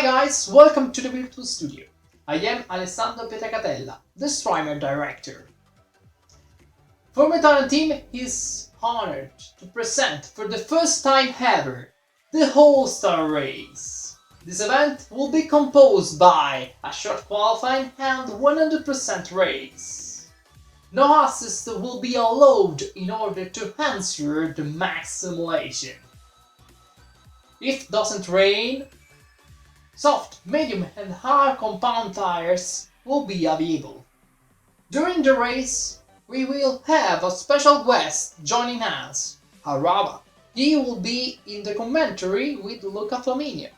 guys, welcome to the Virtual Studio. I am Alessandro Pietracatella, the streamer director. Formula team is honored to present for the first time ever the All-Star Race. This event will be composed by a short qualifying and 100% race. No assist will be allowed in order to answer the max simulation. If it doesn't rain, soft, medium and hard compound tires will be available. During the race, we will have a special guest joining us, Aarava. He will be in the commentary with Luca Flaminio.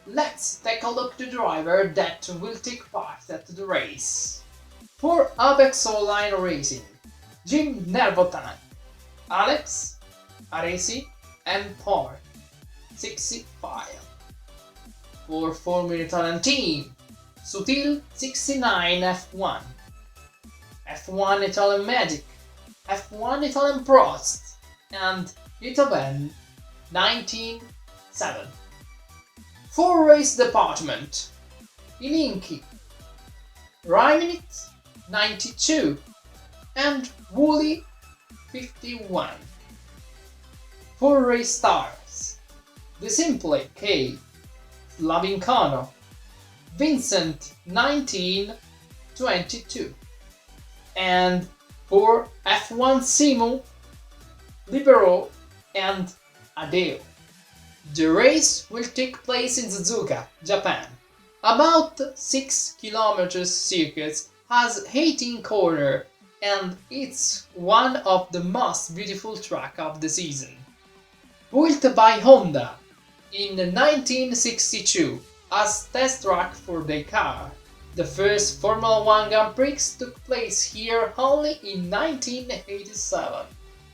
Let's take a look at the driver that will take part at the race. For Apex Online Racing, Jim Nervotan, Alex, Aresi and Power, 65. For Formula Italian team, Sutil 69 F1, F1 Italian Magic, F1 Italian Prost, and Itaben 197. For race department, Ilinki, Raiminit 92, and Wooly 51. For race stars, The Simple K, Slavincano, Vincent 1922, and for F1 Simu, Libero and Adeo. The race will take place in Suzuka, Japan. About 6 km circuit has 18 corners and it's one of the most beautiful tracks of the season. Built by Honda in 1962 as test track for their car, the first Formula 1 Grand Prix took place here only in 1987.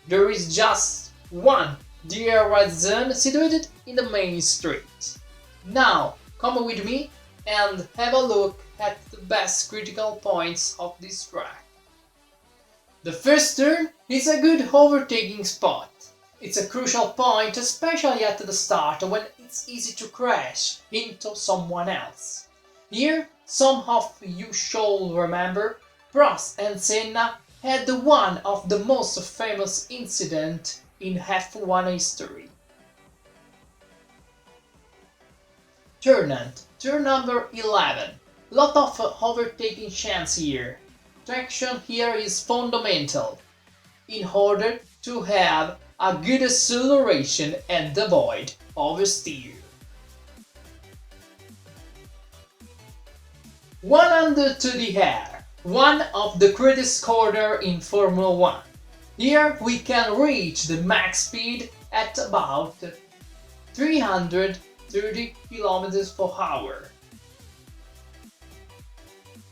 There is just one deer red zone situated in the main street. Now, come with me and have a look at the best critical points of this track. The first turn is a good overtaking spot. It's a crucial point, especially at the start when it's easy to crash into someone else. Here, some of you should remember, Prost and Senna had one of the most famous incidents in F1 history. Turn number 11. Lot of overtaking chance here. Traction here is fundamental in order to have a good acceleration and avoid oversteer. 100 to the air, one of the greatest corners in Formula 1. Here we can reach the max speed at about 330 km/h.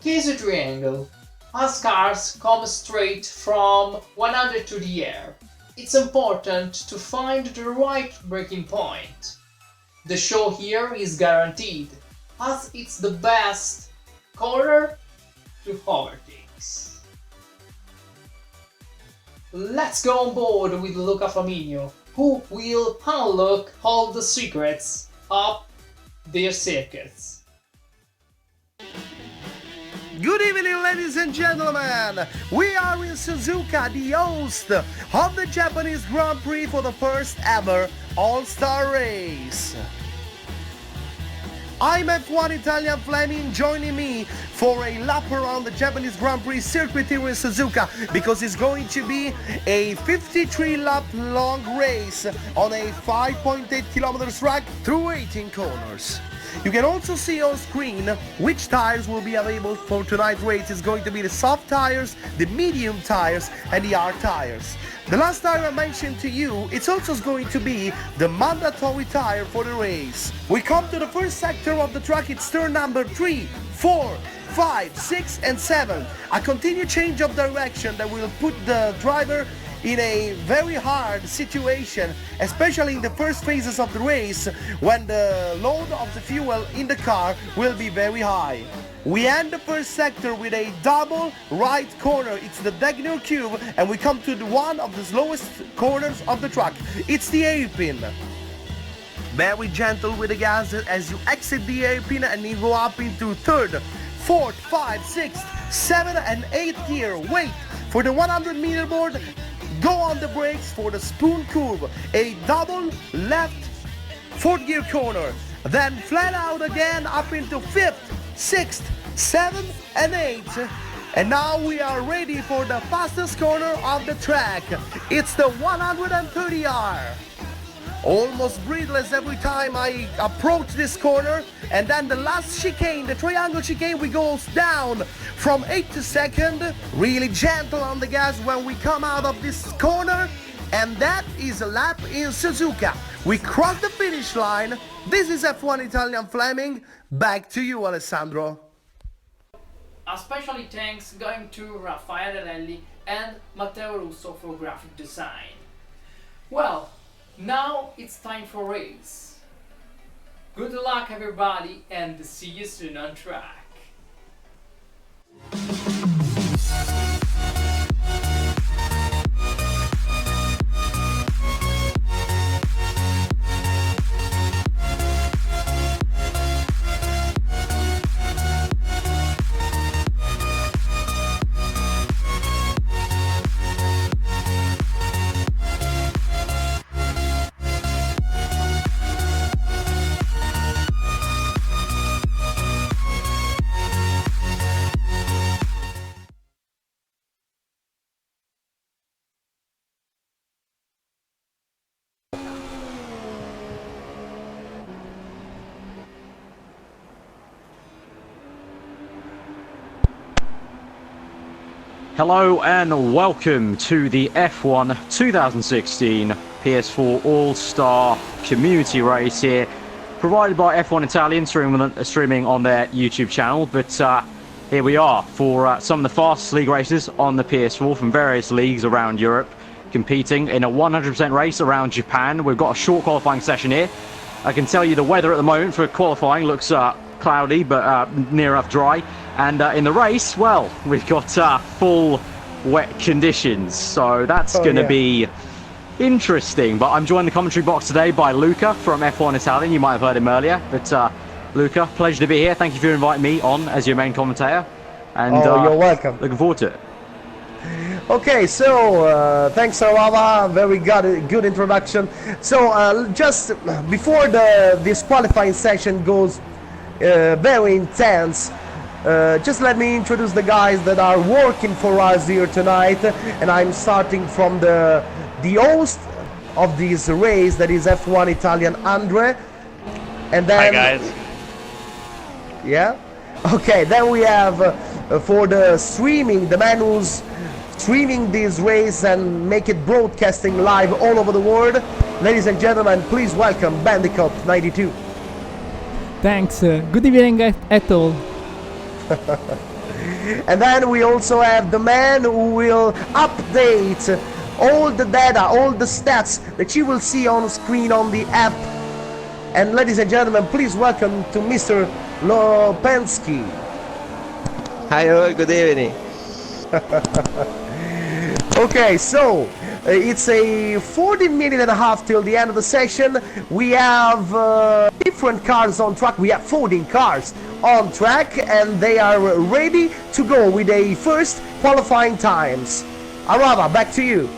Case triangle. As cars come straight from 100 to the air, it's important to find the right braking point. The show here is guaranteed, as it's the best corner to overtakes. Let's go on board with Luca Flaminio, who will unlock all the secrets of their circuits. Good evening, ladies and gentlemen! We are in Suzuka, the host of the Japanese Grand Prix for the first ever All-Star Race. I'm F1 Italian Fleming, joining me for a lap around the Japanese Grand Prix circuit here in Suzuka, because it's going to be a 53 lap long race on a 5.8 km track through 18 corners. You can also see on screen which tires will be available for tonight's race. It's going to be the soft tires, the medium tires and the hard tires. The last tire I mentioned to you, it's also going to be the mandatory tire for the race. We come to the first sector of the track. It's turn number 3, 4, 5, 6 and 7. A continued change of direction that will put the driver in a very hard situation, especially in the first phases of the race when the load of the fuel in the car will be very high. We end the first sector with a double right corner. It's the Degner Cube, and we come to one of the slowest corners of the track. It's the hairpin. Very gentle with the gas as you exit the hairpin and you go up into third, fourth, 5, 6, 7 and 8th gear. Wait for the 100-meter board. Go on the brakes for the spoon curve. A double left 4th gear corner. Then flat out again up into 5th, 6th, 7th and 8th. And now we are ready for the fastest corner of the track. It's the 130R. Almost breathless every time I approach this corner. And then the last chicane, the triangle chicane, we go down from 8th to 2nd. Really gentle on the gas when we come out of this corner. And that is a lap in Suzuka. We cross the finish line. This is F1 Italian Fleming. Back to you, Alessandro. Especially thanks going to Raffaele and Matteo Russo for graphic design. Well, now it's time for race. Good luck everybody and see you soon on track. Hello and welcome to the F1 2016 PS4 All-Star Community Race here, provided by F1 Italian, streaming on their YouTube channel. But here we are for some of the fastest league races on the PS4 from various leagues around Europe, competing in a 100% race around Japan. We've got a short qualifying session here. I can tell you the weather at the moment for qualifying looks cloudy but near enough dry. And in the race, well, we've got full wet conditions, so that's going to be interesting. But I'm joined in the commentary box today by Luca from F1 Italian. You might have heard him earlier, but Luca, pleasure to be here. Thank you for inviting me on as your main commentator. And you're welcome. Looking forward to it. Okay, so thanks Aarava, very good introduction. So just before this qualifying session goes very intense, just let me introduce the guys that are working for us here tonight, and I'm starting from the host of this race, that is F1 Italian Andre, and then hi guys. Yeah, okay, then we have for the streaming, the man who's streaming this race and make it broadcasting live all over the world. Ladies and gentlemen, please welcome Bandicoot 92. Thanks, good evening at all. And then we also have the man who will update all the data, all the stats that you will see on screen on the app. And ladies and gentlemen, please welcome to Mr. Lopensky. Hi all, good evening. Okay, so it's a 40-minute and a half till the end of the session. We have different cars on track. We have 14 cars on track, and they are ready to go with a first qualifying times. Aarava, back to you.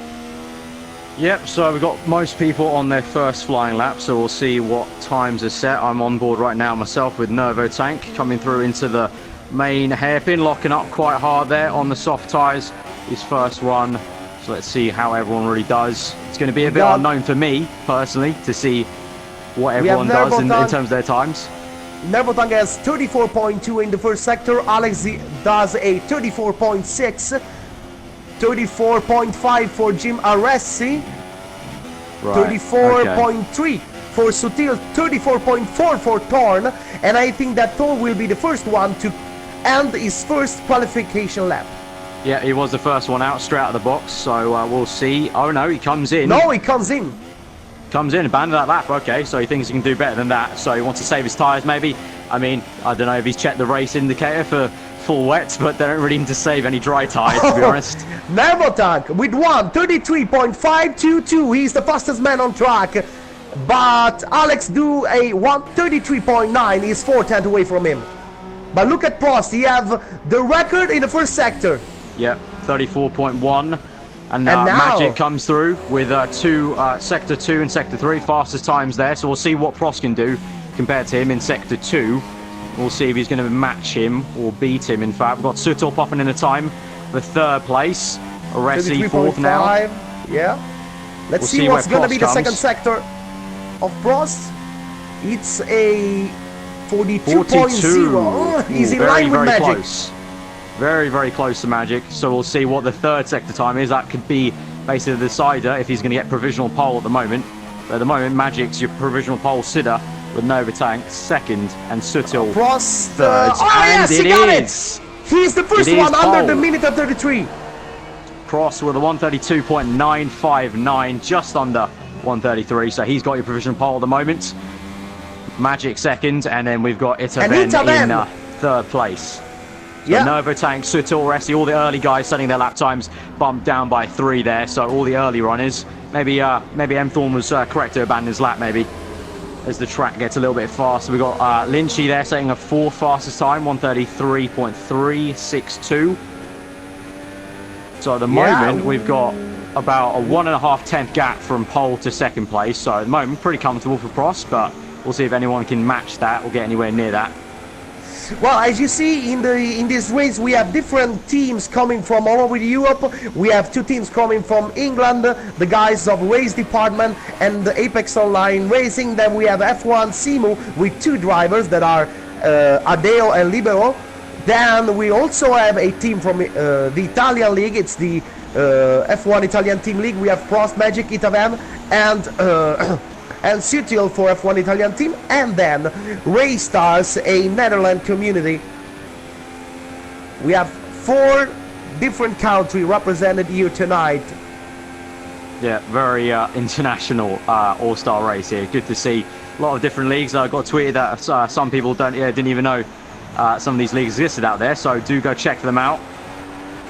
Yep, so we've got most people on their first flying lap, so we'll see what times are set. I'm on board right now myself with Nervo Tank coming through into the main hairpin, locking up quite hard there on the soft tyres. His first run, so let's see how everyone really does. It's going to be a bit unknown for me personally to see what everyone does in terms of their times. Nervo Tank has 34.2 in the first sector. Alex does a 34.6. 34.5 for Jim Aresi. Right, 34.3 for Sutil. 34.4 for Thorn. And I think that Thorn will be the first one to end his first qualification lap. Yeah, he was the first one out, straight out of the box, so we'll see. Oh no, he comes in. No, he comes in. Comes in, abandoned that lap, okay, so he thinks he can do better than that, so he wants to save his tyres maybe. I mean, I don't know if he's checked the race indicator for full wet, but they don't really need to save any dry tyres, to be honest. Nervo Tank with 1:33.522, he's the fastest man on track. but Alex do a 133.9, is 4 tenths away from him. But look at Prost, he have the record in the first sector. Yep, 34.1. And now Magic comes through with Sector 2 and Sector 3, fastest times there. So we'll see what Prost can do compared to him in Sector 2. We'll see if he's going to match him or beat him, in fact. We've got Sutil popping in a time for 3rd place. Aresi 4th now. Yeah. Let's We'll see see what's where going to be Prost the second comes. sector of Prost. It's a 42.0. 42. Oh, he's in very, line with very Magic. close. Very, very close to Magic. So we'll see what the 3rd sector time is. That could be basically the decider if he's going to get provisional pole at the moment. But at the moment, Magic's your provisional pole sitter with no overtank 2nd and Sutil Prost. 3rd. Oh, and yes, he got it. is. He's the first It is one under pole. the minute of 33. Prost with a 132.959, just under 133. So he's got your provisional pole at the moment. Magic 2nd, and then we've got Itaven in 3rd place. So Yeah. Novo Tank, Sutil, Resti, all the early guys setting their lap times bumped down by 3 there. So all the early runners. Maybe M. Thorne was correct to abandon his lap, maybe, as the track gets a little bit faster. We've got Lynchy there setting a 4th fastest time, 133.362. So at the moment, we've got about a 1.5 tenth gap from pole to 2nd place. So at the moment, pretty comfortable for Prost, but we'll see if anyone can match that or get anywhere near that. Well, as you see in this race, we have different teams coming from all over Europe. We have 2 teams coming from England, the guys of race department and the Apex Online Racing. Then we have F1 Simu with 2 drivers that are Adeo and Libero. Then we also have a team from the Italian league. It's the F1 Italian Team League. We have Prost, Magic, Itavan, and Sutil for F1 Italian team, and then Race Stars, a Netherlands community. We have 4 different countries represented here tonight. Yeah, very international all-star race here. Good to see a lot of different leagues. I got tweeted that some people didn't even know some of these leagues existed out there, so do go check them out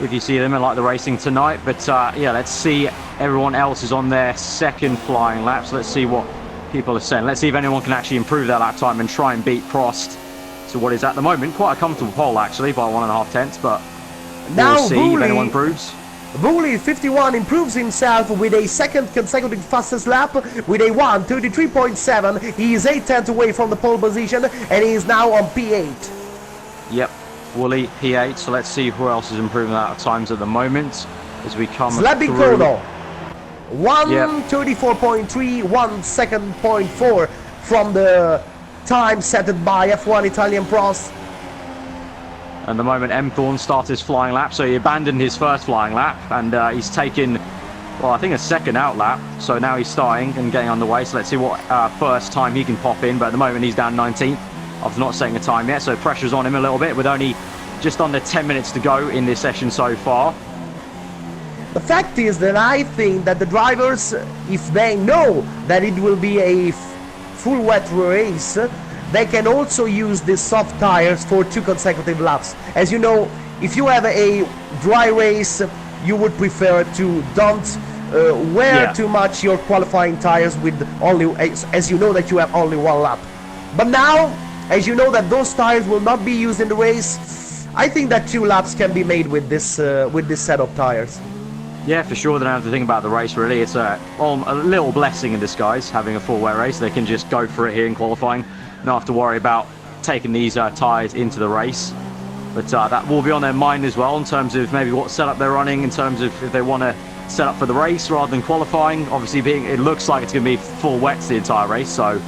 if you see them and like the racing tonight. But yeah, let's see. Everyone else is on their 2nd flying lap, so let's see what people are saying. Let's see if anyone can actually improve their lap time and try and beat Prost to what is at the moment quite a comfortable pole, actually, by 1.5 tenths. But Now we'll see if anyone improves. Bully 51 improves himself with a 2nd consecutive fastest lap with a 1:33.7. He is 8 tenths away from the pole position, and he is now on P8. Yep, Wooly P8. So let's see who else is improving that at times at the moment as we come Slabby through. Kono 1:34.3, 1 second point 4 from the time set by F1 Italian Prost. At the moment, M. Thorne started his flying lap, so he abandoned his 1st flying lap, and he's taken, well, I think a 2nd out lap. So now he's starting and getting underway. So let's see what 1st time he can pop in. But at the moment, he's down 19th after not setting a time yet. So pressure's on him a little bit with only just under 10 minutes to go in this session so far. The fact is that I think that the drivers, if they know that it will be a full wet race, they can also use these soft tires for 2 consecutive laps. As you know, if you have a dry race, you would prefer to don't wear too much your qualifying tires with only, as you know that you have only 1 lap. But now, as you know that those tires will not be used in the race, I think that 2 laps can be made with this set of tires. Yeah, for sure. They don't have to think about the race, really. It's a little blessing in disguise, having a full wet race. They can just go for it here in qualifying. Not have to worry about taking these tyres into the race. But that will be on their mind as well in terms of maybe what setup they're running, in terms of if they want to set up for the race rather than qualifying. Obviously, it looks like it's going to be full wet the entire race, so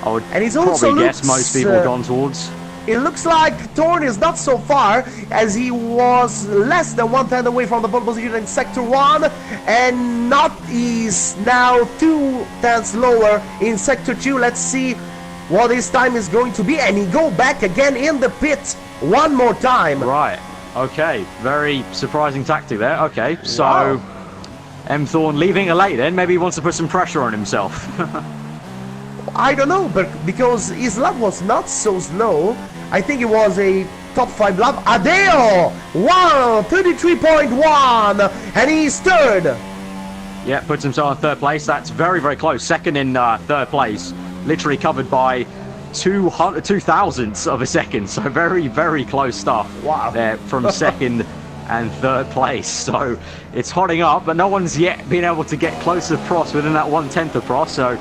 I would probably guess most people have gone towards. It looks like Thorne is not so far, as he was less than 1 tenth away from the pole position in Sector 1, and is now 2 tenths lower in Sector 2. Let's see what his time is going to be, and he go back again in the pit one more time. Right, okay, very surprising tactic there. Okay, so Wow. M. Thorne leaving it late then, maybe he wants to put some pressure on himself. I don't know, but because his lap was not so slow, I think it was a top 5 lap. Adeo! Wow, 33.1, and he's 3rd. Yeah, puts himself in third place. That's very, very close. Second in third place. Literally covered by 2 thousandths of a second. So very, very close stuff. Wow. There from second and third place. So it's hotting up, but no one's yet been able to get close to Prost within that 1/10 of Prost. So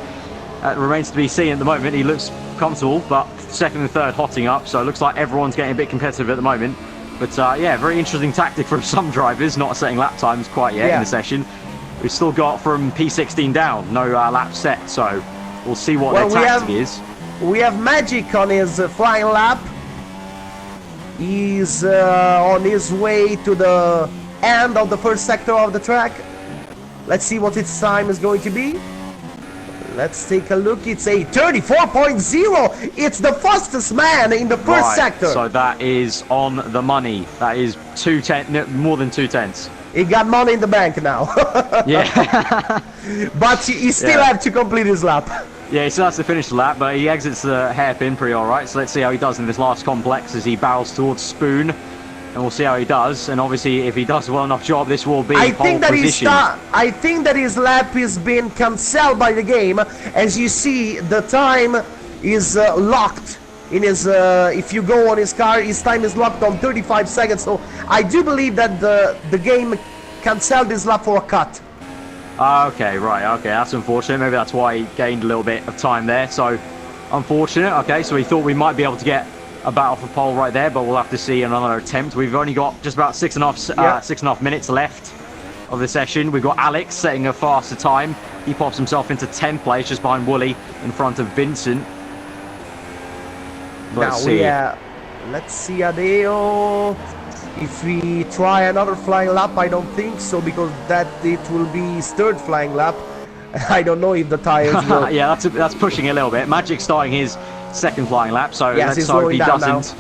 that remains to be seen at the moment. He looks comfortable, but second and third hotting up. So it looks like everyone's getting a bit competitive at the moment. But yeah, very interesting tactic from some drivers, not setting lap times quite yet in the session. We've still got from P16 down, no lap set, so we'll see what their tactic is. We have Magic on his flying lap. He's on his way to the end of the first sector of the track. Let's see what its time is going to be. Let's take a look. It's a 34.0. It's the fastest man in the first sector. So that is on the money. That is more than 2/10. He got money in the bank now. Yeah. But he still have to complete his lap. Yeah, he still has to finish the lap, but he exits the hairpin pretty alright. So let's see how he does in this last complex as he bows towards Spoon. And we'll see how he does. And obviously, if he does a well enough job, this will be pole position. I think that his lap is being cancelled by the game. As you see, the time is locked in his. If you go on his car, his time is locked on 35 seconds. So I do believe that the game cancelled his lap for a cut. Okay, right. Okay, that's unfortunate. Maybe that's why he gained a little bit of time there. So unfortunate. Okay, so we thought we might be able to get a battle for pole right there, but we'll have to see another attempt. We've only got just about 6.5 minutes left of the session. We've got Alex setting a faster time. He pops himself into 10th place just behind Wooly in front of Vincent. Let's see Adeo. If we try another flying lap, I don't think so, because that it will be his third flying lap. I don't know if the tires will. Yeah, that's pushing a little bit. Magic's starting his second flying lap, so let's hope he doesn't.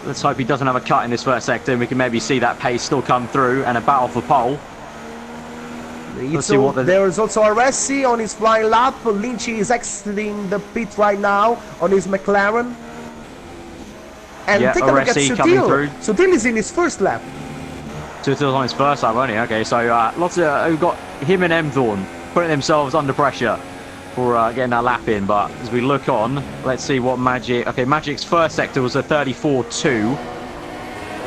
Let's hope he doesn't have a cut in this first sector, and we can maybe see that pace still come through and a battle for pole. Let's see what there is also Aressi on his flying lap. Lynchy is exiting the pit right now on his McLaren. And take a look at Sutil. Sutil is in his first lap. Sutil's on his first lap, only. Okay, so lots of we've got him and Mthorn putting themselves under pressure for getting that lap in. But as we look on, let's see what Magic. Okay, Magic's first sector was a 34.2.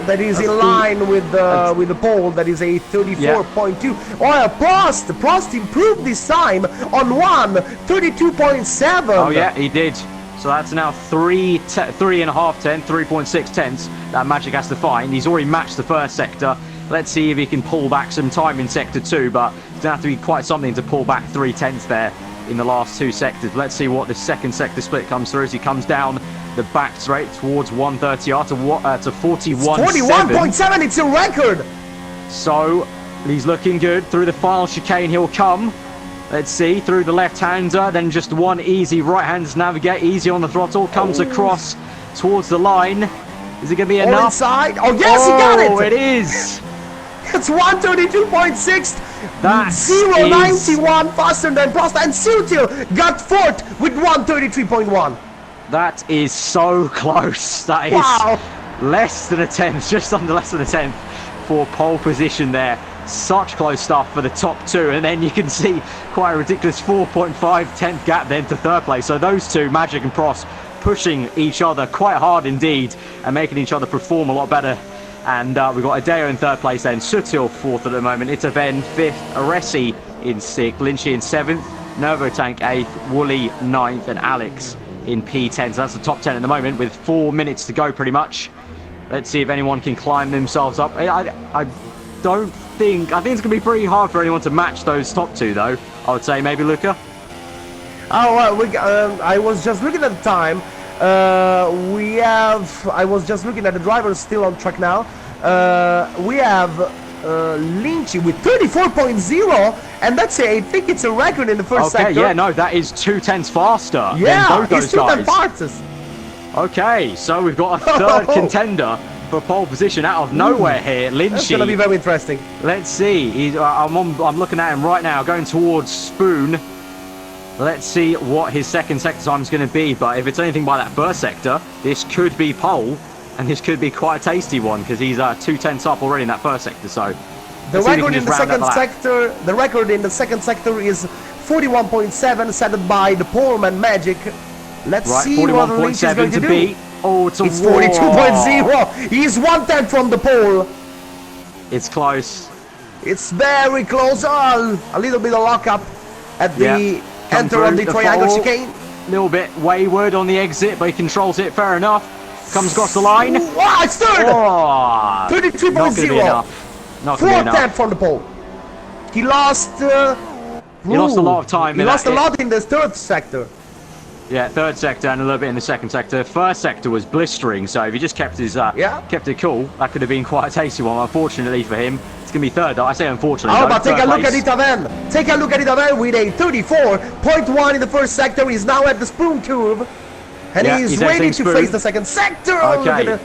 That is in line with the pole. That is a 34.2. Oh, Prost improved this time on 32.7. Oh yeah, he did. So that's now 3.6 tenths that Magic has to find. He's already matched the first sector. Let's see if he can pull back some time in sector 2, but it's going to have to be quite something to pull back 3/10 there in the last 2 sectors. Let's see what the second sector split comes through as he comes down the back straight towards 130R to 41.7. 41.7, it's a record! So he's looking good. Through the final chicane he'll come. Let's see, through the left-hander, then just one easy right-hand to navigate, easy on the throttle, comes across towards the line. Is it going to be enough? Inside? Oh, yes, he got it! Oh, it is! It's 132.6. That's 0.91 faster than Prost, and Sutil got fourth with 133.1. That is so close. That is less than a tenth, just under less than a tenth for pole position there. Such close stuff for the top 2, and then you can see quite a ridiculous 4.5 gap then to third place. So those two, Magic and Prost, pushing each other quite hard indeed and making each other perform a lot better. And we've got Adeo in third place then, Sutil fourth at the moment, Itaven fifth, Aressi in sixth, Lynchy in seventh, Nervotank eighth, Wooly ninth, and Alex in P10. So that's the top 10 at the moment with 4 minutes to go pretty much. Let's see if anyone can climb themselves up. I think it's going to be pretty hard for anyone to match those top 2 though. I would say maybe Luca. Oh, I was just looking at the time. I was just looking at the drivers still on track now. We have Lynchy with 34.0, and that's I think it's a record in the first sector. Okay, yeah, no, that is 2/10 faster than both those guys. 2/10 fastest. Okay, so we've got a third contender for pole position out of nowhere here, Lynchy. That's going to be very interesting. Let's see. I'm looking at him right now, going towards Spoon. Let's see what his second sector time is going to be. But if it's anything by that first sector, this could be pole, and this could be quite a tasty one because he's 2/10 up already in that first sector. So The record in the second sector is 41.7, set by the poleman Magic. Let's see what Lynch is going to do. Beat. Oh, it's 42.0. He's 1/10 from the pole. It's close. It's very close. Oh, a little bit of lockup at the enter of the triangle chicane. A little bit wayward on the exit, but he controls it. Fair enough. Comes across the line. Wow, it's third. Oh, 33.0. Not going to be enough. 4/10 from the pole. He lost. He lost a lot of time. He lost a lot in the third sector. Yeah, third sector and a little bit in the second sector. First sector was blistering, so if he just kept his kept it cool, that could have been quite a tasty one. Unfortunately for him, it's gonna be third. I say unfortunately. Oh, but take a look at Itaven. Take a look at Itaven with a 34.1 in the first sector. He's now at the spoon curve, and he's ready to face the second sector. Okay.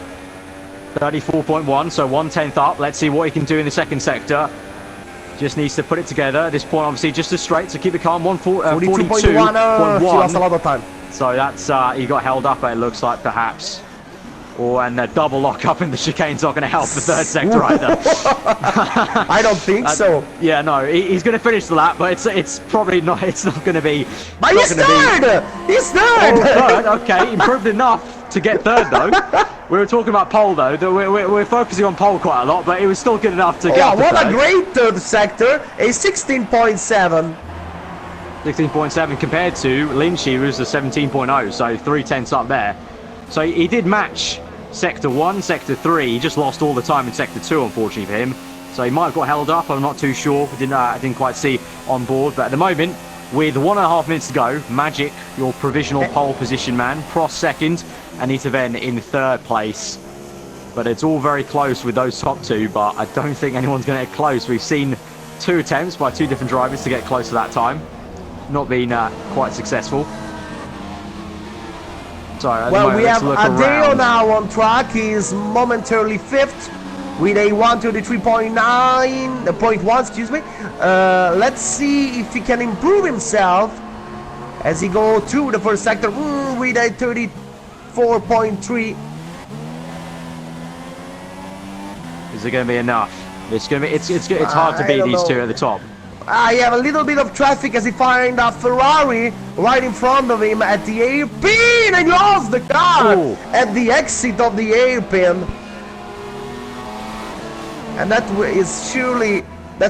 34.1, so 1/10 up. Let's see what he can do in the second sector. Just needs to put it together. At this point, obviously, just as straight, so keep it calm. 42.1. He lost a lot of time. So that's he got held up. It looks like perhaps, and the double lock up in the chicane's not going to help the third sector either. I don't think so. Yeah, no, he's going to finish the lap, but it's probably not. It's not going to be. But he's third. He's third. Oh, third. Okay, improved enough to get third though. We were talking about pole though. We're focusing on pole quite a lot, but it was still good enough to get. Yeah, what a great third sector! A 16.7. 16.7 compared to Lynchy, who was a 17.0, so 3/10 up there. So he did match sector 1, sector 3. He just lost all the time in sector 2, unfortunately for him. So he might have got held up. I'm not too sure. I didn't quite see on board. But at the moment, with 1.5 minutes to go, Magic, your provisional pole position man, Prost second, and Itaven in third place. But it's all very close with those top two, but I don't think anyone's going to get close. We've seen 2 attempts by 2 different drivers to get close to that time. Not been quite successful. Sorry, well, we have Adeo now on track. He's momentarily 5th with a 1:33.1, excuse me. Let's see if he can improve himself as he goes through the first sector with a 34.3. Is it going to be enough? It's going to be. It's hard to beat these two at the top. I have a little bit of traffic as he finds a Ferrari right in front of him at the hairpin, and lost the car at the exit of the hairpin. And that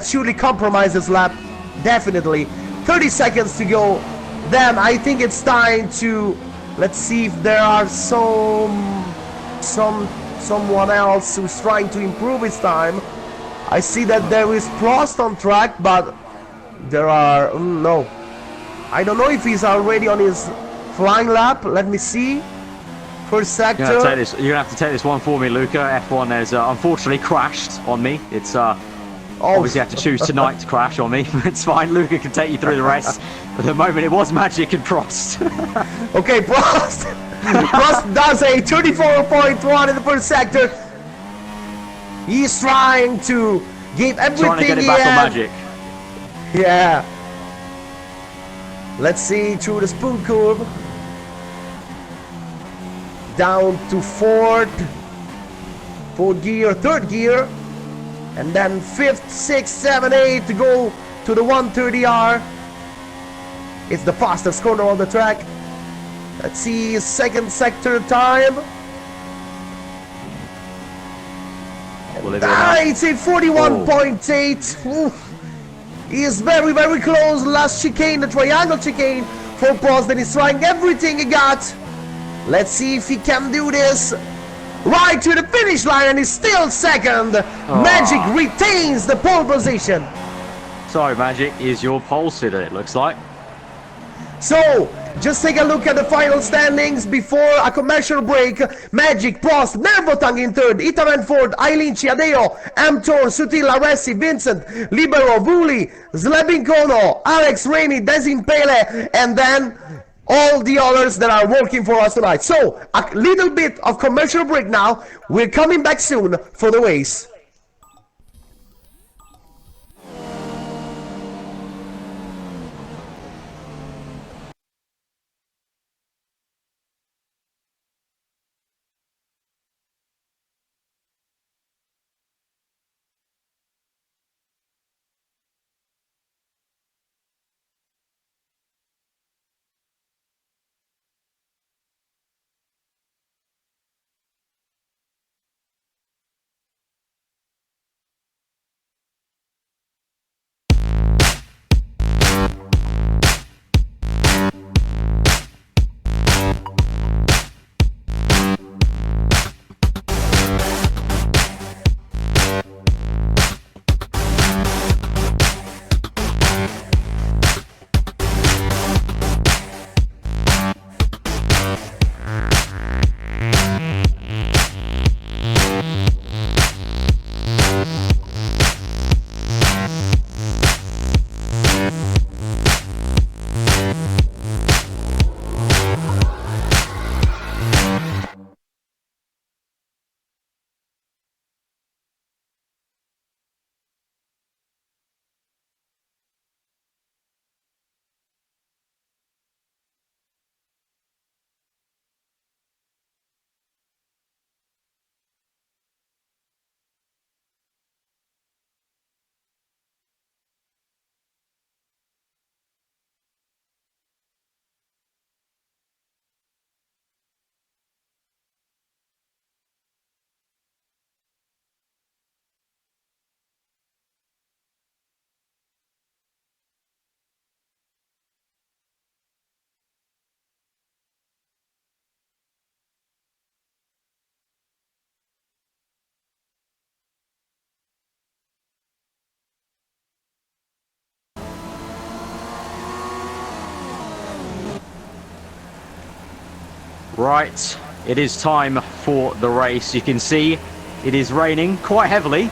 surely compromises lap, definitely. 30 seconds to go. Then I think it's time to, let's see if there are someone else who's trying to improve his time. I see that there is Prost on track, but there are no. I don't know if he's already on his flying lap. Let me see. First sector. You're gonna have to take this one for me, Luca. F1 has unfortunately crashed on me. It's obviously have to choose tonight to crash on me. It's fine. Luca can take you through the rest. But at the moment, it was Magic and Prost. Okay, Prost. Prost does a 34.1 in the first sector. He's trying to give everything trying to get it back on Magic. Yeah. Let's see through the spoon curve. Down to third gear, and then 5th, 6th, 7th, 8th to go to the 130R. It's the fastest corner on the track. Let's see second sector time. It's a 41.8. He is very, very close. Last chicane, the triangle chicane for Prost. Then he's trying everything he got. Let's see if he can do this. Right to the finish line, and he's still second. Magic retains the pole position. Sorry, Magic is your pole sitter, it looks like. So, just take a look at the final standings before a commercial break. Magic, Prost, Nervotang in third, Itaven fourth, Eileen Chiadeo, Amtor, Sutil, Aresi, Vincent, Libero, Vuli, Zlebinkono, Alex, Rainey, Desin Pele, and then all the others that are working for us tonight. So, a little bit of commercial break now. We're coming back soon for the race. Right, it is time for the race. You can see it is raining quite heavily,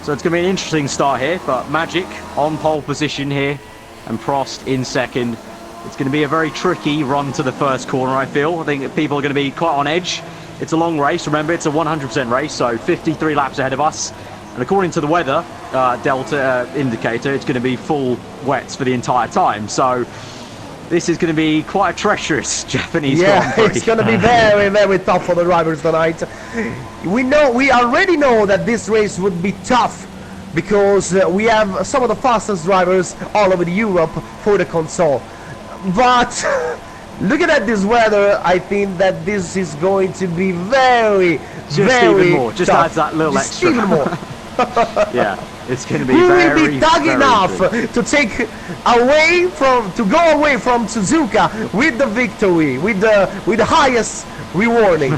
so it's going to be an interesting start here. But Magic on pole position here and Prost in second. It's going to be a very tricky run to the first corner, I feel. I think people are going to be quite on edge. It's a long race. Remember, it's a 100% race, so 53 laps ahead of us. And according to the weather Delta indicator, it's going to be full wets for the entire time. So this is going to be quite a treacherous Japanese Grand Prix. It's going to be very, very tough for the drivers tonight. We already know that this race would be tough because we have some of the fastest drivers all over Europe for the console. But looking at this weather, I think that this is going to be very, very even more. Just tough. adds that little extra. Even more. Yeah, it's going to be We very, will be dug very enough interesting. to go away from Suzuka with the victory, with the highest rewarding.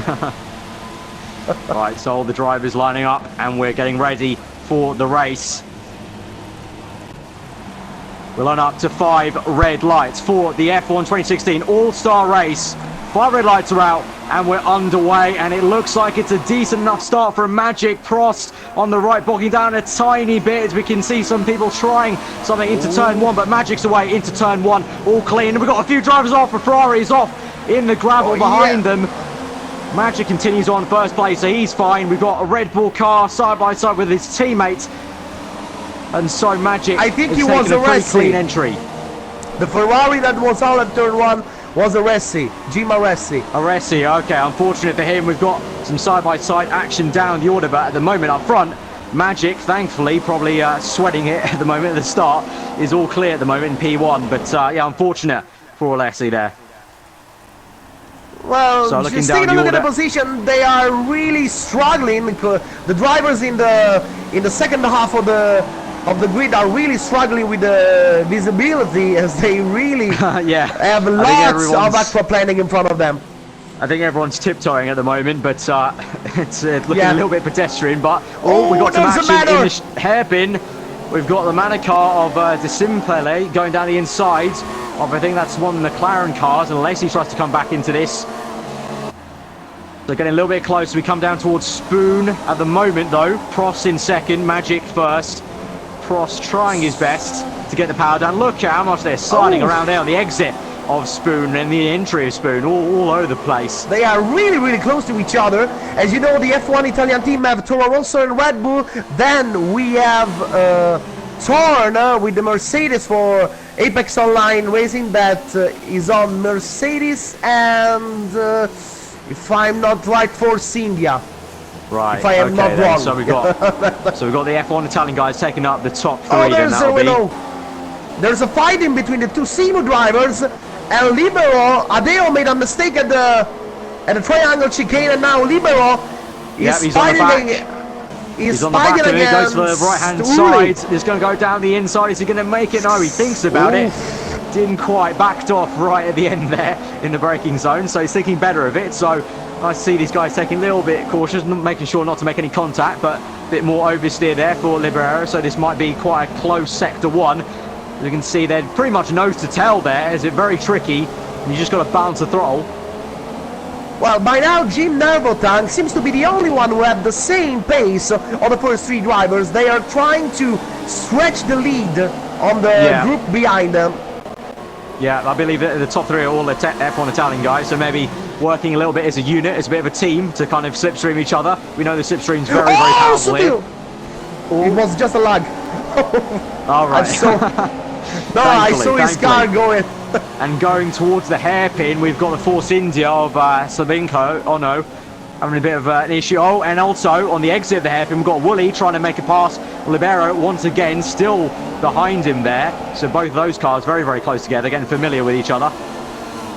Right, so all the drivers lining up and we're getting ready for the race. We're line up to 5 red lights for the F1 2016 All-Star Race. 5 red lights are out and we're underway, and it looks like it's a decent enough start for Magic. Prost on the right, bogging down a tiny bit as we can see some people trying something into turn 1, but Magic's away into turn 1, all clean. And we've got a few drivers off. Ferrari is off in the gravel behind them. Magic continues on first place, so he's fine. We've got a Red Bull car side by side with his teammates. And so Magic, I think is he taking was a pretty arrested. clean entry. The Ferrari that was out at turn 1 was Aresi, Jim Aresi. Aresi, okay, unfortunate for him. We've got some side-by-side action down the order, but at the moment up front, Magic, thankfully, probably sweating it at the moment at the start, is all clear at the moment in P1. But yeah, unfortunate for Aresi there. Well, So looking just down taking a the look at the order. position, they are really struggling. The drivers in the second half of the grid are really struggling with the visibility, as they really Yeah, have I think lots of everyone's- aquaplaning in front of them. I think everyone's tiptoeing at the moment, but it's looking Yeah. a little bit pedestrian. But we got some there's a action in manor. the hairpin. We've got the manor car of De Simpele going down the inside of, I think that's one of the McLaren cars, and Lacey tries to come back into this. They're getting a little bit close. We come down towards Spoon at the moment, though. Prost in second, Magic first. Prost trying his best to get the power down. Look at how much they're sliding around there on the exit of Spoon and the entry of Spoon, all over the place. They are really, really close to each other. As you know, the F1 Italian team have Toro Rosso and Red Bull. Then we have Torn with the Mercedes for Apex Online Racing that is on Mercedes, and if I'm not right, Force India. Right, If I am not then. wrong. So we've got the F1 Italian guys taking up the top 3. Oh, Then that'll be. there's a fight in between the two Simu drivers, and Libero Adeo made a mistake at the triangle chicane, and now Libero is He's on the fighting. back. He's on the back of it, goes for the right-hand side. He's going to go down the inside. Is he going to make it? No, he thinks about it. Didn't quite. Backed off right at the end there in the braking zone, so he's thinking better of it. So I see these guys taking a little bit cautious, making sure not to make any contact, but a bit more oversteer there for Libero. So this might be quite a close sector 1. As you can see, they're pretty much nose to tail there. Is it very tricky? You just got to balance the throttle. Well, by now Jim Nervotang seems to be the only one who had the same pace of the first 3 drivers. They are trying to stretch the lead on the group behind them. Yeah, I believe that the top 3 are all the F1 Italian guys, so maybe working a little bit as a unit, as a bit of a team to kind of slipstream each other. We know the slipstream's very, very powerful here. It was just a lag. All right. I saw his car going. And going towards the hairpin, we've got the Force India of Slavinko. Oh no, having a bit of an issue. Oh, and also on the exit of the hairpin, we've got Woolley trying to make a pass. Libero once again still behind him there. So both of those cars very, very close together, getting familiar with each other.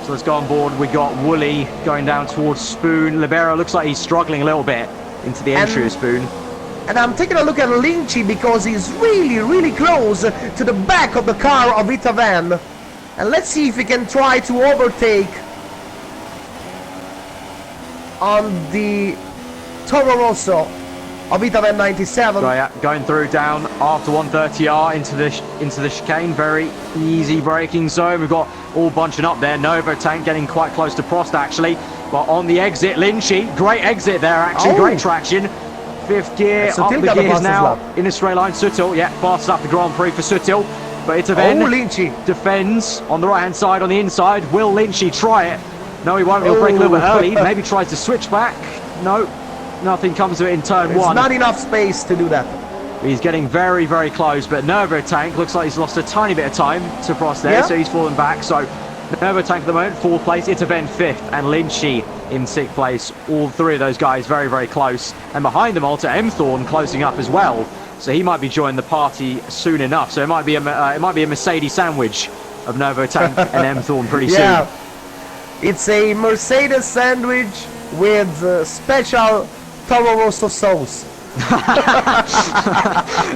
So let's go on board. We got Woolley going down towards Spoon. Libero looks like he's struggling a little bit into the entry of Spoon. And I'm taking a look at Lynchy because he's really, really close to the back of the car of Itavan. And let's see if he can try to overtake on the Toro Rosso of Itavan 97. Right, yeah, going through down after 130R into the chicane. Very easy braking zone. We've got all bunching up there. Nova Tank getting quite close to Prost actually. But on the exit, Lynchy, great exit there actually, great traction. Fifth gear, up the gears now, in a straight line. Sutil, yeah, passes up the Grand Prix for Sutil. But Itaven defends on the right-hand side, on the inside. Will Lynchy try it? No, he won't. He'll break a little bit early. Maybe tries to switch back. No, nothing comes of it in turn one. Not enough space to do that. He's getting very, very close, but Nervo Tank looks like he's lost a tiny bit of time to Prost there, so he's fallen back. So Nervo Tank at the moment, 4th place, Itaven 5th, and Lynchy in 6th place. All three of those guys very, very close. And behind them, Alta Mthorn closing up as well. So he might be joining the party soon enough. So it might be a Mercedes sandwich of Nervo Tank and Mthorn pretty soon. It's a Mercedes sandwich with special Toro Rosso sauce.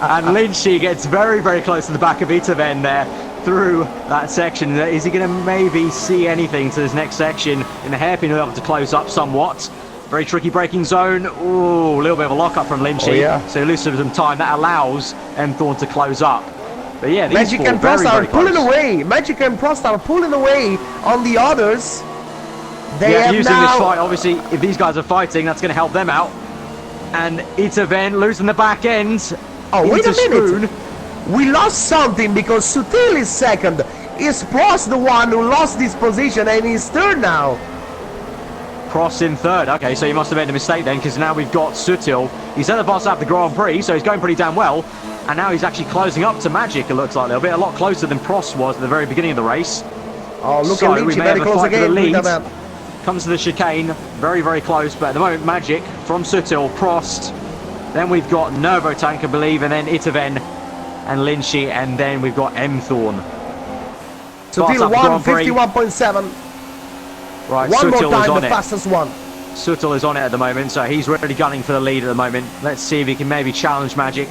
And Lynchy gets very, very close to the back of Itaven there through that section. Is he going to maybe see anything to this next section? In the hairpin, he'll have to close up somewhat. Very tricky braking zone. Ooh, a little bit of a lock-up from Lynchy. So he loses some time. That allows Mthorn to close up. But yeah, these Magic and Prost are pulling away. Magic and Prost are pulling away on the others. They have using now... this fight, obviously, if these guys are fighting, that's going to help them out. And Itaven losing the back end. Oh, wait a minute. We lost something because Sutil is second. Is Prost the one who lost this position and he's third now? Prost in third. Okay, so he must have made a mistake then, because now we've got Sutil. He's had the boss at the Grand Prix, so he's going pretty damn well. And now he's actually closing up to Magic, it looks like a little bit. A lot closer than Prost was at the very beginning of the race. Oh, look at Lynchy, very close again. Comes to the chicane, very, very close. But at the moment, Magic from Sutil, Prost. Then we've got Nervo Tank, I believe, and then Itaven and Lynchy, and then we've got Mthorn. Sutil 151.7. Right, one Sutil more time, the fastest one. Sutil is on it at the moment, so he's really gunning for the lead at the moment. Let's see if he can maybe challenge Magic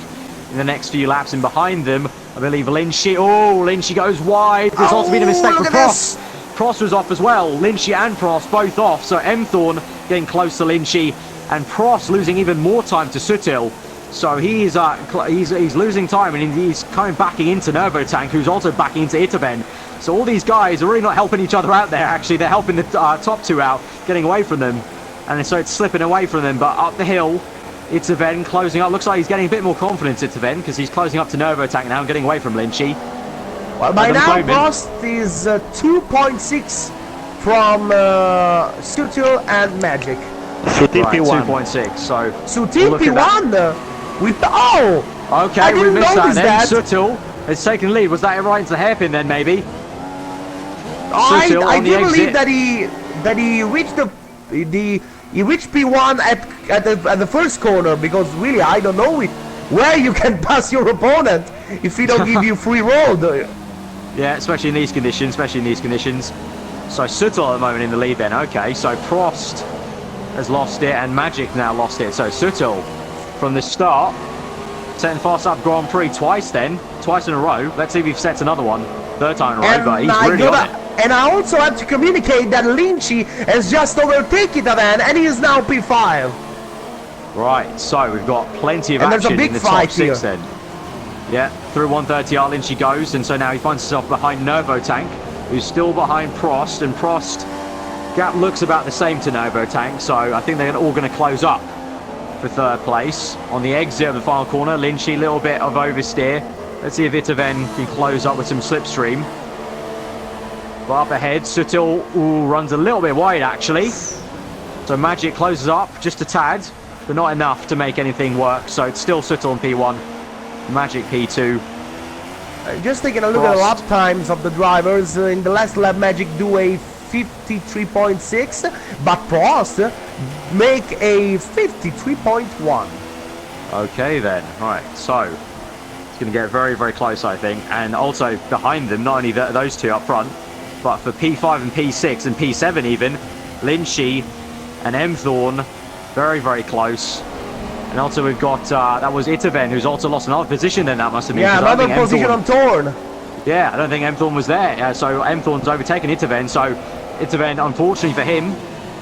in the next few laps. And behind them, I believe Lynchy. Oh, Lynchy goes wide. There's also been a mistake for Prost. Prost was off as well. Lynchy and Prost both off. So Mthorn getting close to Lynchy, and Prost losing even more time to Sutil. So he's losing time, and he's backing into Nervo Tank, who's also backing into Itaven. So all these guys are really not helping each other out there, actually. They're helping the top two out, getting away from them. And so it's slipping away from them. But up the hill, Itaven closing up. Looks like he's getting a bit more confidence, Itaven, because he's closing up to Nervo Tank now and getting away from Lynchy. Well, by now, Prost is 2.6 from Sutil and Magic. Sutil P1. 2.6, so... Sutil P1! With the... Oh! Okay, we missed that then. Sutil has taken the lead. Was that right into the hairpin then, maybe? I do believe that he reached he reached P1 at the first corner, because really I don't know where you can pass your opponent if he don't give you free road. Yeah, especially in these conditions. So Sutil at the moment in the lead then. Okay, so Prost has lost it and Magic now lost it. So Sutil from the start setting fast up Grand Prix twice in a row. Let's see if he sets another one. Third time in a row, but he's really on it. And I also have to communicate that Lynchy has just overtaken Itaven and he is now P5. Right, so we've got plenty of action in the top six then. Yeah, through 130R Lynchy goes, and so now he finds himself behind Nervo Tank, who's still behind Prost, and Prost gap looks about the same to Nervo Tank, so I think they're all going to close up for third place. On the exit of the final corner, Lynchy, a little bit of oversteer. Let's see if Itaven can close up with some slipstream. But up ahead, Sutil runs a little bit wide actually. So Magic closes up just a tad, but not enough to make anything work. So it's still Sutil in P1, Magic P2. Just taking a look at the lap times of the drivers. In the last lap, Magic do a 53.6, but Prost make a 53.1. Okay then, right, so it's going to get very, very close, I think. And also behind them, not only those two up front, but for P5 and P6 and P7 even, Lynchy and Mthorn, very, very close. And also we've got, that was Itaven, who's also lost another position then, that must have been. Yeah, another position on Thorn. Yeah, I don't think Mthorn was there. So Mthorn's overtaken Itaven, so Itaven, unfortunately for him,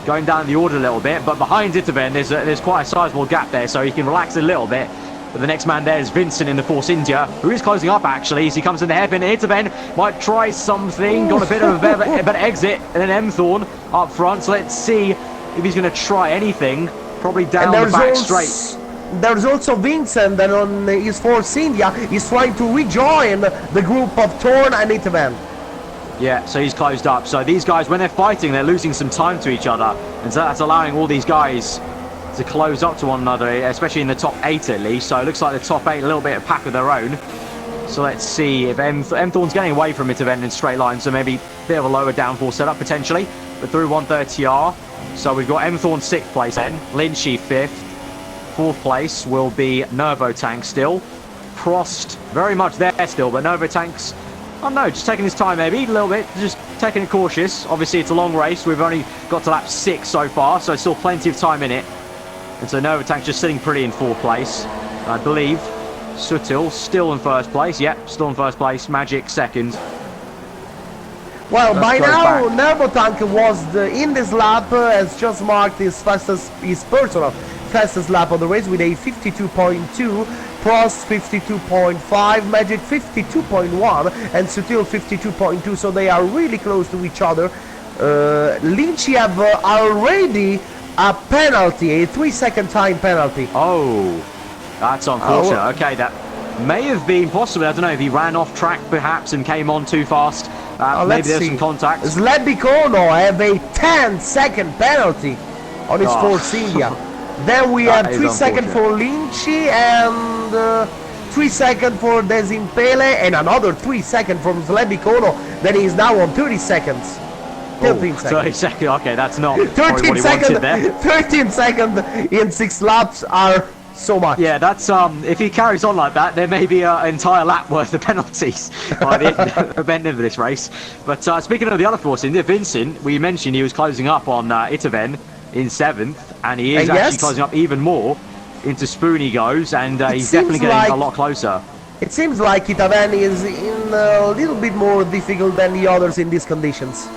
going down the order a little bit. But behind Itaven, there's quite a sizable gap there, so he can relax a little bit. But the next man there is Vincent in the Force India, who is closing up actually as he comes in the hairpin. Itaven might try something, got a bit of a better exit, and then Mthorn up front. So let's see if he's going to try anything, probably down And the back straight. there's also Vincent that on his Force India is trying to rejoin the group of Torn and Itavan. Yeah, so he's closed up. So these guys, when they're fighting, they're losing some time to each other. And so that's allowing all these guys to close up to one another, especially in the top 8 at least. So it looks like the top 8, a little bit of pack of their own. So let's see if M-Thorn's getting away from Itaven in straight line. So maybe a bit of a lower downforce setup potentially. But through 130R. So we've got M-Thorn 6th place then. Lynchy 5th. 4th place will be Nervotank still. Prost very much there still, but Nervotank's, I don't know, just taking his time maybe, a little bit, just taking it cautious. Obviously it's a long race, we've only got to lap 6 so far, so still plenty of time in it. And so Nervotank's just sitting pretty in 4th place. I believe Sutil still in 1st place, yep, still in 1st place, Magic 2nd. Well, by now, back. Nervotank was in this lap, has just marked his personal fastest lap of the race with a 52.2, Prost 52.5, Magic 52.1, and Sutil 52.2, so they are really close to each other. Lynchy have already a penalty, a 3-second time penalty. Oh, that's unfortunate. Okay, that may have been possible. I don't know if he ran off track perhaps and came on too fast. Maybe there's some contact. Sledicono have a 10-second penalty on his Force India. Then we have 3 seconds for Lynchy and 3 seconds for Desimpele and another 3 seconds from Sledicono. Then he's now on 30 seconds. 13 seconds. 30 seconds. Okay, that's not 13 what he wanted there. 13 seconds in 6 laps are so much. Yeah, that's if he carries on like that, there may be an entire lap worth of penalties by the end of this race. But speaking of the other Force India, Vincent, we mentioned he was closing up on Itaven in 7th, and he is actually closing up even more. Into Spoon he goes, and he's definitely getting a lot closer. It seems like Itaven is in a little bit more difficult than the others in these conditions.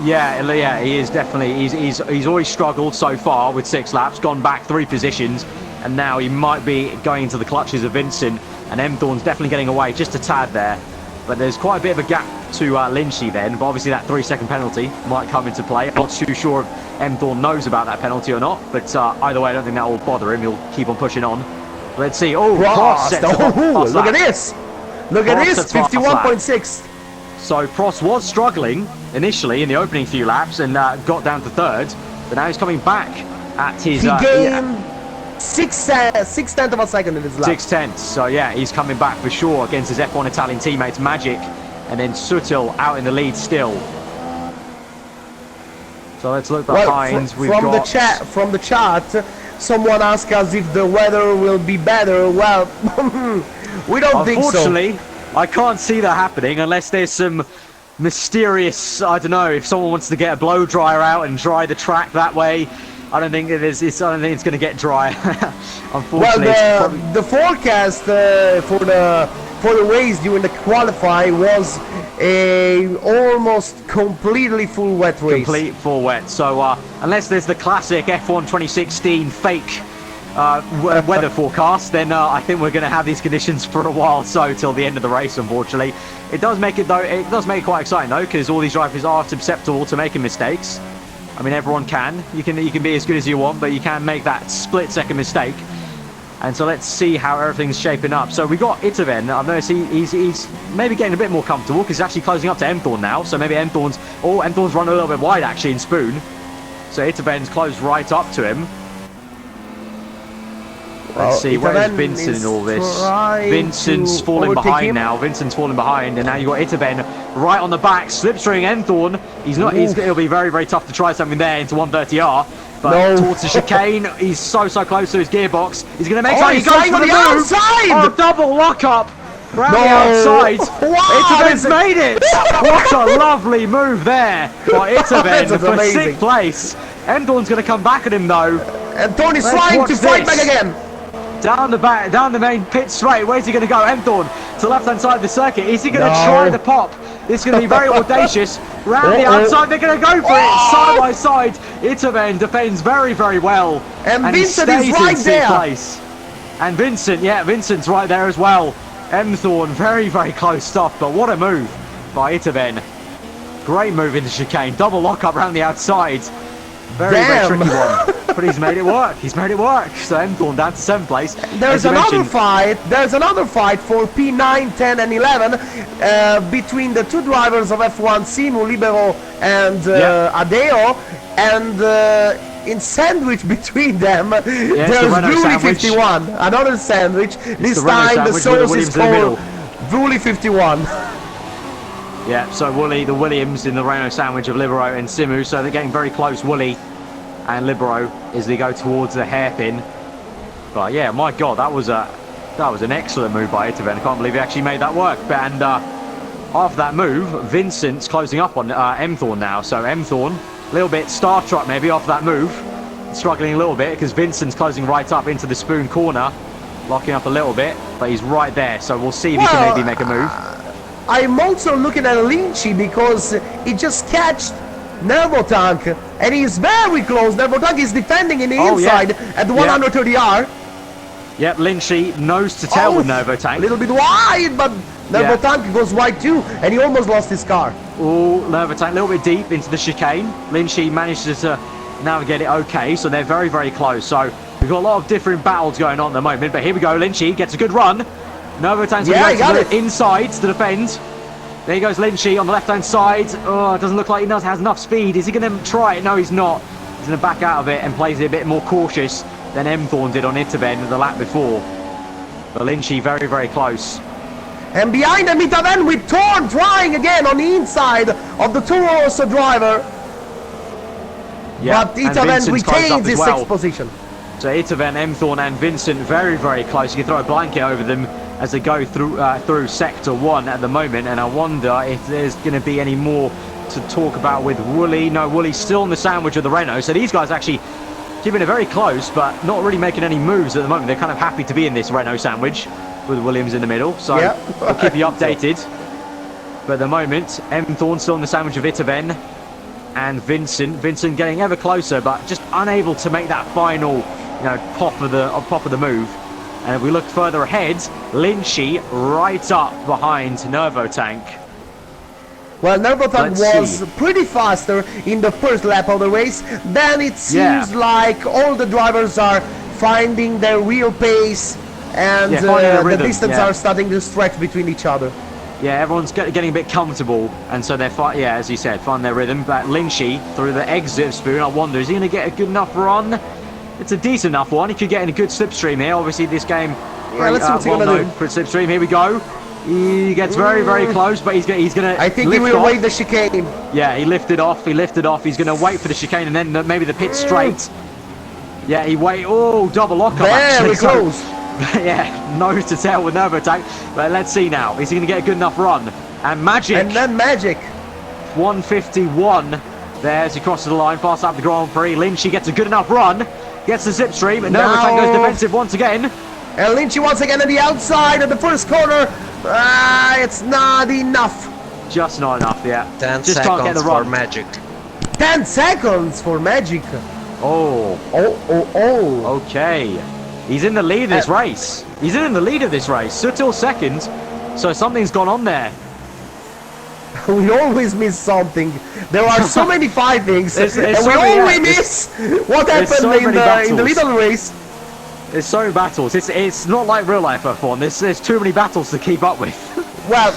Yeah, he is definitely. He's always struggled so far with 6 laps, gone back 3 positions, and now he might be going into the clutches of Vincent. And M-Thorn's definitely getting away just a tad there, but there's quite a bit of a gap to Lynchy then. But obviously that 3-second penalty might come into play. I'm not too sure if M-Thorn knows about that penalty or not, but either way, I don't think that will bother him. He'll keep on pushing on. Let's see. Oh, Prost sets look at this! Look at this! 51.6. So Prost was struggling initially in the opening few laps and got down to 3rd, but now he's coming back at his... He gained 6/10 of a second in his lap. 6/10, so yeah, he's coming back for sure against his F1 Italian teammates Magic, and then Sutil out in the lead still. So let's look behind. From the chat, someone asked us if the weather will be better. Well, we don't think so. Unfortunately, I can't see that happening unless there's some mysterious, I don't know, if someone wants to get a blow dryer out and dry the track that way. I don't think it is. I don't think it's going to get dry. Unfortunately, well, the forecast for the race during the qualify was a almost completely full wet race. Complete full wet. So unless there's the classic F1 2016 fake weather forecast, then I think we're going to have these conditions for a while. So till the end of the race, unfortunately, it does make it though. It does make it quite exciting though, because all these drivers are susceptible to making mistakes. I mean, everyone can. You can be as good as you want, but you can make that split-second mistake. And so let's see how everything's shaping up. So we got Itaven. I've noticed he's maybe getting a bit more comfortable because he's actually closing up to M-Thorn now. So maybe M-Thorn's run a little bit wide actually in Spoon. So Itaven's closed right up to him. Let's see, where's Vincent in all this? Vincent's falling behind now. Vincent's falling behind, and now you've got Itaven right on the back, slipstreaming M-Thorn. It'll be very, very tough to try something there into 130R. But towards the chicane, he's so close to his gearbox. He's going to make something. He goes for the move. Oh, double lock-up round the outside. Itaven's made it. What a lovely move there by Itaven for 6th place. M-Thorn's going to come back at him, though. And Thorn is trying to fight back again. Down the main pit straight. Where's he going to go? M-Thorn to the left-hand side of the circuit. Is he going to try the pop? This is going to be very audacious. Round the outside, they're going to go for it. Side by side. Itaven defends very, very well. And Vincent he stays is right in 6th there. place. And Vincent's right there as well. M-Thorn, very, very close stuff. But what a move by Itaven. Great move in the chicane. Double lock-up round the outside. Very, very tricky one. But he's made it work. He's made it work. So Mthorn down to 7th place. There's another fight. There's another fight for P9, 10, and 11 between the two drivers of F1, Simu, Libero, and Adeo, and in sandwich between them, there's Vuli 51. Another sandwich. This time the source is called Vuli 51. Yeah, so Wooly, the Williams in the Renault sandwich of Libero and Simu, so they're getting very close, Wooly and Libero, as they go towards the hairpin. But yeah, my God, that was an excellent move by Itaven. I can't believe he actually made that work. And after that move, Vincent's closing up on Mthorn now. So Mthorn, a little bit starstruck maybe after that move, struggling a little bit because Vincent's closing right up into the spoon corner, locking up a little bit, but he's right there. So we'll see if he can maybe make a move. I'm also looking at Lynchy because he just catched Nervotank and he's very close. Nervotank is defending in the inside at the 130R. Yep, Lynchy nose to tail with Nervotank. A little bit wide, but Nervotank goes wide too, and he almost lost his car. Oh, Nervotank a little bit deep into the chicane. Lynchy manages to navigate it okay, so they're very, very close. So we've got a lot of different battles going on at the moment, but here we go. Lynchy gets a good run. Nervotank's going to the inside to defend. There he goes, Lynchy on the left-hand side. Oh, it doesn't look like he has enough speed. Is he going to try it? No, he's not. He's going to back out of it and plays it a bit more cautious than Mthorn did on Itaven the lap before. But Lynchy very, very close. And behind him, Itaven with Torn trying again on the inside of the Toro Rosso driver. Yeah, but Itaven retains his 6th position. So Itaven, Mthorn and Vincent very, very close. You can throw a blanket over them as they go through Sector 1 at the moment. And I wonder if there's going to be any more to talk about with Wooly. No, Wooly's still in the sandwich of the Renault. So these guys actually keeping it very close, but not really making any moves at the moment. They're kind of happy to be in this Renault sandwich with Williams in the middle. So we'll keep you updated. But at the moment, Mthorn still in the sandwich of Itaven and Vincent. Vincent getting ever closer, but just unable to make that final, pop of the move. And if we look further ahead, Lynchy right up behind Nervotank. Well, Nervotank was pretty faster in the first lap of the race. Then it seems like all the drivers are finding their real pace, and the distance are starting to stretch between each other. Yeah, everyone's getting a bit comfortable, and so they're, as you said, finding their rhythm. But Lynchy through the exit spoon, I wonder, is he going to get a good enough run? It's a decent enough one. He could get in a good slipstream here. Obviously, this game, let's see what he's going to do. For slipstream, here we go. He gets very, very close, but he's going to. I think he will wait the chicane. Yeah, he lifted off. He's going to wait for the chicane and then maybe the pit straight. Yeah, he wait. Oh, double lockup. Very close. Yeah, nose to tail with Nervotank. But let's see now. Is he going to get a good enough run? And Magic. And then Magic. 151. There as he crosses the line, past up the Grand Prix. Lynchy gets a good enough run. Gets the slipstream, and Nervotank goes defensive once again. And Lynchy once again at the outside of the first corner. It's not enough. Just not enough, yeah. 10 just seconds can't get the run. for Magic. 10 seconds for Magic. Oh. Okay. He's in the lead of this race. He's in the lead of this race. Sutil second. So something's gone on there. We always miss something. There are so many fightings, and we always miss what happened in the little race. There's so many battles. It's not like real life F1. There's too many battles to keep up with. Well,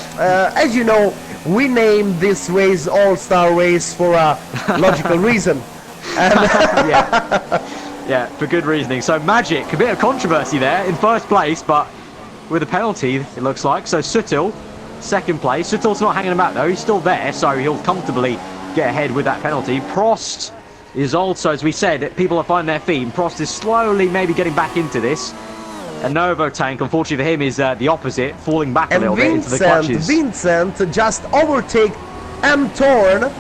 as you know, we named this race All-Star Race for a logical reason. Yeah, for good reasoning. So Magic, a bit of controversy there in first place, but with a penalty, it looks like. So Sutil, second place. Sutil's not hanging about though. He's still there, so he'll comfortably get ahead with that penalty. Prost is also, as we said, people are finding their feet. Prost is slowly maybe getting back into this. And Nervotank, unfortunately for him, is the opposite, falling back a little bit into the clutches. Vincent just overtake Mthorn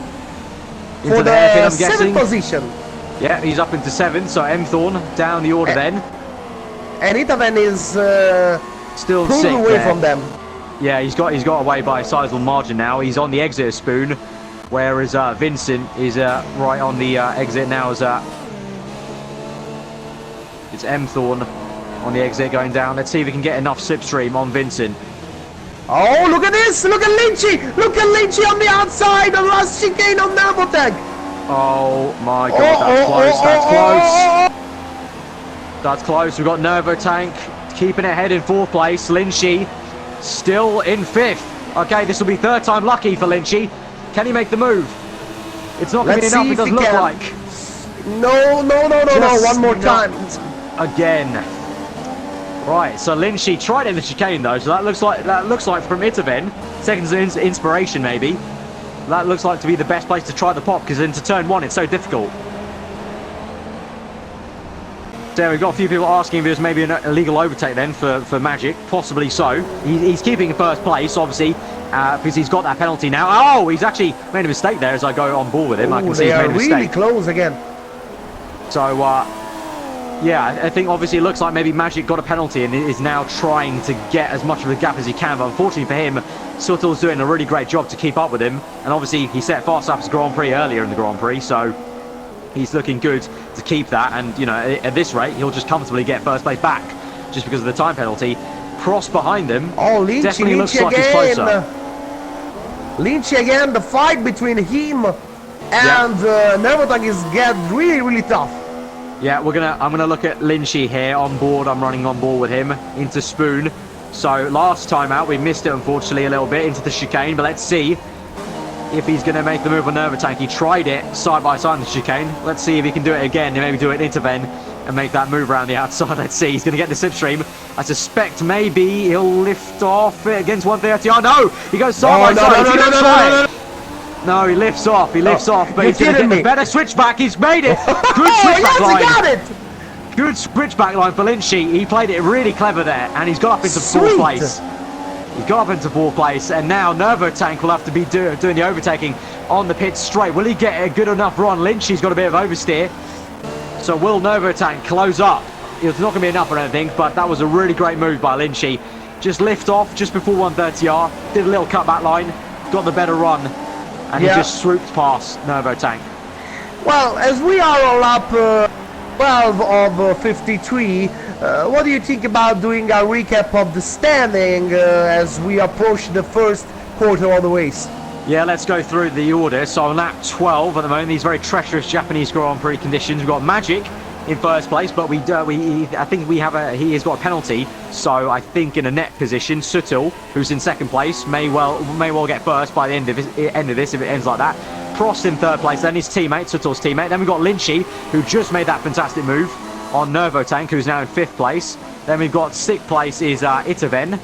for the hairpin, 7th position. Yeah, he's up into 7th, so Mthorn down the order then. And Itaven is still pulled away from them. Yeah, he's got away by a sizable margin now. He's on the exit spoon, whereas Vincent is right on the exit now. As it's Mthorn on the exit going down. Let's see if we can get enough slipstream on Vincent. Oh, look at this! Look at Lynchy! Look at Lynchy on the outside! The last chicane on Nervotank! Oh my god, that's close, that's close. That's close. We've got Nervo Tank keeping it ahead in 4th place. Lynchy still in 5th. Okay, this will be 3rd time lucky for Lynchy. Can he make the move? It's not going to be enough, it doesn't look like. No, one more time. Again. Right, so Lynchy tried it in the chicane though, so that looks like from Itaven, seconds of inspiration maybe. That looks like to be the best place to try the pop, because into turn 1 it's so difficult. So we've got a few people asking if there's maybe an illegal overtake then for Magic. Possibly so. He's keeping 1st place, obviously, because he's got that penalty now. Oh, he's actually made a mistake there as I go on board with him. I can see he's made a mistake. Really close again. So, yeah, I think obviously it looks like maybe Magic got a penalty and is now trying to get as much of a gap as he can. But unfortunately for him, Suttel's doing a really great job to keep up with him. And obviously he set fast up his Grand Prix earlier in the Grand Prix, so he's looking good to keep that. And, you know, at this rate, he'll just comfortably get 1st place back just because of the time penalty. Prost behind him. Oh, Lynchy, definitely looks Lynchy like he's closer. Lynchy again, the fight between him and Nervotang is getting really tough. Yeah, I'm gonna look at Lynchy here on board. I'm running on board with him into Spoon. So last time out we missed it unfortunately a little bit into the chicane, but let's see if he's gonna make the move on Nervotank. He tried it side by side in the chicane. Let's see if he can do it again and maybe do it into Ven and make that move around the outside. Let's see, he's gonna get the slipstream. I suspect maybe he'll lift off against 130. Oh no! He goes side by side. No, he lifts off, but he's going to get the better switchback. He's made it. Good switchback line. He got it. Good switchback line for Lynchy. He played it really clever there, and he's got up into 4th place. He's got up into 4th place, and now Nervotank will have to be doing the overtaking on the pit straight. Will he get a good enough run? Lynchy's got a bit of oversteer. So will Nervotank close up? It's not going to be enough, I don't think, but that was a really great move by Lynchy. Just lift off just before 130R, did a little cutback line, got the better run. And he just swooped past Nervotank. Well, as we are on lap 12 of 53, what do you think about doing a recap of the standing as we approach the 1st quarter of the race? Yeah, let's go through the order. So on lap 12 at the moment, these very treacherous Japanese Grand Prix conditions, we've got Magic in 1st place, but I think he has got a penalty. So I think in a net position, Suttel, who's in 2nd place, may well get 1st by the end of this if it ends like that. Prost in 3rd place, then his teammate, Suttel's teammate. Then we've got Lynchy, who just made that fantastic move on Nervotank, who's now in 5th place. Then we've got 6th place is Itaven.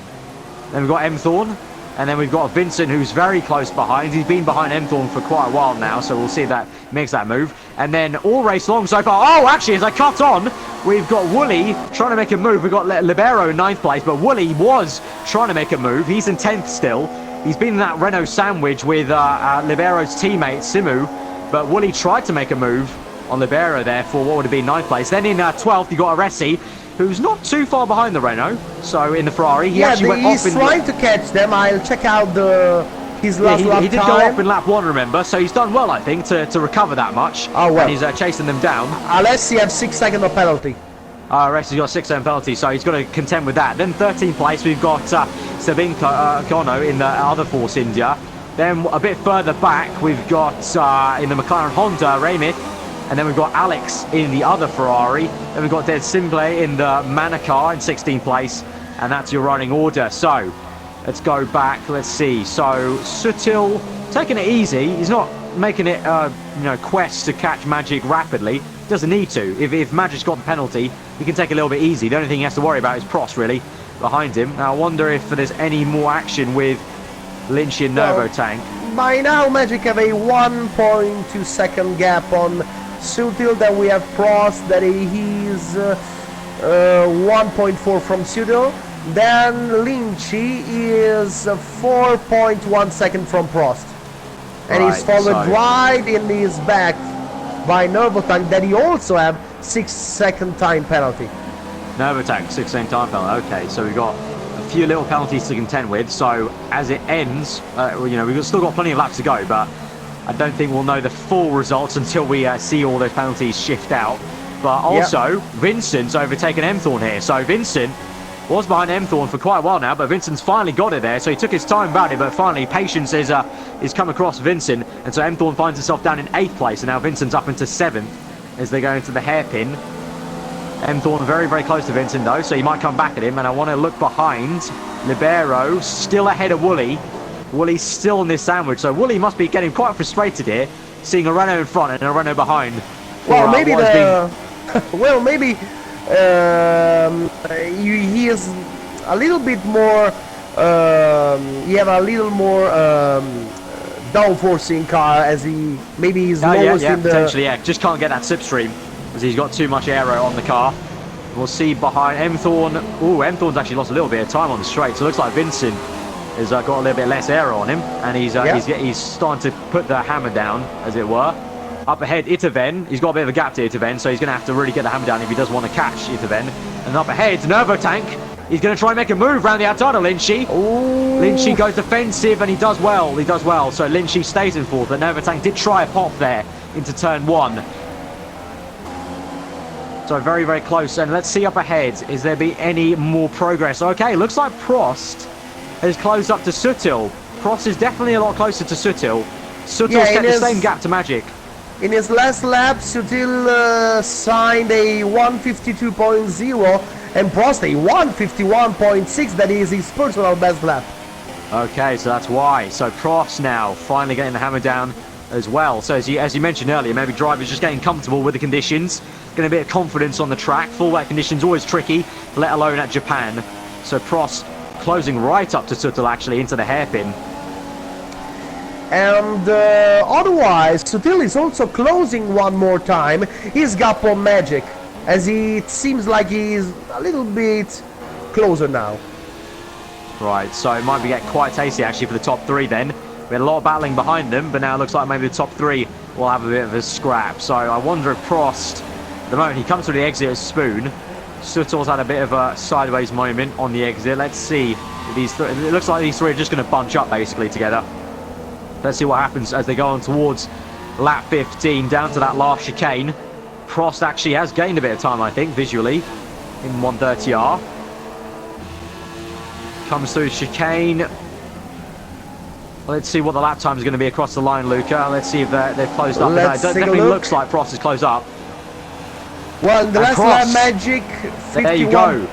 Then we've got M Thorn. And then we've got Vincent, who's very close behind. He's been behind M Thorn for quite a while now, so we'll see if that makes that move. And then all race long so far. Oh, actually, as I cut on, we've got Wooly trying to make a move. We've got Libero in 9th place, but Wooly was trying to make a move. He's in 10th still. He's been in that Renault sandwich with Libero's teammate, Simu, but Wooly tried to make a move on Libero there for what would have been 9th place. Then in 12th, you got Aresi, who's not too far behind the Renault. So in the Ferrari, he actually went off. He's trying to catch them. I'll check out his last lap he did time. go off in lap 1, remember? So he's done well, I think, to recover that much. Oh, well. And he's chasing them down. Alessi have 6 seconds of penalty. Aresi's got 6-second penalty, so he's got to contend with that. Then 13th place, we've got Sabin Kono in the other Force India. Then a bit further back, we've got in the McLaren Honda, Raymith. And then we've got Alex in the other Ferrari. Then we've got Des Simple in the Manakar in 16th place. And that's your running order. So, let's go back. Let's see. So, Suttil taking it easy. He's not making it, quest to catch Magic rapidly. He doesn't need to. If Magic's got the penalty, he can take it a little bit easy. The only thing he has to worry about is Prost, really, behind him. Now, I wonder if there's any more action with Lynchy and Nervotank. By now, Magic have a 1.2 second gap on Suttil. Then we have Prost that he's 1.4 from Suttil. Then Lynchy is 4.1 second from Prost. And he's followed right in his back by Nervotank that he also have 6-second time penalty. Nervotank, 6-second time penalty. Okay, so we've got a few little penalties to contend with. So as it ends, we've still got plenty of laps to go, but I don't think we'll know the full results until we see all those penalties shift out. But also, Vincent's overtaken M Thorn here. So Vincent was behind Emthorn for quite a while now, but Vincent's finally got it there, so he took his time about it, but finally patience is come across Vincent, and so Emthorn finds himself down in 8th place, and now Vincent's up into 7th as they go into the hairpin. Emthorn very, very close to Vincent though, so he might come back at him, and I want to look behind. Libero still ahead of Wooly. Wooly's still in this sandwich, so Wooly must be getting quite frustrated here, seeing a Renault in front and a Renault behind. Well, maybe well, maybe he is a little bit more. You have a little more downforcing car as he maybe he's lowest in the. Potentially, yeah. Just can't get that slipstream as he's got too much aero on the car. We'll see behind Emthorn. Ooh, Emthorn's actually lost a little bit of time on the straight, so it looks like Vincent has got a little bit less aero on him, and he's starting to put the hammer down, as it were. Up ahead, Itaven. He's got a bit of a gap to Itaven, so he's going to have to really get the hammer down if he does want to catch Itaven. And up ahead, Nervotank. He's going to try and make a move around the outside of Lynchy. Lynchy goes defensive, and he does well. He does well. So Lynchy stays in 4th, but Nervotank did try a pop there into turn 1. So very, very close. And let's see up ahead. Is there be any more progress? Okay, looks like Prost has closed up to Sutil. Prost is definitely a lot closer to Sutil. Sutil's kept the same gap to Magic. In his last lap, Sutil signed a 152.0 and Prost a 151.6. That is his personal best lap. Okay, so that's why. So Prost now finally getting the hammer down as well. So as you mentioned earlier, maybe drivers just getting comfortable with the conditions, getting a bit of confidence on the track. Full wet conditions always tricky, let alone at Japan. So Prost closing right up to Sutil actually into the hairpin. And otherwise, Sutil is also closing one more time his gap on Magic, as it seems like he's a little bit closer now. Right, so it might be getting quite tasty actually for the top 3 then. We had a lot of battling behind them, but now it looks like maybe the top 3 will have a bit of a scrap. So I wonder if Prost, at the moment he comes to the exit as Spoon. Sutil's had a bit of a sideways moment on the exit. Let's see. It looks like these 3 are just going to bunch up basically together. Let's see what happens as they go on towards lap 15, down to that last chicane. Prost actually has gained a bit of time, I think, visually, in 130R. Comes through chicane. Let's see what the lap time is going to be across the line, Luca. Let's see if they've closed up. It definitely looks like Prost is closed up. Well, the last lap Magic, 51. There you go.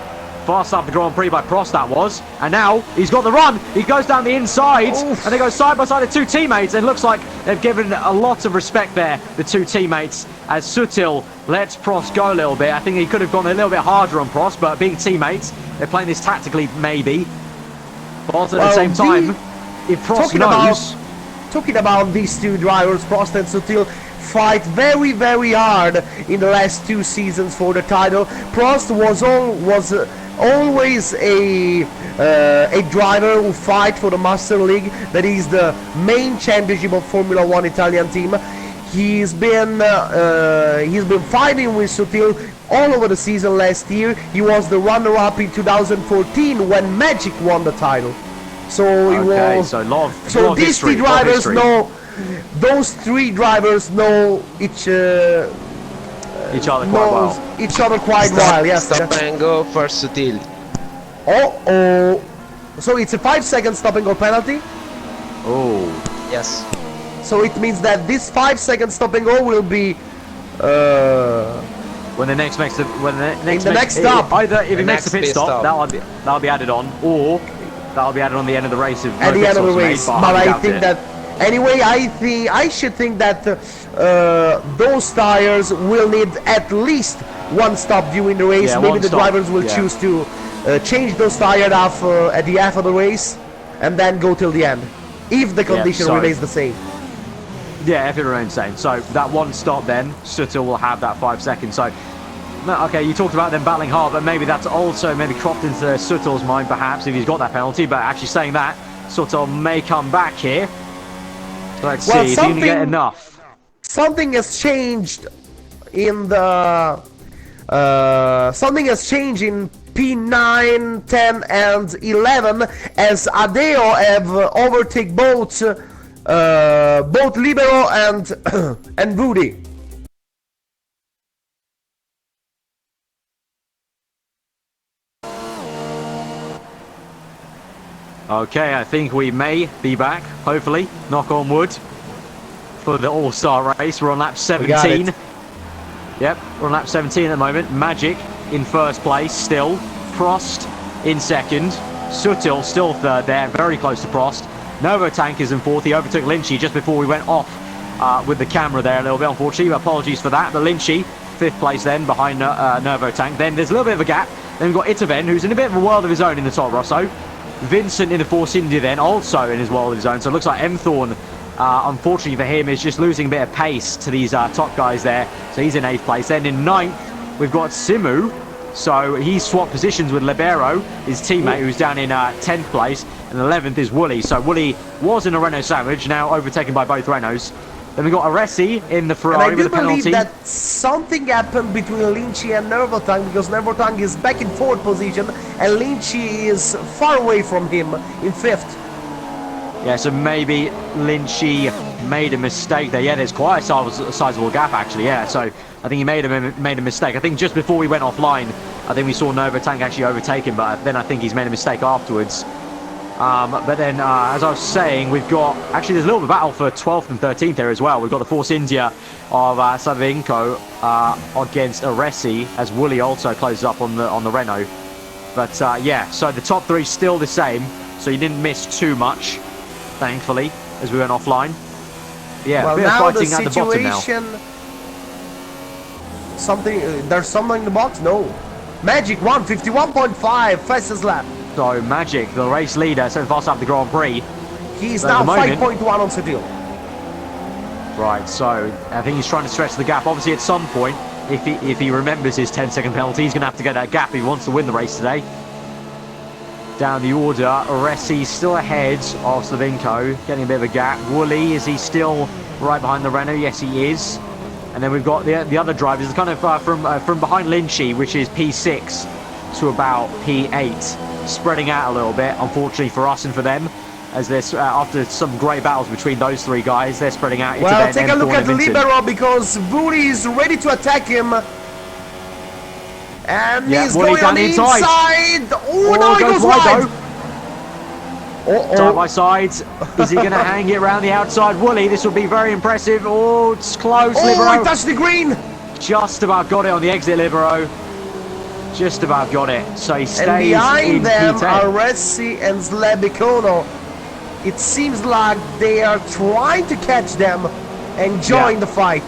Fast up the Grand Prix by Prost, that was. And now he's got the run. He goes down the inside. Oof. And they go side by side of 2 teammates. And it looks like they've given a lot of respect there, the 2 teammates, as Sutil lets Prost go a little bit. I think he could have gone a little bit harder on Prost, but being teammates, they're playing this tactically, maybe. But at the same time, if Prost knows... Talking about these 2 drivers, Prost and Sutil, fight very, very hard in the last 2 seasons for the title. Prost was always a driver who fight for the Master League, that is the main championship of Formula 1 Italian team. He's been fighting with Sutil all over the season last year. He was the runner-up in 2014 when Magic won the title. So so these 3 drivers know. Those 3 drivers know each other quite well. Yes. Stop and go for Sutil. Oh. So it's a 5-second stop and go penalty. Oh. Yes. So it means that this 5-second stop and go will be when the next stop. Either if he makes the pit stop, that'll be added on, or that'll be added on the end of the race. At the end of the race, but I think that. Anyway, I should think that those tires will need at least 1 stop during the race. Maybe the drivers will choose to change those tires off at the half of the race and then go till the end, if the condition remains the same. Yeah, if it remains the same. So that 1 stop then, Sutil will have that 5 seconds. So, okay, you talked about them battling hard, but maybe that's also maybe cropped into Sutil's mind, perhaps, if he's got that penalty. But actually saying that, Sutil may come back here. Let's see, is he going to get enough? Something has changed in the... something has changed in P9, 10 and 11 as Adeo have overtaken both Libero and Rudy. Okay, I think we may be back, hopefully, knock on wood, for the all-star race. We're on lap 17. Yep, we're on lap 17 at the moment. Magic in first place still. Prost in second. Sutil still third there, very close to Prost. Novotank is in fourth. He overtook Lynchy just before we went off with the camera there a little bit, unfortunately. Apologies for that. But Lynchy, fifth place then, behind Novotank. Then there's a little bit of a gap. Then we've got Itaven, who's in a bit of a world of his own in the Top Rosso. Vincent in the Force India then, also in his world of his own. So it looks like Mthorn, unfortunately for him, is just losing a bit of pace to these top guys there. So he's in 8th place. Then in 9th, we've got Simu. So he's swapped positions with Libero, his teammate, who's down in 10th place. And 11th is Wooly. So Wooly was in a Renault Savage, now overtaken by both Renaults. Then we've got Aresi in the Ferrari with a penalty. I do believe that something happened between Lynchy and Novotank, because Novotank is back in 4th position and Lynchy is far away from him in 5th. Yeah, so maybe Lynchy made a mistake there. Yeah, there's quite a sizable gap actually. Yeah, so I think he made a mistake. I think just before we went offline, I think we saw Novotank actually overtake him, but then I think he's made a mistake afterwards. But then, as I was saying, we've got... Actually, there's a little bit of battle for 12th and 13th there as well. We've got the Force India of Savinko against Aresi, as Wooly also closes up on the Renault. But, yeah, so the top three still the same. So you didn't miss too much, thankfully, as we went offline. Yeah, well, a bit of fighting at the bottom now. There's something in the box? No. Magic won 51.5, fastest lap. So Magic, the race leader, so fast up the Grand Prix. He's now 5.1 on Sutil. Right, so I think he's trying to stretch the gap. Obviously, at some point, if he remembers his 10-second penalty, he's going to have to get that gap if he wants to win the race today. Down the order, Aresi still ahead of Slavinko, getting a bit of a gap. Wooly, is he still right behind the Renault? Yes, he is. And then we've got the other drivers, kind of from behind Lynchy, which is P6 to about P8. Spreading out a little bit, unfortunately for us and for them, as there's after some great battles between those three guys, they're spreading out. Well, take a look at Libero, because Wooly is ready to attack him, and he's going on the inside. Oh no, he goes wide. Side by side, is he going to hang it around the outside? Wooly, this will be very impressive. Oh, it's close. Oh, Libero he touched the green. Just about got it on the exit, Libero. Just about got it, so he stays in And behind them P10. are Resi and Slabicono. It seems like they are trying to catch them and join the fight.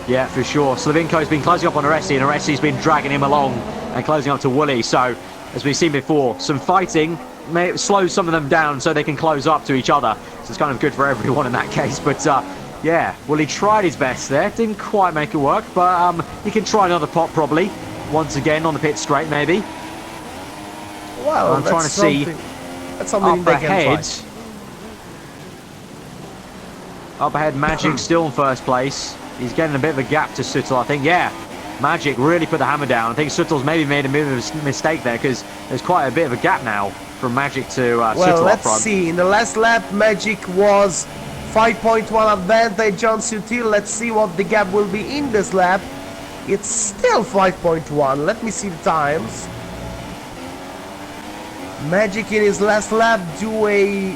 Yeah, for sure. Slavinko's been closing up on Aresi, and Aresi's been dragging him along and closing up to Wooly. So, as we've seen before, some fighting may slow some of them down so they can close up to each other. So it's kind of good for everyone in that case. But yeah, Wooly tried his best there. Didn't quite make it work, but he can try another pot probably. Once again on the pit straight, maybe. Well, I'm trying to see that's something up they can ahead. try. Up ahead, Magic still in first place. He's getting a bit of a gap to Sutil, I think. Yeah, Magic really put the hammer down. I think Sutil's maybe made a bit of a mistake there, because there's quite a bit of a gap now from Magic to Sutil up front. Well, let's see. In the last lap, Magic was 5.1 advantage on Sutil. Let's see what the gap will be in this lap. It's still 5.1. Let me see the times. Magic in his last lap do a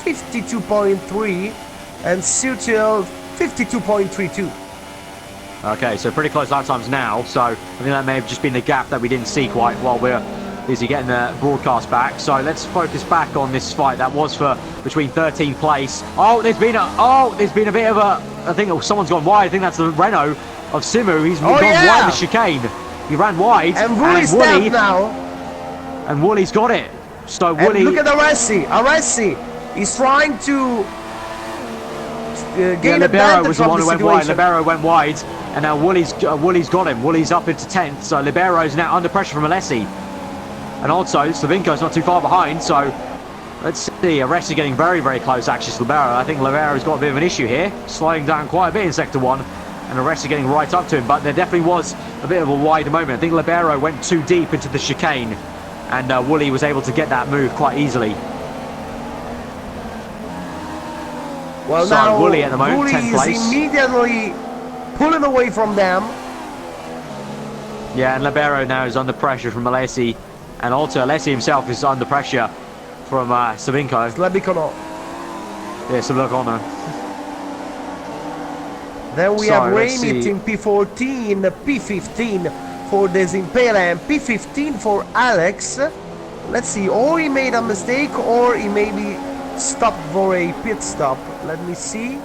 52.3 and Sutil 52.32. Okay, so pretty close lap times now. So I think that may have just been the gap that we didn't see quite while we're busy getting the broadcast back. So let's focus back on this fight that was for between 13th place. Oh, there's been a bit of a. I think someone's gone wide. I think that's the Renault of Simu. He's gone wide the chicane. He ran wide. And Wooly's down now. And Wooly's got it. So and Wooly. Look at Aresi. Aresi is trying to gain Libero was the one the who went wide. Libero went wide, and now Wooly's got him. Wooly's up into 10th. So Libero's now under pressure from Alessi. And also Slavinko's not too far behind. So let's see. Aresi getting very, very close actually to Libero. I think Libero's got a bit of an issue here, slowing down quite a bit in sector 1. And Aresi getting right up to him, but there definitely was a bit of a wider moment. I think Libero went too deep into the chicane, and Wooly was able to get that move quite easily. Well, so now Wooly at the moment, Wooly 10th place. is immediately pulling away from them. Yeah, and Libero now is under pressure from Alessi, and also Alessi himself is under pressure from Sabinko. Slabicono. Yeah, Sabinko. Then we So, have let's Raymit see. in P14, P15 for Desimpele, and P15 for Alex. Let's see, or he made a mistake, or he maybe stopped for a pit stop. Let me see.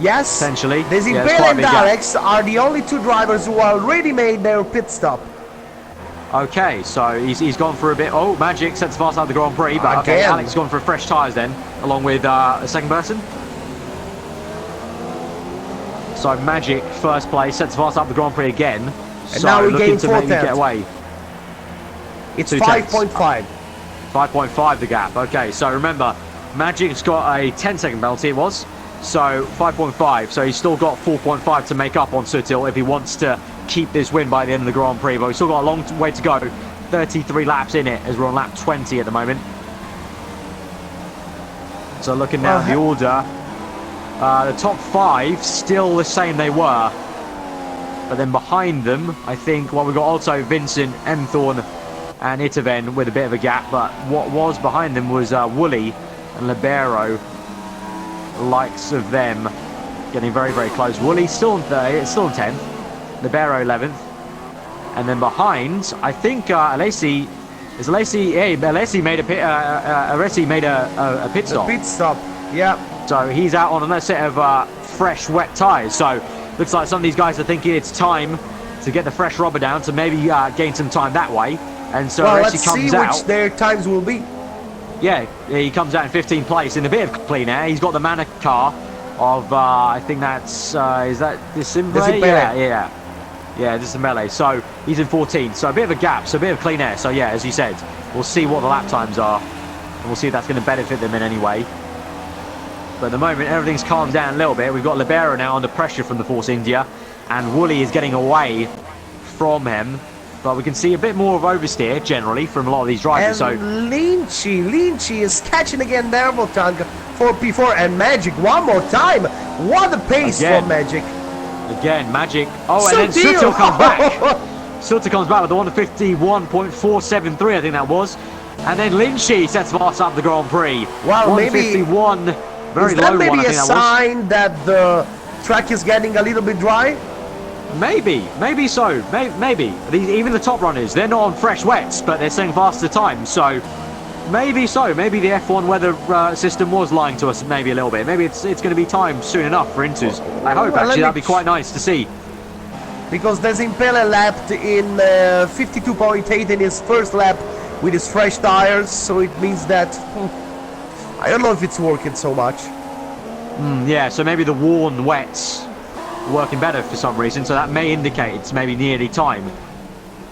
Yes, Potentially. Yeah, it's Desimpele quite a and big gap. Alex are the only two drivers who already made their pit stop. Okay, so he's gone for a bit. Oh, Magic sets fast out of the Grand Prix, but okay, Again. Alex has gone for fresh tyres then, along with a second person. So Magic, first place, sets fast out the Grand Prix again. And So now we looking gain to 4 maybe get tenths. away. It's 2 tenths. 5.5. 5.5 the gap. Okay, so remember, Magic's got a 10-second penalty, it was. So 5.5. So he's still got 4.5 to make up on Sutil if he wants to keep this win by the end of the Grand Prix. But we've still got a long way to go. 33 laps in it as we're on lap 20 at the moment. So looking down the order, the top 5 still the same they were. But then behind them, I think, well, we've got also Vincent, Emthorn and Itaven with a bit of a gap. But what was behind them was Wooly and Libero. Likes of them getting very, very close. Wooly still in 10th. Libero 11th. And then behind, I think Alessi made a pit stop. The pit stop, yeah. So he's out on another set of fresh, wet tyres. So looks like some of these guys are thinking it's time to get the fresh rubber down to maybe gain some time that way. And so Well, Alessi let's comes see out. which their times will be. Yeah, he comes out in 15th place in a bit of clean air. He's got the Mana car of, I think that's, is that Desimpele? Yeah, Desimpele. So he's in 14th. So a bit of a gap, so a bit of clean air. So yeah, as you said, we'll see what the lap times are. And we'll see if that's going to benefit them in any way. But at the moment, everything's calmed down a little bit. We've got Libero now under pressure from the Force India. And Wooly is getting away from him. But we can see a bit more of oversteer, generally, from a lot of these drivers. And So Lynchy is catching again the Airbo tank for P4 and Magic one more time. What a pace Again. from Magic. again, Magic. Oh, and then Sutil. Sutil comes back. Sutil comes back with the 151.473, I think that was. And then Lynchy sets fast up the Grand Prix. Well, maybe 151, very is low that maybe one, I a think that was. sign that the track is getting a little bit dry? Maybe so. Maybe. Even the top runners, they're not on fresh wets, but they're staying faster time. So maybe so. Maybe the F1 weather system was lying to us maybe a little bit. Maybe it's going to be time soon enough for Inters. I hope, Well, actually. That'd be quite nice to see. Because Desimpele lapped in 52.8 in his first lap with his fresh tires, so it means that I don't know if it's working so much. Yeah, so maybe the worn wets working better for some reason, so that may indicate it's maybe nearly time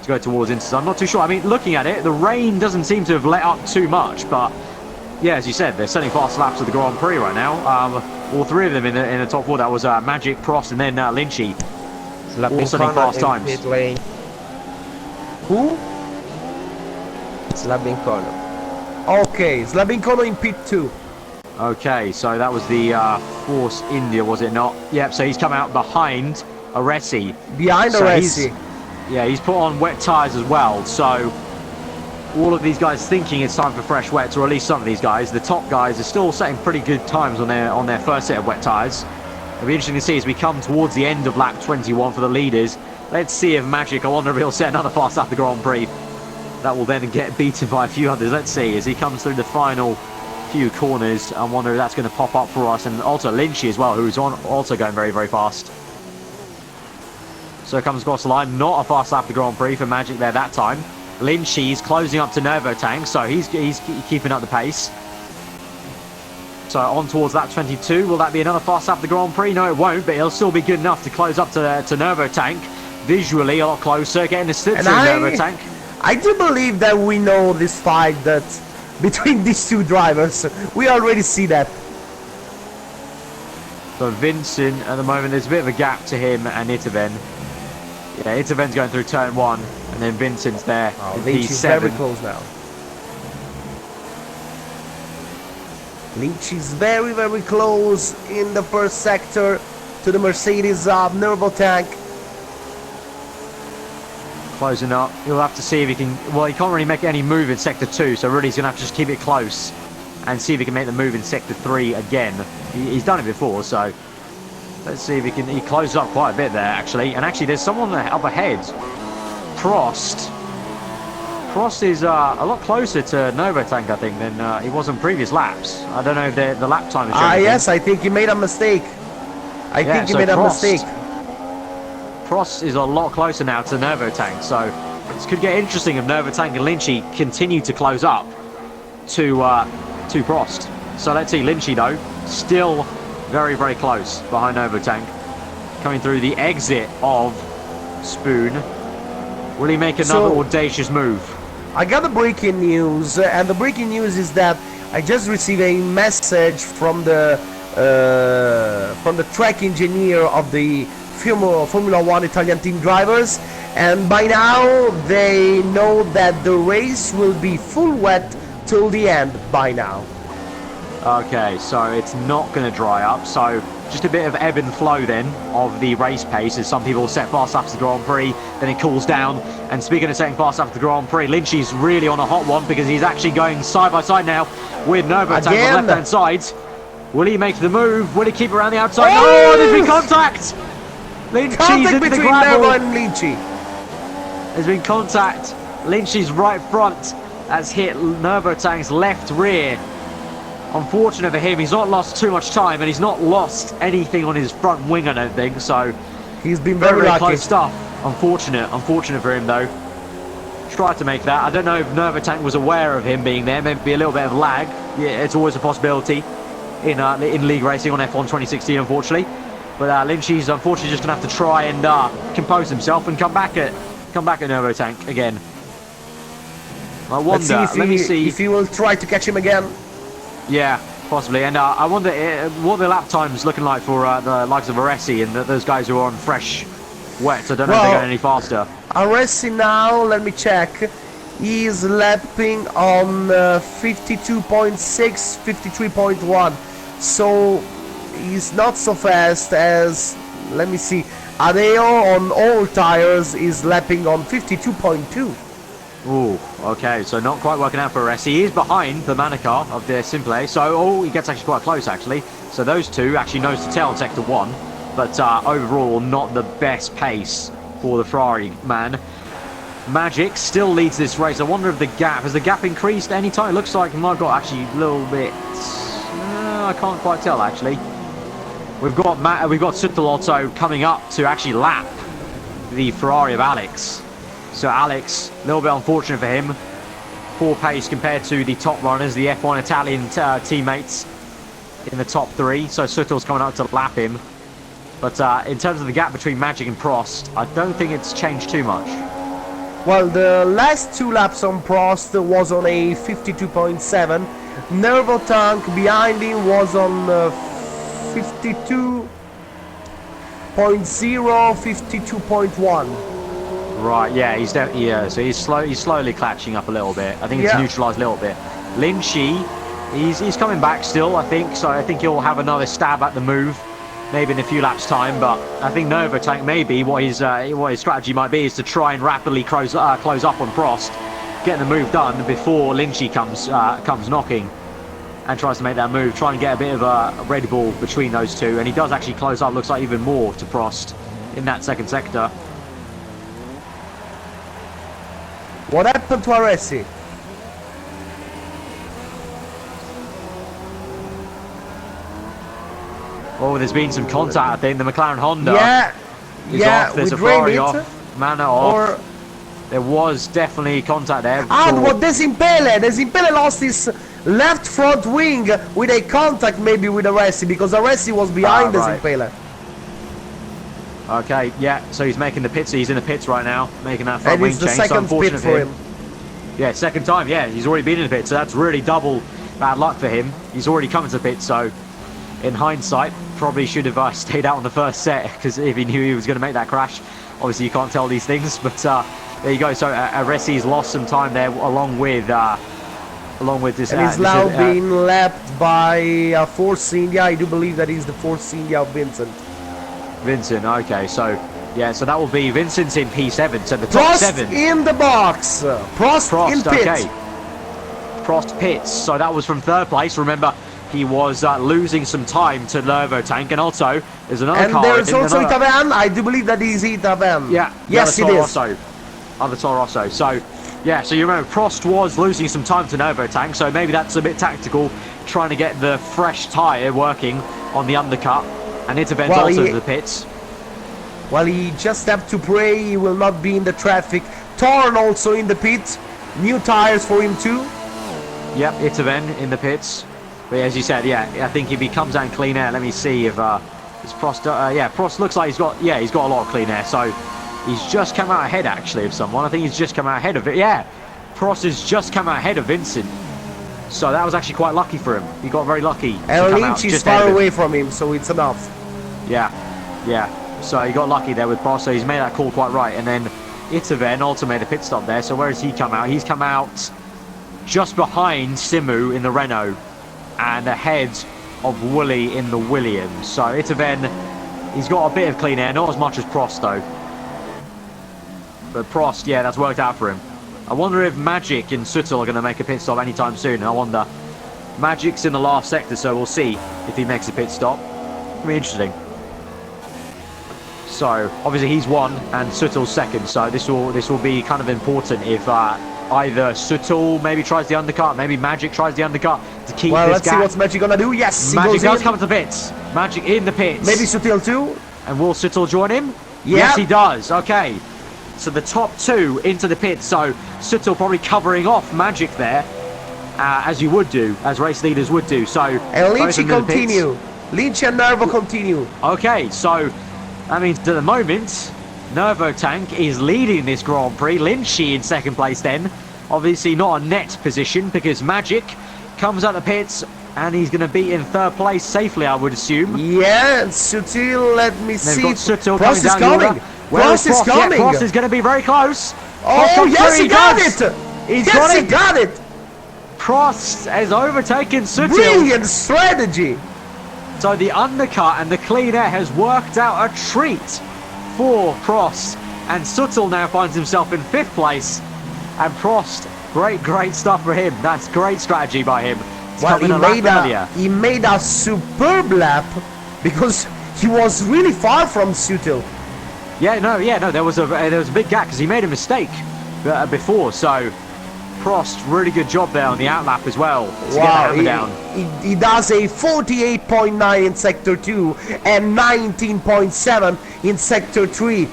to go towards Inters. I'm not too sure. I mean, looking at it, the rain doesn't seem to have let up too much, but yeah, as you said, they're setting fast laps of the Grand Prix right now. All three of them in the top four. That was Magic, Prost, and then Lynchy. All setting fast times. Pit lane. Who? Slabincolo. Okay, Slabincolo in pit 2. Okay, so that was the Force India, was it not? Yep, so he's come out behind Aresi. Behind So Aresi. Yeah, he's put on wet tyres as well, so all of these guys thinking it's time for fresh wets, or at least some of these guys. The top guys are still setting pretty good times on their first set of wet tyres. It'll be interesting to see as we come towards the end of lap 21 for the leaders. Let's see if Magic, I wonder if he'll set another fast lap the Grand Prix. That will then get beaten by a few others. Let's see as he comes through the final few corners. I wonder if that's going to pop up for us. And also Lynchy as well, who's also going very, very fast. So comes across the line. Not a fast lap the Grand Prix for Magic there that time. Lynchy's closing up to Nervo Tank, so he's keeping up the pace. So on towards lap 22. Will that be another fast lap the Grand Prix? No, it won't, but it'll still be good enough to close up to Nervo Tank. Visually a lot closer, getting the slip through Nervo Tank. I do believe that we know this fight that between these two drivers. We already see that. So Vincent, at the moment, there's a bit of a gap to him and Itaven. Yeah, Itaven's going through turn 1, and then Vincent's there. Oh, in Lynch is P7. very close now. Lynch is very, very close in the first sector to the Mercedes Nervo Tank. Closing up. He'll have to see if he can... Well, he can't really make any move in Sector 2, so really he's going to have to just keep it close and see if he can make the move in Sector 3 again. He's done it before, so let's see if he can. He closes up quite a bit there, actually. And actually, there's someone up ahead. Prost. Prost is a lot closer to Novotank, I think, than he was on previous laps. I don't know if the lap time is showing. Yes, I think he made a mistake. I think he made a mistake. Prost is a lot closer now to Novotank, so this could get interesting if Novotank and Lynchy continue to close up to Prost. So let's see, Lynchy though, still very, very close behind Novotank. Coming through the exit of Spoon. Will he make another audacious move? I got the breaking news, and the breaking news is that I just received a message from the track engineer of the Formula 1 Italian team drivers, and by now they know that the race will be full wet till the end by now. Okay, so it's not going to dry up, so just a bit of ebb and flow then of the race pace, as some people set fast after the Grand Prix, then it cools down. And speaking of setting fast after the Grand Prix, Lynchy's really on a hot one because he's actually going side by side now with Novotank on the left-hand side. Will he make the move? Will he keep around the outside? Oh, there's been contact! Lynchy's into the gravel. Novo and Lynchy. There's been contact. Lynchy's right front has hit Novotank's left rear. Unfortunate for him, he's not lost too much time, and he's not lost anything on his front wing, I don't think, so he's been very lucky. Close stuff. Unfortunate for him though. Tried to make that. I don't know if Novotank was aware of him being there, maybe a little bit of lag. Yeah, it's always a possibility in league racing on F1 2016, unfortunately. But Lynchy's unfortunately just gonna have to try and compose himself and come back at Novotank again. I wonder. Let me see if he will try to catch him again. Yeah, possibly. And I wonder what the lap time's looking like for the likes of Aresi and those guys who are on fresh wet. I don't know if they're going any faster. Aresi now, let me check. He's lapping on 52.6, 53.1. So he's not so fast as, let me see, Adeo on all tires is lapping on 52.2. Ooh, okay, so not quite working out for Aresi. He is behind the Manukar of the Simple, so he gets actually quite close actually. So those two actually nose to tail in Sector 1, but overall not the best pace for the Ferrari man. Magic still leads this race. I wonder if has the gap increased any time? It looks like he might have got actually a little bit, I can't quite tell actually. We've got Suttel also coming up to actually lap the Ferrari of Alex. So Alex, a little bit unfortunate for him. Poor pace compared to the top runners, the F1 Italian teammates in the top 3. So Suttel's coming up to lap him. But in terms of the gap between Magic and Prost, I don't think it's changed too much. Well, the last 2 laps on Prost was on a 52.7. Novotank behind him was on 52.0, 52.1. Right, yeah, so he's slowly catching up a little bit. I think it's neutralised a little bit. Lynchy, he's coming back still, I think. So I think he'll have another stab at the move, maybe in a few laps' time. But I think Novotank maybe what his strategy might be is to try and rapidly close up on Prost, get the move done before Lynchy comes knocking, and tries to make that move, try and get a bit of a Red Bull between those two. And he does actually close up, looks like even more to Prost in that second sector. What happened to Aresi? Oh, there's been some contact, I think. The McLaren Honda is off. There's a with Ferrari Remit, off. Mana off. There was definitely contact there. What Desimpele lost his left front wing with a contact maybe with Aresi, because Aresi was behind Desimpele. Okay, yeah, so he's making the pits. He's in the pits right now, making that front wing change. And it's the second pit for him. Yeah, second time, yeah, he's already been in the pit, so that's really double bad luck for him. He's already come into the pit, so in hindsight, probably should have stayed out on the first set, because if he knew he was going to make that crash. Obviously, you can't tell these things, but there you go. So Aresi's lost some time there, along with this. And he's now being lapped by Force India. I do believe that he's the Force India of Vincent. Vincent, okay, so yeah, so that will be Vincent's in P7, so the top Prost 7 in the box. Prost in pit. Okay. Prost pits. So that was from third place. Remember, he was losing some time to Nervo Tank, and also there's another car. And there's also Itavan. I do believe that is Itavan. Yeah. Yes, it is. Other Toro Rosso. So, yeah. So you remember, Prost was losing some time to Nervo Tank. So maybe that's a bit tactical, trying to get the fresh tyre working on the undercut. And Itavan's also to the pits. Well, he just have to pray he will not be in the traffic. Torn also in the pit. New tires for him too. Yep, Itavan in the pits. But as you said, yeah, I think if he comes out in clean air, let me see if it's Prost. Yeah, Prost looks like he's got a lot of clean air. So he's just come out ahead actually of someone. I think he's just come out ahead of it. Yeah, Prost has just come out ahead of Vincent. So that was actually quite lucky for him. He got very lucky. And Lynch is far away from him, so it's enough. Yeah. So he got lucky there with Prost. So he's made that call quite right. And then Itavan also made a pit stop there. So where has he come out? He's come out just behind Simu in the Renault and ahead of Wooly in the Williams. So Itavan, he's got a bit of clean air, not as much as Prost though. But Prost, yeah, that's worked out for him. I wonder if Magic and Suttel are going to make a pit stop anytime soon. I wonder. Magic's in the last sector, so we'll see if he makes a pit stop. It'll be interesting. So obviously he's one and Suttel's second. So this will be kind of important if either Suttel maybe tries the undercut, maybe Magic tries the undercut to keep this gap. Let's see what's Magic gonna do. Yes, Magic does come to the pits. Magic in the pits. Maybe Suttel too. And will Suttel join him? Yeah. Yes, he does. Okay. So the top two into the pits. So Suttel probably covering off Magic there, as you would do, as race leaders would do. So and Lynchy continue. Lynch and Nervo continue. Okay, so that means at the moment Nervo Tank is leading this Grand Prix. Lynchy in second place then. Obviously not a net position because Magic comes out the pits and he's going to be in third place safely, I would assume. Yeah, Suttel, let me see. Suttel Prost is coming. Prost is coming. Yeah, Prost is going to be very close. Oh, yes, he got it. He got it. Prost has overtaken Suttel. Brilliant strategy. So the undercut and the clean air has worked out a treat for Prost, and Suttel now finds himself in fifth place. And Prost, great stuff for him. That's great strategy by him. Well, he made a superb lap because he was really far from Suttel. Yeah, no. There was a big gap because he made a mistake before. So Prost, really good job there on the outlap as well. Wow, he does a 48.9 in Sector 2 and 19.7 in Sector 3.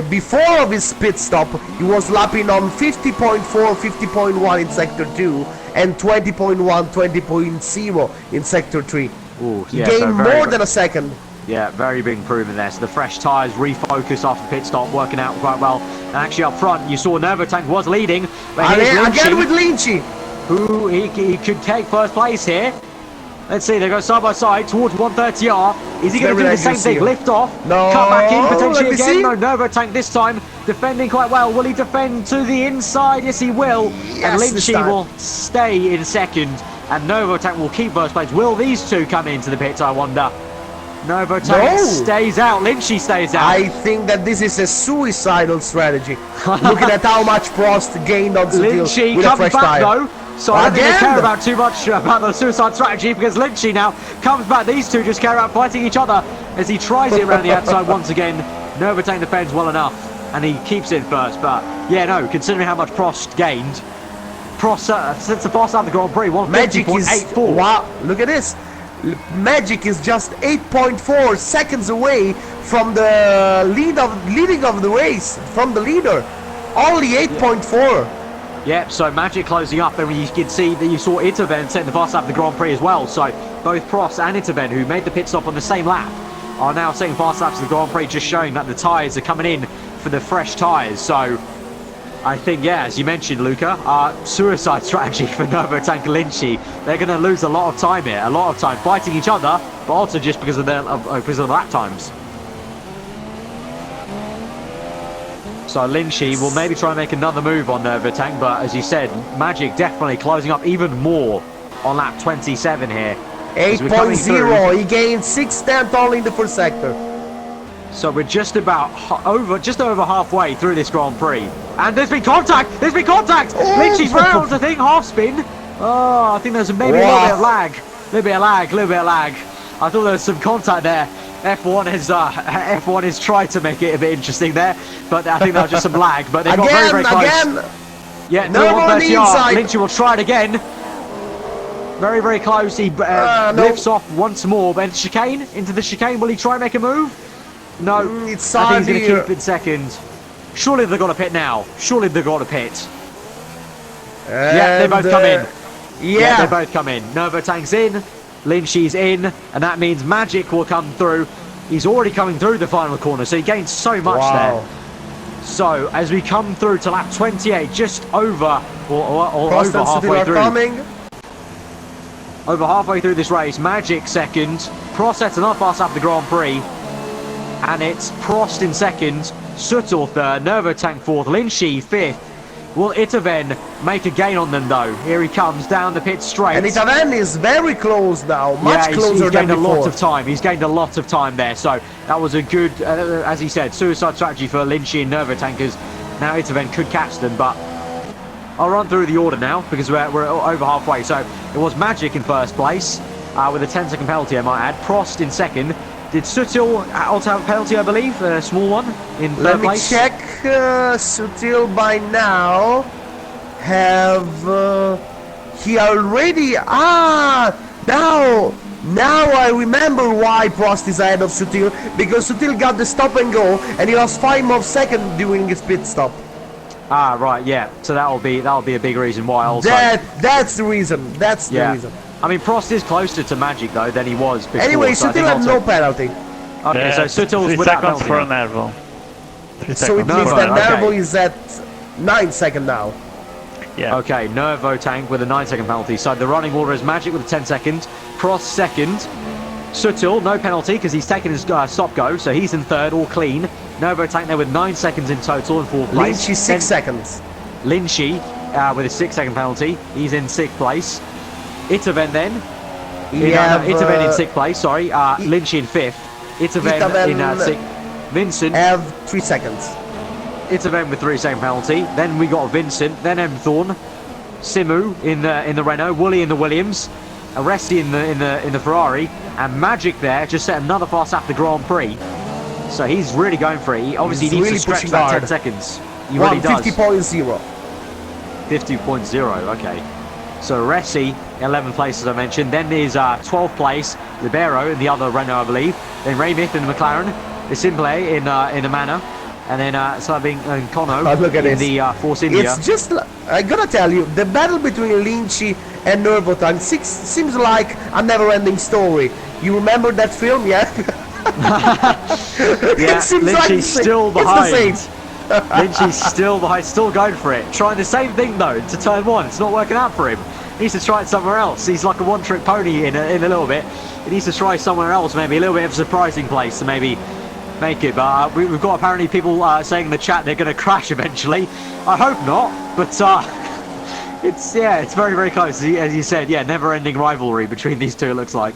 Before of his pit stop, he was lapping on 50.4, 50.1 in Sector 2 and 20.1, 20.0 in Sector 3. Ooh, he gained more than a second. Yeah, very big improvement there. So the fresh tyres refocus after pit stop, working out quite well. And actually up front, you saw Nervo Tank was leading. But again with Lynchy, who he could take first place here. Let's see, they go side by side towards 130R. Is he going to do the same thing? Lift off, no, cut back in potentially again. See. No, Nervo Tank this time defending quite well. Will he defend to the inside? Yes, he will. Yes, and Lynchy will stay in second. And Nervo Tank will keep first place. Will these two come into the pits, I wonder? Nervo Tank stays out. Lynchy stays out. I think that this is a suicidal strategy. Looking at how much Prost gained on Suttel with a fresh tire. Though. So I don't think they care about too much about the suicide strategy because Lynchy now comes back. These two just care about fighting each other as he tries it around the outside once again. Nervo Tank defends well enough and he keeps it first. But yeah, no, considering how much Prost gained, Prost since the first time the Grand Prix, 150.84. Wow, look at this. Magic is just 8.4 seconds away from the leading of the race, from the leader. Only 8.4. Yep, so Magic closing up, and you can see that you saw Itavan setting the fast lap of the Grand Prix as well. So both Prost and Itavan, who made the pit stop on the same lap, are now setting fast laps of the Grand Prix, just showing that the tyres are coming in for the fresh tyres. So I think, yeah, as you mentioned, Luca, suicide strategy for Nervo Tank and Lynchy. They're going to lose a lot of time here, a lot of time fighting each other, but also just because of the lap times. So Lynchy will maybe try and make another move on Nervo Tank, but as you said, Magic definitely closing up even more on lap 27 here. 8.0, he gained 6/10 only in the first sector. So we're just over halfway through this Grand Prix. And there's been contact! There's been contact! Lynchy's round, I think, half spin. Oh, I think there's maybe a little bit of lag. Little bit of lag. I thought there was some contact there. F1 has tried to make it a bit interesting there, but I think that was just some lag. But they got very, very close. Yeah, no, on 30R. Lynchy will try it again. Very, very close. He lifts off once more. But into the chicane. Will he try and make a move? No. I think he's going to keep it second. Surely they've got to pit now. Yeah, they both come in. Yeah, they both come in. Nervotank's in. Lynchy's in, and that means Magic will come through. He's already coming through the final corner, so he gained so much there. So as we come through to lap 28, just over or over halfway through. Over halfway through this race, Magic second, Prost sets another fast lap the Grand Prix, and it's Prost in second, Suttel third, Nervotank fourth, Lynchy fifth. Will Itaven make a gain on them though? Here he comes down the pit straight. And Itaven is very close now, much closer he's than gained before. a lot of time. He's gained a lot of time there, so that was a good, as he said, suicide strategy for Lynchy and Nervotankers. Now Itaven could catch them, but I'll run through the order now because we're over halfway. So it was Magic in first place with a 10-second penalty, I might add. Prost in second. Did Suttil also have a penalty, I believe? A small one in third place? Let me check. Suttil by now have... he already... Now I remember why Prost is ahead of Suttil. Because Suttil got the stop and go and he lost 5 more seconds during his pit stop. Right, yeah. So that'll be a big reason why also. That's the reason. That's the reason. I mean, Prost is closer to Magic though than he was before. Anyway, so Suttil had no penalty. Okay, so Suttil's without penalty. For Nervo. So it means that Nervo is at 9 seconds now. Yeah. Okay, Nervotank with a 9-second penalty. So the running order is Magic with a 10-second, Prost second, Suttil no penalty because he's taken his stop go, so he's in third, all clean. Nervotank there with 9 seconds in total in fourth place. Lynchy 6 seconds. Lynchy with a 6-second penalty, he's in 6th place. Itaven then, Itaven in 6th place, sorry, Lynchy in 5th. Itaven in 6th. Vincent have 3 seconds. Itaven with 3-second penalty. Then we got Vincent, then Emthorn, Simu in the Renault, Woolley in the Williams, Aresti in the Ferrari, and Magic there just set another fast lap the Grand Prix. So he's really going for it. He obviously needs really to stretch that hard. 10 seconds. He really does. 50.0. 50.0, okay. So Aresti, 11th place as I mentioned. Then there's 12th place, Libero in the other Renault I believe. Then Raymith in the McLaren, Simple in the Manor. And then Sabing and Kono in the Force India. It's just, I gotta tell you, the battle between Lynchy and Nervotank seems like a never-ending story. You remember that film, yeah? Yeah, Lynchy's still behind. Lynchy's still behind, still going for it. Trying the same thing though to turn 1. It's not working out for him. He needs to try it somewhere else. He's like a one-trick pony in a little bit. He needs to try somewhere else, maybe a little bit of a surprising place to maybe make it, but we've got apparently people saying in the chat they're going to crash eventually. I hope not, but it's very, very close. As you said, yeah, never-ending rivalry between these two, it looks like.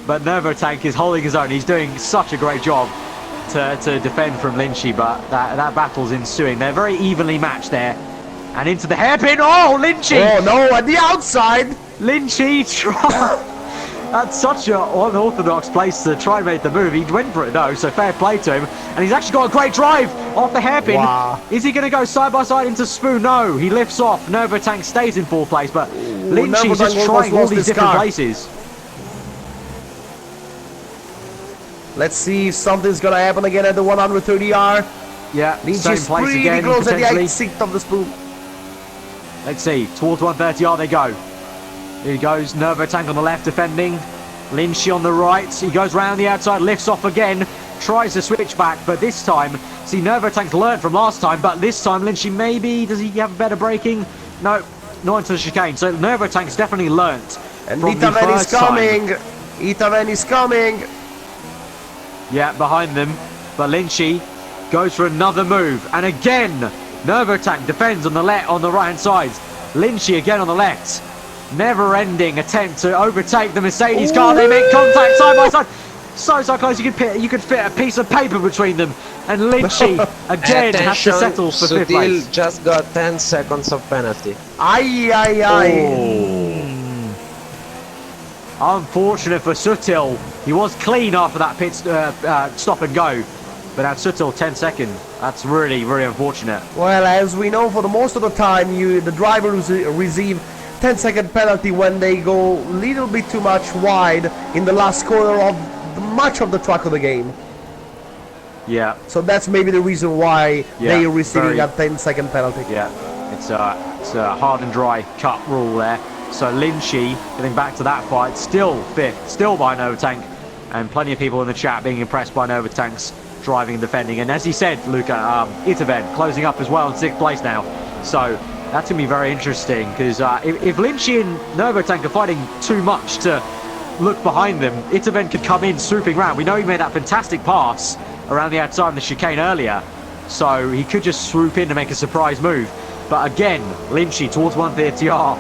But Nervotank is holding his own. He's doing such a great job to defend from Lynchy, but that battle's ensuing. They're very evenly matched there. And into the hairpin. Oh, Lynchy! Oh, no, at the outside! Lynchy That's such an unorthodox place to try and make the move. He went for it though, so fair play to him. And he's actually got a great drive off the hairpin. Wow. Is he going to go side by side into Spoon? No, he lifts off. Nervotank stays in 4th place, but Lynchy's just trying all these different places. Let's see if something's going to happen again at the 130R. Yeah, Lynchy's same place again, close at the potentially. exit of the Spoon. Let's see, towards 130R they go. Here he goes, Nervotank on the left defending, Lynchy on the right, he goes round the outside, lifts off again, tries to switch back, but this time, see Nervotank's learned from last time, but this time Lynchy maybe, does he have better braking? No, not into the chicane, so Nervotank's definitely learnt. And Itaven is coming, Itaven is coming. Yeah, behind them, but Lynchy goes for another move, and again, Nervotank defends on the right-hand side, Lynchy again on the left. Never-ending attempt to overtake the Mercedes car. They make contact side by side. So close you could fit a piece of paper between them. And Lynchy again has to settle for 5th place. Just got 10 seconds of penalty. Aye. Oh. Unfortunate for Sutil. He was clean after that pit stop and go. But now Sutil 10 seconds. That's really, really unfortunate. Well, as we know, for the most of the time, the drivers receive 10-second penalty when they go a little bit too much wide in the last corner of much of the track of the game. Yeah. So that's maybe the reason why they are receiving a 10-second penalty. Yeah, it's a hard and dry cut rule there. So Lynchy getting back to that fight, still fifth, still by Novatank, and plenty of people in the chat being impressed by Novatank's driving and defending. And as he said, Luca, Itaven closing up as well in 6th place now. So that's going to be very interesting, because if Lynchy and Novatank are fighting too much to look behind them, Itaven could come in swooping round. We know he made that fantastic pass around the outside of the chicane earlier, so he could just swoop in to make a surprise move. But again, Lynchy towards 130R.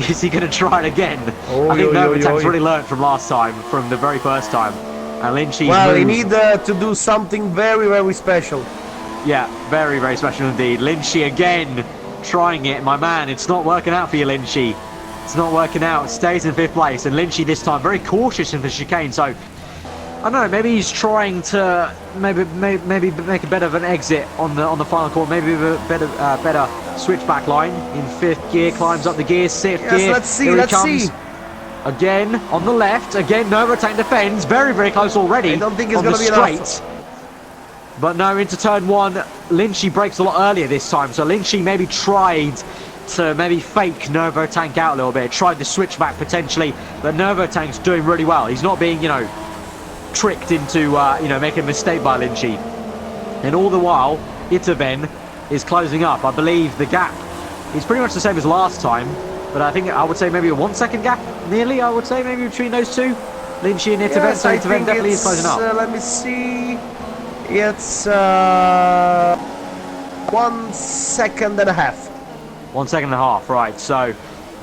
Is he going to try it again? I think Novatank's really learned from last time, from the very first time. And Lynchy he need to do something very, very special. Yeah, very, very special indeed. Lynchy again trying it. My man, it's not working out for you, Lynchy. It's not working out. Stays in 5th place. And Lynchy this time very cautious in the chicane. So, I don't know, maybe he's trying to maybe make a bit of an exit on the final corner. Maybe a better switchback line in 5th gear. Climbs up the gears, 6th gear. Let's see. Again, on the left. Again, Novatank defends. Very, very close already. I don't think it's going to be enough. But no, into turn 1, Lynchy breaks a lot earlier this time. So Lynchy maybe tried to fake Novatank out a little bit. Tried the switchback potentially. But Novatank's doing really well. He's not being, tricked into, making a mistake by Lynchy. And all the while, Itaven is closing up. I believe the gap is pretty much the same as last time. But I would say maybe a 1 second gap, nearly, I would say, maybe between those two. Lynchy and Itaven, yes, so Itaven definitely is closing up. Let me see. It's 1 second and a half. 1 second and a half, right. So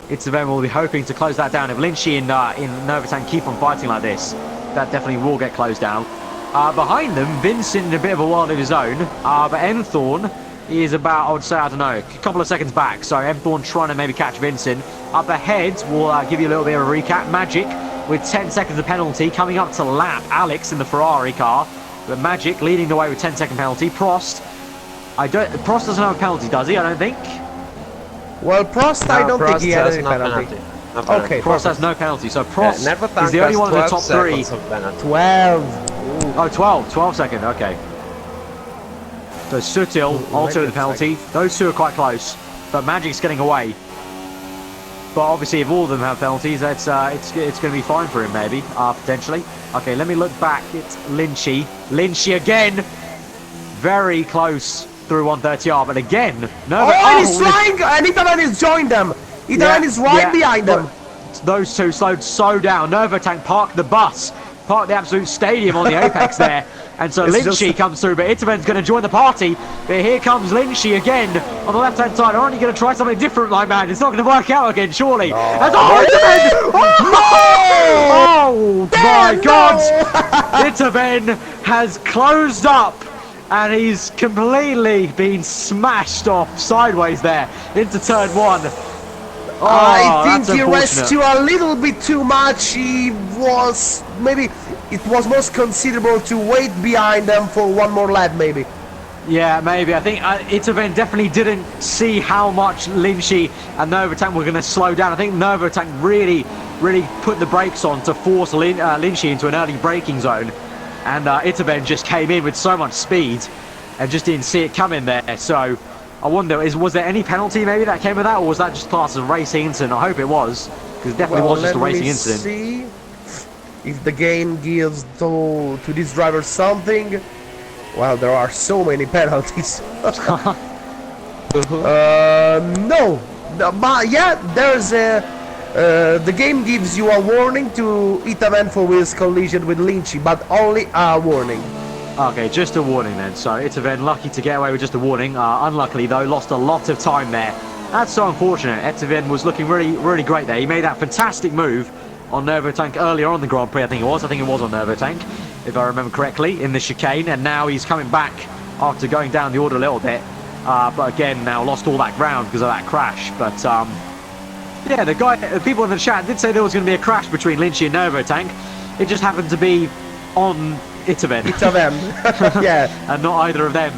Itaven will be hoping to close that down. If Lynchy and Novatank keep on fighting like this, that definitely will get closed down. Behind them, Vincent in a bit of a world of his own, but Enthorn is about, I would say, I don't know, a couple of seconds back. So Enthorn trying to maybe catch Vincent. Up ahead, we'll give you a little bit of a recap. Magic with 10 seconds of penalty, coming up to lap Alex in the Ferrari car. But Magic leading the way with 10-second penalty. Prost doesn't have a penalty, does he? I don't think. Well, Prost, I don't think he has any penalty. Okay, Prost has no penalty, so Prost is the only one in the top 3. 12. Oh, 12 seconds, okay. So Sutil also with the penalty. Those two are quite close, but Magic's getting away. But obviously, if all of them have penalties, it's going to be fine for him, maybe, potentially. Okay, let me look back. It's Lynchy. Lynchy again, very close through 130R, but again, no. Oh, he's flying, and Itaven has joined them. Itaven is right behind them. Those two slowed so down. Novatank parked the bus, parked the absolute stadium on the apex there. And so Lynchy comes through, but Itaven's going to join the party. But here comes Lynchy again on the left-hand side. Aren't you going to try something different, my man? It's not going to work out again, surely. No. Itaven! Oh my God! Itaven has closed up, and he's completely been smashed off sideways there into turn 1. Oh, I think he rescued a little bit too much. Maybe it was most considerable to wait behind them for one more lap, maybe. Yeah, maybe. I think Itaven definitely didn't see how much Lynchy and Novatank were going to slow down. I think Novatank really put the brakes on to force Lynchy into an early braking zone. And Itaven just came in with so much speed and just didn't see it coming there. So I wonder, was there any penalty maybe that came with that, or was that just classed as a racing incident? I hope it was, because it definitely was just a racing incident. See if the game gives to this driver something. Well, there are so many penalties. No, but yeah, there's the game gives you a warning to Itaven for his collision with Lynchy, but only a warning. Okay, just a warning then. So Itaven lucky to get away with just a warning. Unluckily though, lost a lot of time there. That's so unfortunate. Itaven was looking really great there. He made that fantastic move on Novatank earlier on the Grand Prix, I think it was on Novatank, if I remember correctly, in the chicane, and now he's coming back after going down the order a little bit. But again, now lost all that ground because of that crash. But Yeah, the people in the chat did say there was going to be a crash between Lynchy and Novotank. It just happened to be on Itaven. Itaven, yeah. And not either of them.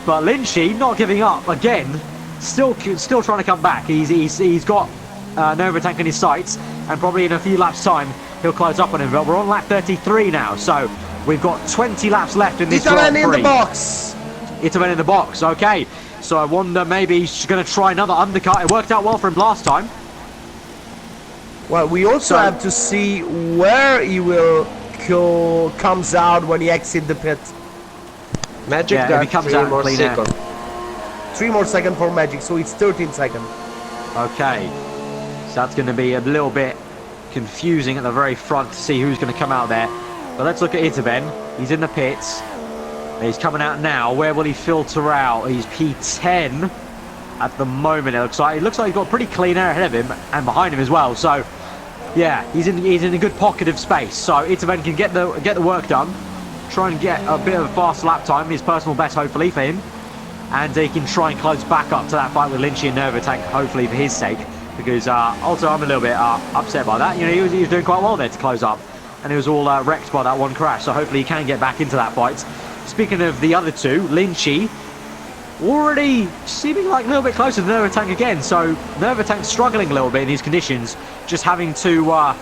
But Lynchy not giving up again, still trying to come back. He's got Novotank in his sights, and probably in a few laps' time he'll close up on him. But we're on lap 33 now, so we've got 20 laps left in this Grand Prix. Itaven in the box. Itaven in the box. Okay. So I wonder maybe he's going to try another undercut. It worked out well for him last time. Well, we also have to see where he will comes out when he exits the pit. Magic Yeah, if got he comes 3 out more clean air. seconds. 3 more seconds for Magic, so it's 13 seconds. Okay. So that's going to be a little bit confusing at the very front to see who's going to come out there. But let's look at Itaven. He's in the pits. He's coming out now. Where will he filter out? He's P10 at the moment. It looks like he's got pretty clean air ahead of him and behind him as well. So yeah, he's in a good pocket of space. So Itaven can get the work done. Try and get a bit of a fast lap time. His personal best, hopefully, for him. And he can try and close back up to that fight with Lynchy and Novotank, hopefully for his sake. Because also I'm a little bit upset by that. You know, he was doing quite well there to close up, and he was all wrecked by that one crash. So hopefully he can get back into that fight. Speaking of the other two, Lynchy already seeming like a little bit closer to Novotank again. So Novotank's struggling a little bit in these conditions, just having to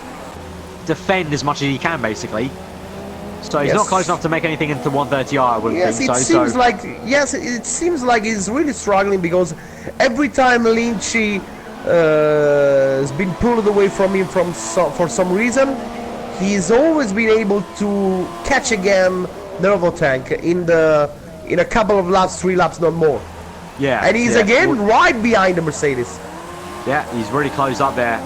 defend as much as he can, basically. So he's not close enough to make anything into 130R, I wouldn't think so. It seems like he's really struggling, because every time Lynchy has been pulled away from him for some reason, he's always been able to catch again Novotank in a couple of laps, 3 laps, not more. Yeah. And he's again right behind the Mercedes. Yeah, he's really closed up there.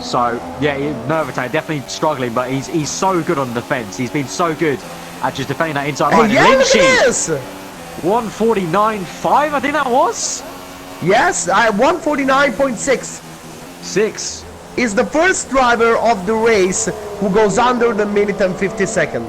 So yeah, Novotank definitely struggling, but he's so good on the defense. He's been so good at just defending that inside line. Yeah, look at this! 149.5, I think that was. Yes, 149.6. 6 is the first driver of the race who goes under the minute and 50 seconds.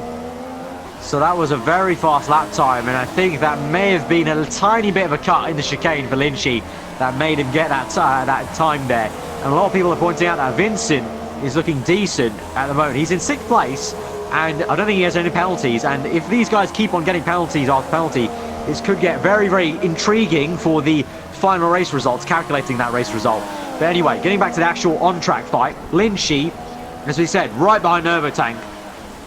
So that was a very fast lap time, and I think that may have been a tiny bit of a cut in the chicane for Lynchy that made him get that time there. And a lot of people are pointing out that Vincent is looking decent at the moment. He's in 6th place, and I don't think he has any penalties. And if these guys keep on getting penalties after penalty, this could get very, very intriguing for the final race results, calculating that race result. But anyway, getting back to the actual on-track fight, Lynchy, as we said, right behind Novotank.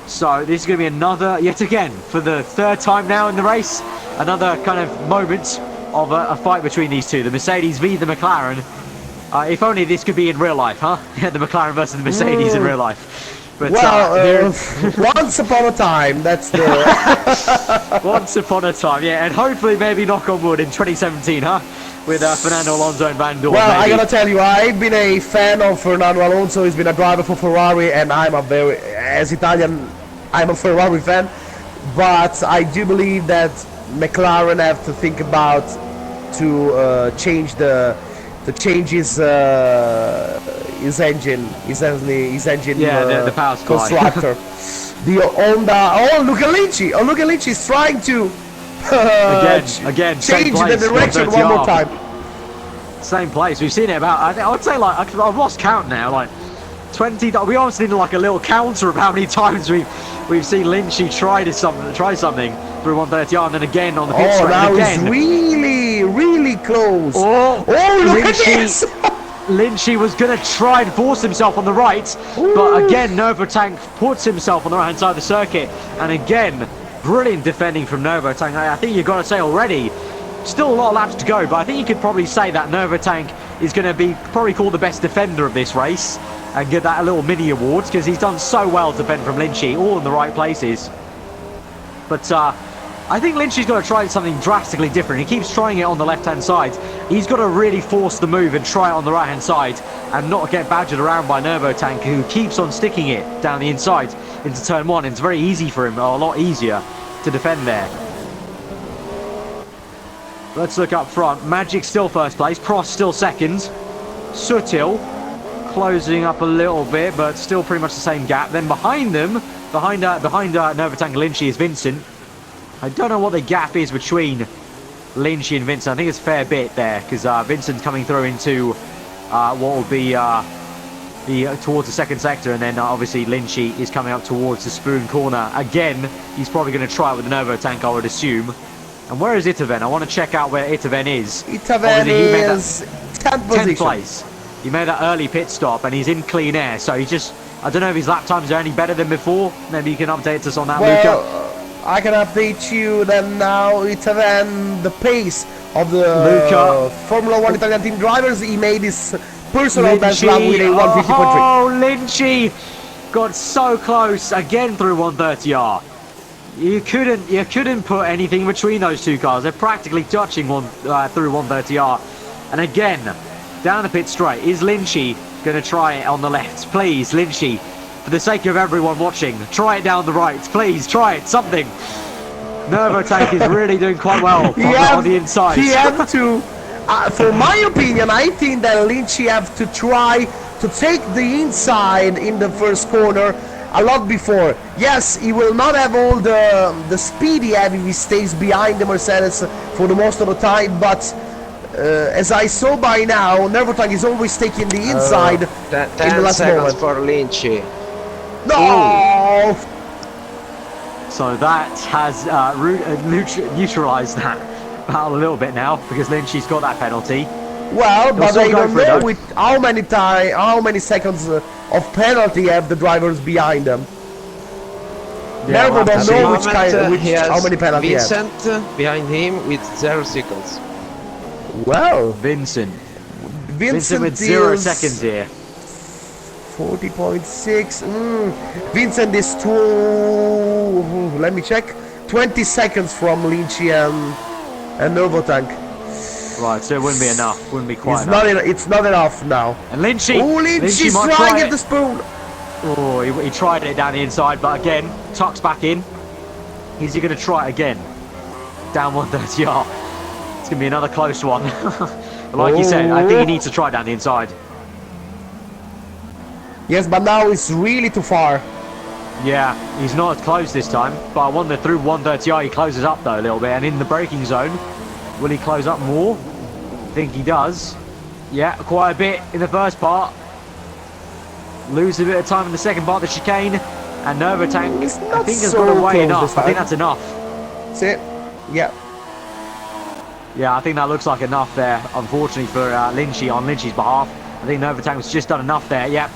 So this is going to be another, yet again, for the 3rd time now in the race, another kind of moment of a fight between these two, the Mercedes v the McLaren. If only this could be in real life, huh? The McLaren versus the Mercedes in real life. But, well, once upon a time, that's the... Once upon a time, yeah, and hopefully maybe knock on wood in 2017, huh? With Fernando Alonso and Van Dorn. Well, maybe. I gotta tell you, I've been a fan of Fernando Alonso. He's been a driver for Ferrari, and as Italian, I'm a Ferrari fan. But I do believe that McLaren have to think about to change his engine. Yeah, the power supply. Constructor. The Honda. Oh, look at Lynchy! Oh, look at Lynchy! He's trying to again, change the direction one more time. Same place. We've seen it about. I would say like I've lost count now. Like 20. We almost need like a little counter of how many times we've seen Lynchy try something through 130R, and then again on the pit straight. Now again, he's really close. Oh, look at this! Lynchy was going to try and force himself on the right, but again, Novotank puts himself on the right-hand side of the circuit, and again, brilliant defending from Novotank. I think you've got to say already, still a lot of laps to go, but I think you could probably say that Novotank is going to be probably called the best defender of this race, and get that a little mini award, because he's done so well to defend from Lynchy, all in the right places. But I think Lynchy's got to try something drastically different. He keeps trying it on the left-hand side. He's got to really force the move and try it on the right-hand side and not get badgered around by Novotank, who keeps on sticking it down the inside into turn 1. It's very easy for him, or a lot easier to defend there. Let's look up front. Magic still 1st place. Prost still 2nd. Sutil closing up a little bit, but still pretty much the same gap. Then behind them, behind Novotank and Lynchy is Vincent. I don't know what the gap is between Lynchy and Vincent. I think it's a fair bit there, because Vincent's coming through into what will be towards the second sector, and then obviously Lynchy is coming up towards the Spoon corner. Again, he's probably going to try it with an overtank, I would assume. And where is Itaven? I want to check out where Itaven is. Itaven is 10th position. 10th place. He made that early pit stop, and he's in clean air, so he's just... I don't know if his lap times are any better than before. Maybe you can update us on that, well, Luca. I can update you that now Itaven, the pace of the Luca. Formula 1 Italian team drivers, he made his personal best lap with a 150.3. Oh, Lynchy got so close again through 130R. You couldn't put anything between those two cars. They're practically touching through 130R. And again, down the pit straight. Is Lynchy going to try it on the left? Please, Lynchy, for the sake of everyone watching, try it down the right. Please, try it. Something. Nervotank is really doing quite well on the inside. He have to, for my opinion, I think that Lynchy have to try to take the inside in the first corner a lot before. Yes, he will not have all the speed he have if he stays behind the Mercedes for the most of the time, but as I saw by now, Nervotank is always taking the inside in the last 10 seconds moment. for Lynchy. No! So that has neutralised that battle a little bit now, because Lynchy's got that penalty. Well, but still I go don't for it, know though. with how many seconds of penalty have the drivers behind them. Yeah, Nervo don't know He has how many penalty he have. Vincent behind him with 0 seconds. Well, Vincent Vincent with 0 is seconds here. 40.6. Vincent is let me check. 20 seconds from Lynchy and Nervotank. Right, so it wouldn't be enough. Wouldn't be quite enough. It's not enough now. And Lynchy. Oh, Lynchy's might trying try at it. the spoon. Oh, he tried it down the inside, but again, tucks back in. Is he going to try it again? Down 130R. It's going to be another close one. But like you said, I think he needs to try it down the inside. Yes, but now it's really too far. Yeah, he's not as close this time, but I wonder through 130R he closes up though a little bit, and in the braking zone, will he close up more? I think he does. Yeah, quite a bit in the first part. Lose a bit of time in the second part of the chicane, and Nervotank, It's I not think has so got away close enough. this I think time. that's enough. That's it. Yeah. Yeah, I think that looks like enough there, unfortunately for Lynchy on Lynchy's behalf. I think Nervotank was just done enough there. Yep,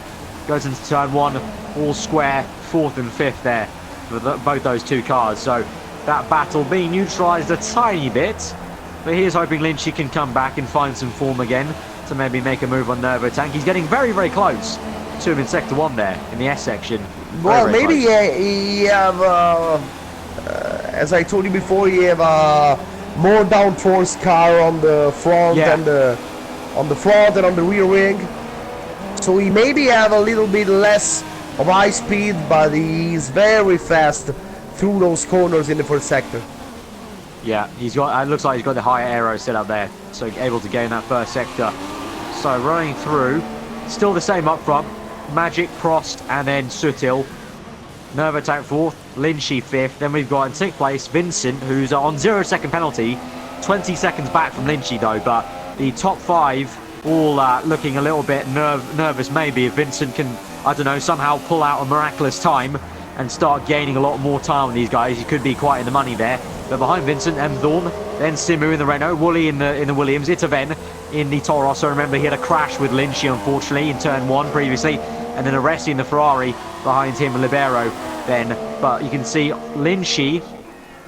goes into turn one, all square, 4th and 5th there for both those two cars. So that battle being neutralised a tiny bit, but here's hoping Lynchy can come back and find some form again to maybe make a move on Nervotank. He's getting very, very close to him in sector 1 there, in the S section. Well, Very, very maybe close. he have, as I told you before, he have a more downforce car on the front and on the front and on the rear wing. So he maybe have a little bit less of high speed, but he's very fast through those corners in the first sector. Yeah, he's got. It looks like he's got the higher aero set up there, so able to gain that first sector. So running through, still the same up front. Magic, Prost, and then Sutil. Nervotank 4th, Lynchy 5th. Then we've got in 6th place Vincent, who's on 0 second penalty, 20 seconds back from Lynchy though. But the top 5 all looking a little bit nervous. Maybe if Vincent can, I don't know, somehow pull out a miraculous time and start gaining a lot more time on these guys, he could be quite in the money there. But behind Vincent, M. Thorne, then Simu in the Renault, Woolley in the Williams, Itaven in the Toro Rosso. Remember, he had a crash with Lynchy, unfortunately, in turn 1 previously, and then Aresti in the Ferrari behind him, Libero then. But you can see Lynchy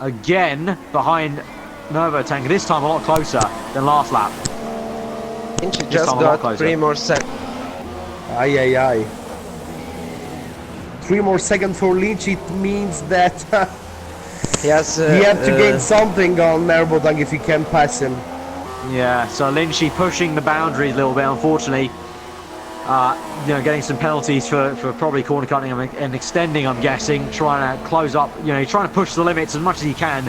again behind Nervotank, this time a lot closer than last lap. Lynchy just got 3 more seconds. Aye, aye, aye. 3 more seconds for Lynchy. It means that He has. he have to gain something on Nervotank if he can pass him. Yeah, so Lynchy pushing the boundaries a little bit, unfortunately. Getting some penalties for probably corner cutting and extending, I'm guessing, trying to close up, trying to push the limits as much as he can,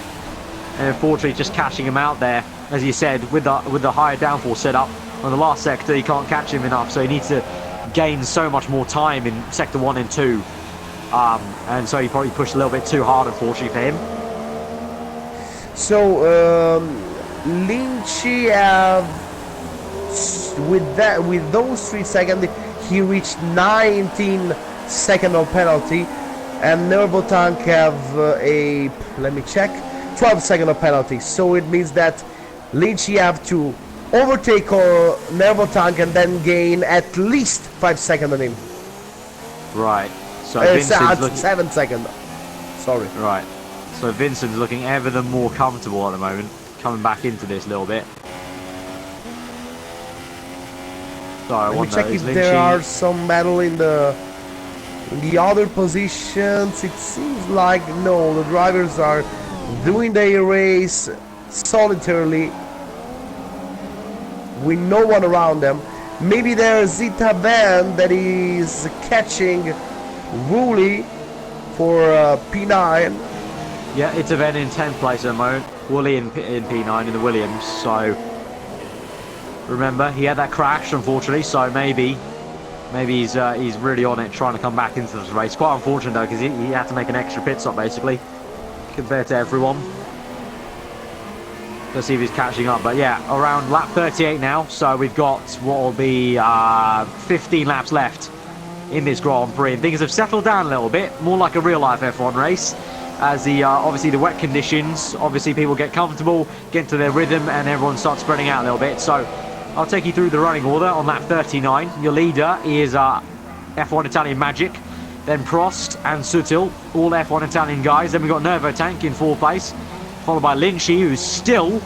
and unfortunately just catching him out there, as you said, with the higher downforce setup on the last sector. You can't catch him enough, so he needs to gain so much more time in sector 1 and 2, and so he probably pushed a little bit too hard, unfortunately for him. So Lynchy have with those 3 seconds, he reached 19 second of penalty, and Nervotank have a, let me check, 12 second of penalty. So it means that Lynchy have to overtake Nervotank and then gain at least 5 seconds on him. Right. So Vincent's looking 7 seconds. Sorry. Right. So Vincent's looking ever the more comfortable at the moment, coming back into this a little bit. So I Let me wonder, check if there are some battle in the other positions. It seems like no, the drivers are doing their race solitarily with no one around them. Maybe there's Zita Van that is catching Wooly for P9. Yeah, it's a Ven in 10th place at the moment. Wooly in P9 in the Williams. So remember, he had that crash, unfortunately. So maybe he's really on it, trying to come back into this race. Quite unfortunate though, because he had to make an extra pit stop basically, compared to everyone. Let's see if he's catching up. But yeah, around lap 38 now. So we've got what will be 15 laps left in this Grand Prix. And things have settled down a little bit, more like a real life F1 race. As the obviously the wet conditions, obviously people get comfortable, get into their rhythm, and everyone starts spreading out a little bit. So I'll take you through the running order on lap 39. Your leader is F1 Italian Magic, then Prost and Sutil, all F1 Italian guys. Then we've got Nervotank in 4th place, followed by Lynchy, who's still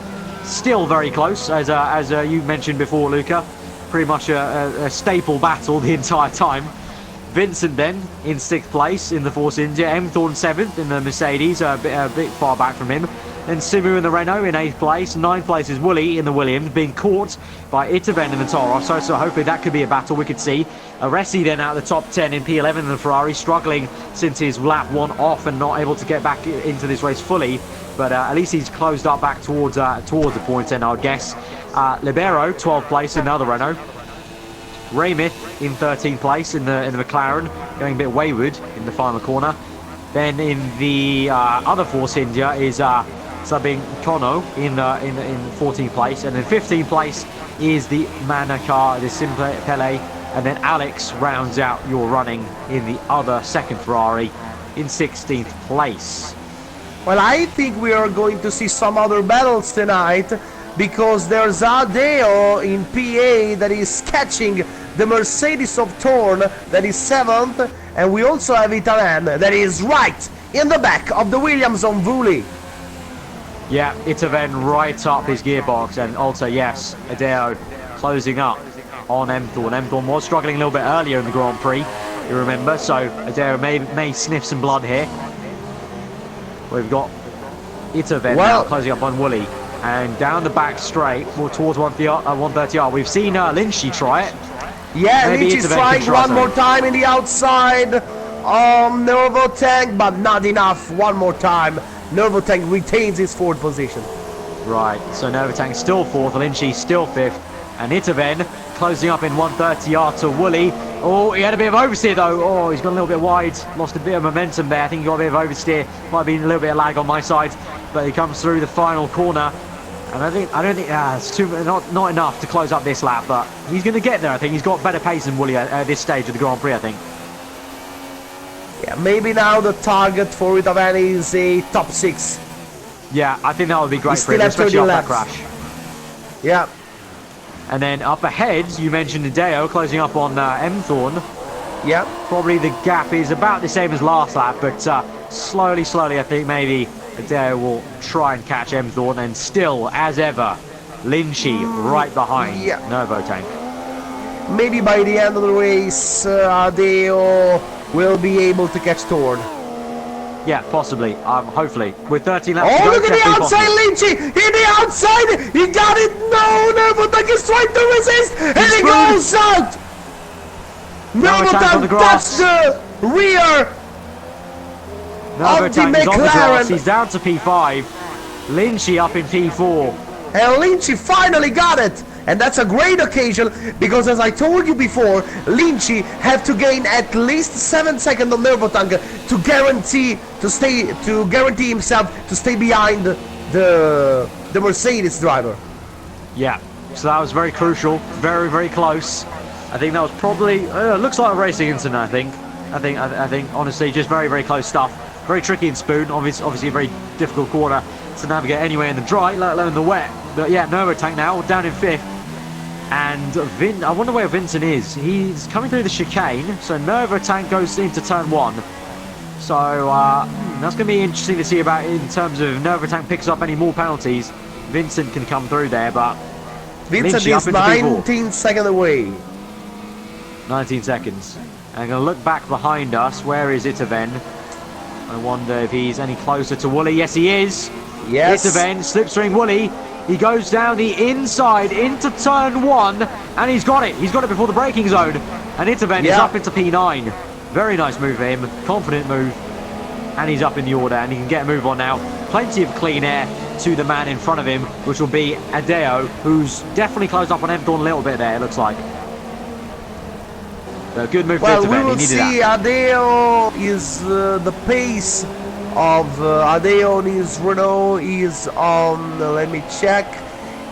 very close, as you mentioned before, Luca. Pretty much a staple battle the entire time. Vincent then in 6th place in the Force India, Thorne 7th in the Mercedes, a bit far back from him. Then Simu in the Renault in 8th place. 9th place is Wooly in the Williams, being caught by Itaven in the Toro Rosso, so hopefully that could be a battle we could see. Aresi then out of the top 10 in P11 in the Ferrari, struggling since his lap 1 off and not able to get back into this race fully, but at least he's closed up back towards the point end, I would guess. Libero 12th place in the other Renault. Raymith in 13th place in the McLaren, going a bit wayward in the final corner. Then in the other Force India is subbing Kono in 14th place, and then 15th place is the Manakar, the Simple Pele, and then Alex rounds out your running in the other second Ferrari in 16th place. Well, I think we are going to see some other battles tonight, because there's Adeo in PA that is catching the Mercedes of Thorn that is 7th, and we also have Italan that is right in the back of the Williams on Wooly. Yeah, Itaven right up his gearbox, and also yes, Adeo closing up on Thorn. Thorn was struggling a little bit earlier in the Grand Prix, you remember, so Adeo may sniff some blood here. We've got Itaven now closing up on Wooly. And down the back straight, more towards 130R. We've seen Lynchy try it. Yeah, Lynchy's trying one more time in the outside. Nervotank, but not enough. One more time. Nervotank retains his 4th position. Right, so Nervotank still 4th, Lynchy still 5th. And Itaven closing up in 130R to Wooly. Oh, he had a bit of oversteer though. Oh, he's gone a little bit wide. Lost a bit of momentum there. I think he got a bit of oversteer. Might have been a little bit of lag on my side. But he comes through the final corner. And I don't think it's not enough to close up this lap, but he's going to get there. I think he's got better pace than Wooly at this stage of the Grand Prix, I think. Yeah, maybe now the target for Itavan is a top 6. Yeah, I think that would be great for him, especially off that crash. Yeah. And then up ahead, you mentioned Adeo closing up on Thorn. Yeah. Probably the gap is about the same as last lap, but slowly, I think maybe Adeo will try and catch Thorn, and still, as ever, Lynchy right behind Nervotank. Maybe by the end of the race, Adeo will be able to catch Thorn. Yeah, possibly. Hopefully. With 13 laps to go, look at the outside, Lynchy! In the outside! He got it! No! Nervotank is trying to resist! And he goes out! Nervotank touched the rear of the McLaren! He's down to P5. Lynchy up in P4. And Lynchy finally got it! And that's a great occasion, because as I told you before, Lynchy have to gain at least 7 seconds on Nervotank to guarantee himself to stay behind the Mercedes driver. Yeah, so that was very crucial, very close. I think that was probably looks like a racing incident. I think honestly, just very, very close stuff. Very tricky in Spoon. Obviously a very difficult corner to navigate anywhere in the dry, let alone the wet. But yeah, Nova Tank now down in 5th. And I wonder where Vincent is. He's coming through the chicane. So Nova Tank goes into turn 1. So that's going to be interesting to see about in terms of if Nova Tank picks up any more penalties. Vincent can come through there, but Vincent Lynchy is 19 seconds away. 19 seconds. And I'm going to look back behind us. Where is Itaven? I wonder if he's any closer to Wooly. Yes, he is. Yes. Itaven, slipstream Wooly. He goes down the inside into turn 1, and he's got it. He's got it before the braking zone. And Itaven is up into P9. Very nice move for him. Confident move. And he's up in the order, and he can get a move on now. Plenty of clean air to the man in front of him, which will be Adeo, who's definitely closed up on Emthorn a little bit there, it looks like. A good move for Itaven. We will see Adeo is the pace of Adeo in his Renault is on, let me check,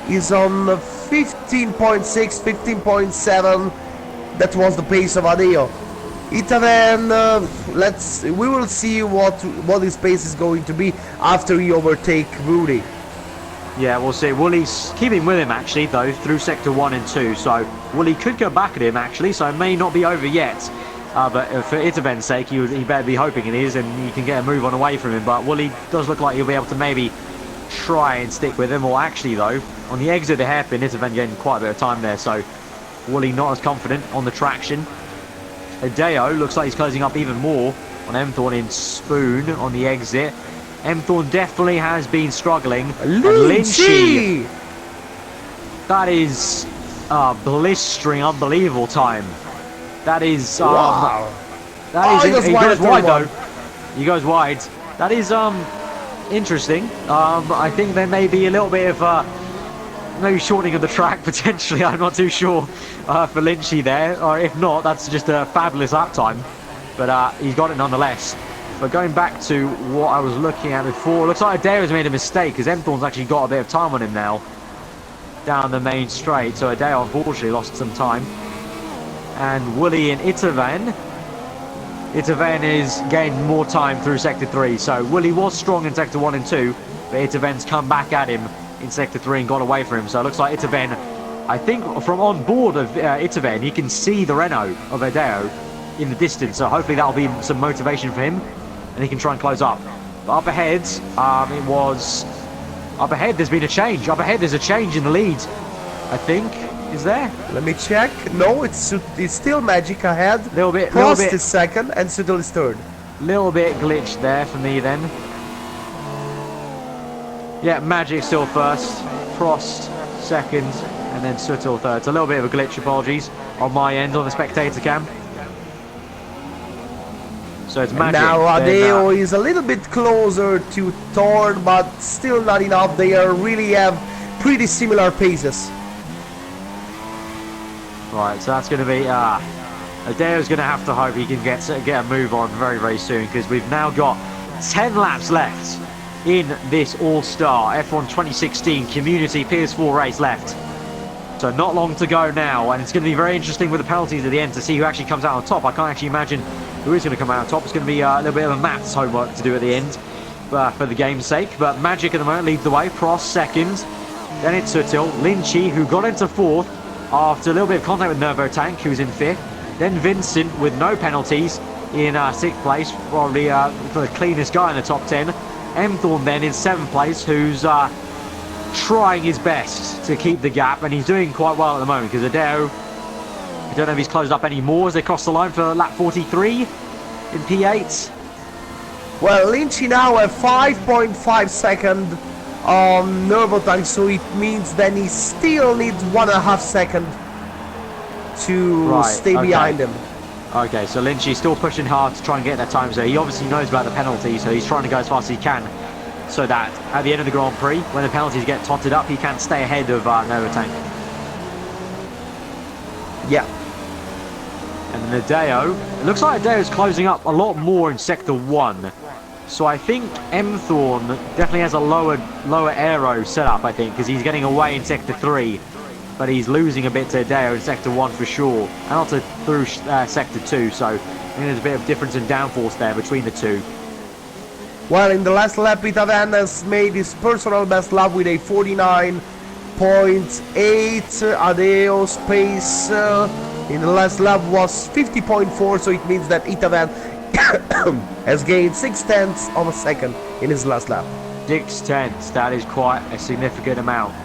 is on 15.6, 15.7. That was the pace of Adeo. Itaven, we will see what his pace is going to be after he overtake Rudy. Yeah, we'll see. Wooly's keeping with him actually though through sector 1 and 2, so Wooly could go back at him actually, so it may not be over yet. But for Itaven's sake, he better be hoping it is, and he can get a move on away from him. But Wooly does look like he'll be able to maybe try and stick with him. Or actually though, on the exit of the hairpin, Itaven getting quite a bit of time there, so Wooly not as confident on the traction. Adeo looks like he's closing up even more on Emthorn in Spoon on the exit. Emthorn definitely has been struggling. Lynchy! That is blistering, unbelievable time. That is wow. That is he goes wide though. He goes wide. That is interesting. I think there may be a little bit of maybe shortening of the track potentially. I'm not too sure for Lynchy there, or if not, that's just a fabulous lap time. But he's got it nonetheless. But going back to what I was looking at before, looks like Adeo's made a mistake because Emthorn's actually got a bit of time on him now down the main straight. So Adeo unfortunately lost some time. And Wooly and Itaven. Itaven is gained more time through sector 3. So Wooly was strong in sector 1 and 2, but Itaven's come back at him in sector 3 and got away from him. So it looks like Itaven, I think from on board of Itaven, he can see the Renault of Adeo in the distance. So hopefully that'll be some motivation for him, and he can try and close up. But up ahead, up ahead there's been a change. Up ahead there's a change in the lead, I think. Is there? Let me check. No, it's still Magic ahead. Prost is second and Suttle is third. Little bit glitched there for me then. Yeah, Magic still first, Prost second, and then Suttle third. It's a little bit of a glitch, apologies, on my end on the spectator cam. So it's Magic. Now Adeo is a little bit closer to Thorn, but still not enough. They really have pretty similar paces. Right, so that's going to be Adeo's going to have to hope he can get a move on very, very soon, because we've now got 10 laps left in this All-Star F1 2016 Community PS4 race left. So not long to go now, and it's going to be very interesting with the penalties at the end to see who actually comes out on top. I can't actually imagine who is going to come out on top. It's going to be a little bit of a maths homework to do at the end for the game's sake. But Magic at the moment leads the way. Prost second. Then it's Suttil. Lynchy, who got into fourth after a little bit of contact with Nervo Tank, who's in fifth. Then Vincent with no penalties in sixth place, probably the cleanest guy in the top 10. Emthorn then in seventh place, who's trying his best to keep the gap, and he's doing quite well at the moment, because Adeo, I don't know if he's closed up any more as they cross the line for lap 43 in P8. Well, Lynchy now at 5.5 seconds on Nervo Tank, so it means then he still needs 1.5 seconds to stay behind him. Okay, so Lynchy's still pushing hard to try and get that time, so he obviously knows about the penalty, so he's trying to go as fast as he can, so that at the end of the Grand Prix, when the penalties get totted up, he can stay ahead of Nervo Tank. Yeah. And then Adeo, it looks like Adeo's closing up a lot more in Sector 1. So I think Emthorn definitely has a lower aero setup, I think, because he's getting away in Sector 3. but he's losing a bit to Adeo in Sector 1 for sure, and also through Sector 2, so I think there's a bit of difference in downforce there between the two. Well, in the last lap, Itavan has made his personal best lap with a 49.8. Adeo's pace in the last lap was 50.4, so it means that Itavan has gained 0.6 of a second in his last lap. 0.6, that is quite a significant amount.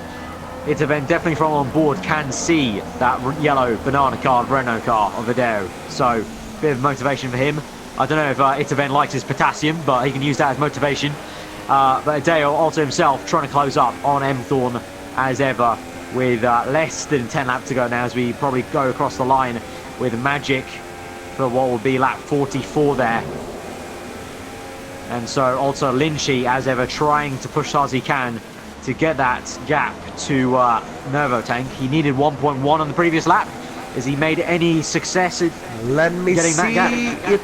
Itavan definitely from on board can see that yellow banana card Renault car of Adeo, so bit of motivation for him. I don't know if Itavan likes his potassium, but he can use that as motivation. But Adeo also himself trying to close up on M-Thorn as ever, with less than 10 laps to go now, as we probably go across the line with Magic for what will be lap 44 there. And so also Lynchy as ever trying to push as he can to get that gap to Nervotank. He needed 1.1 on the previous lap. Has he made any success at Let me getting see. that gap?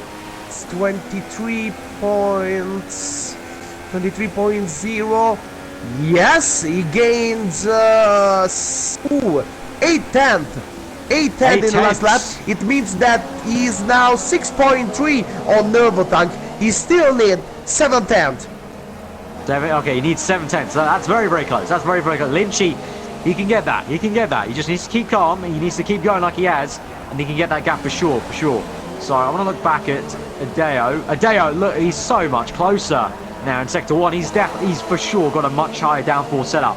It's 23 points. 23.0. Yes, he gains 8/10. 8/10 in the last lap. It means that he is now 6.3 on Nervotank. He still needs 7/10. Okay, he needs 7/10. So that's very, very close. That's very, very close. Lynchy, he can get that. He can get that. He just needs to keep calm. He needs to keep going like he has, and he can get that gap for sure, for sure. So I want to look back at Adeo. Adeo, look, he's so much closer now in Sector 1. He's for sure got a much higher downforce setup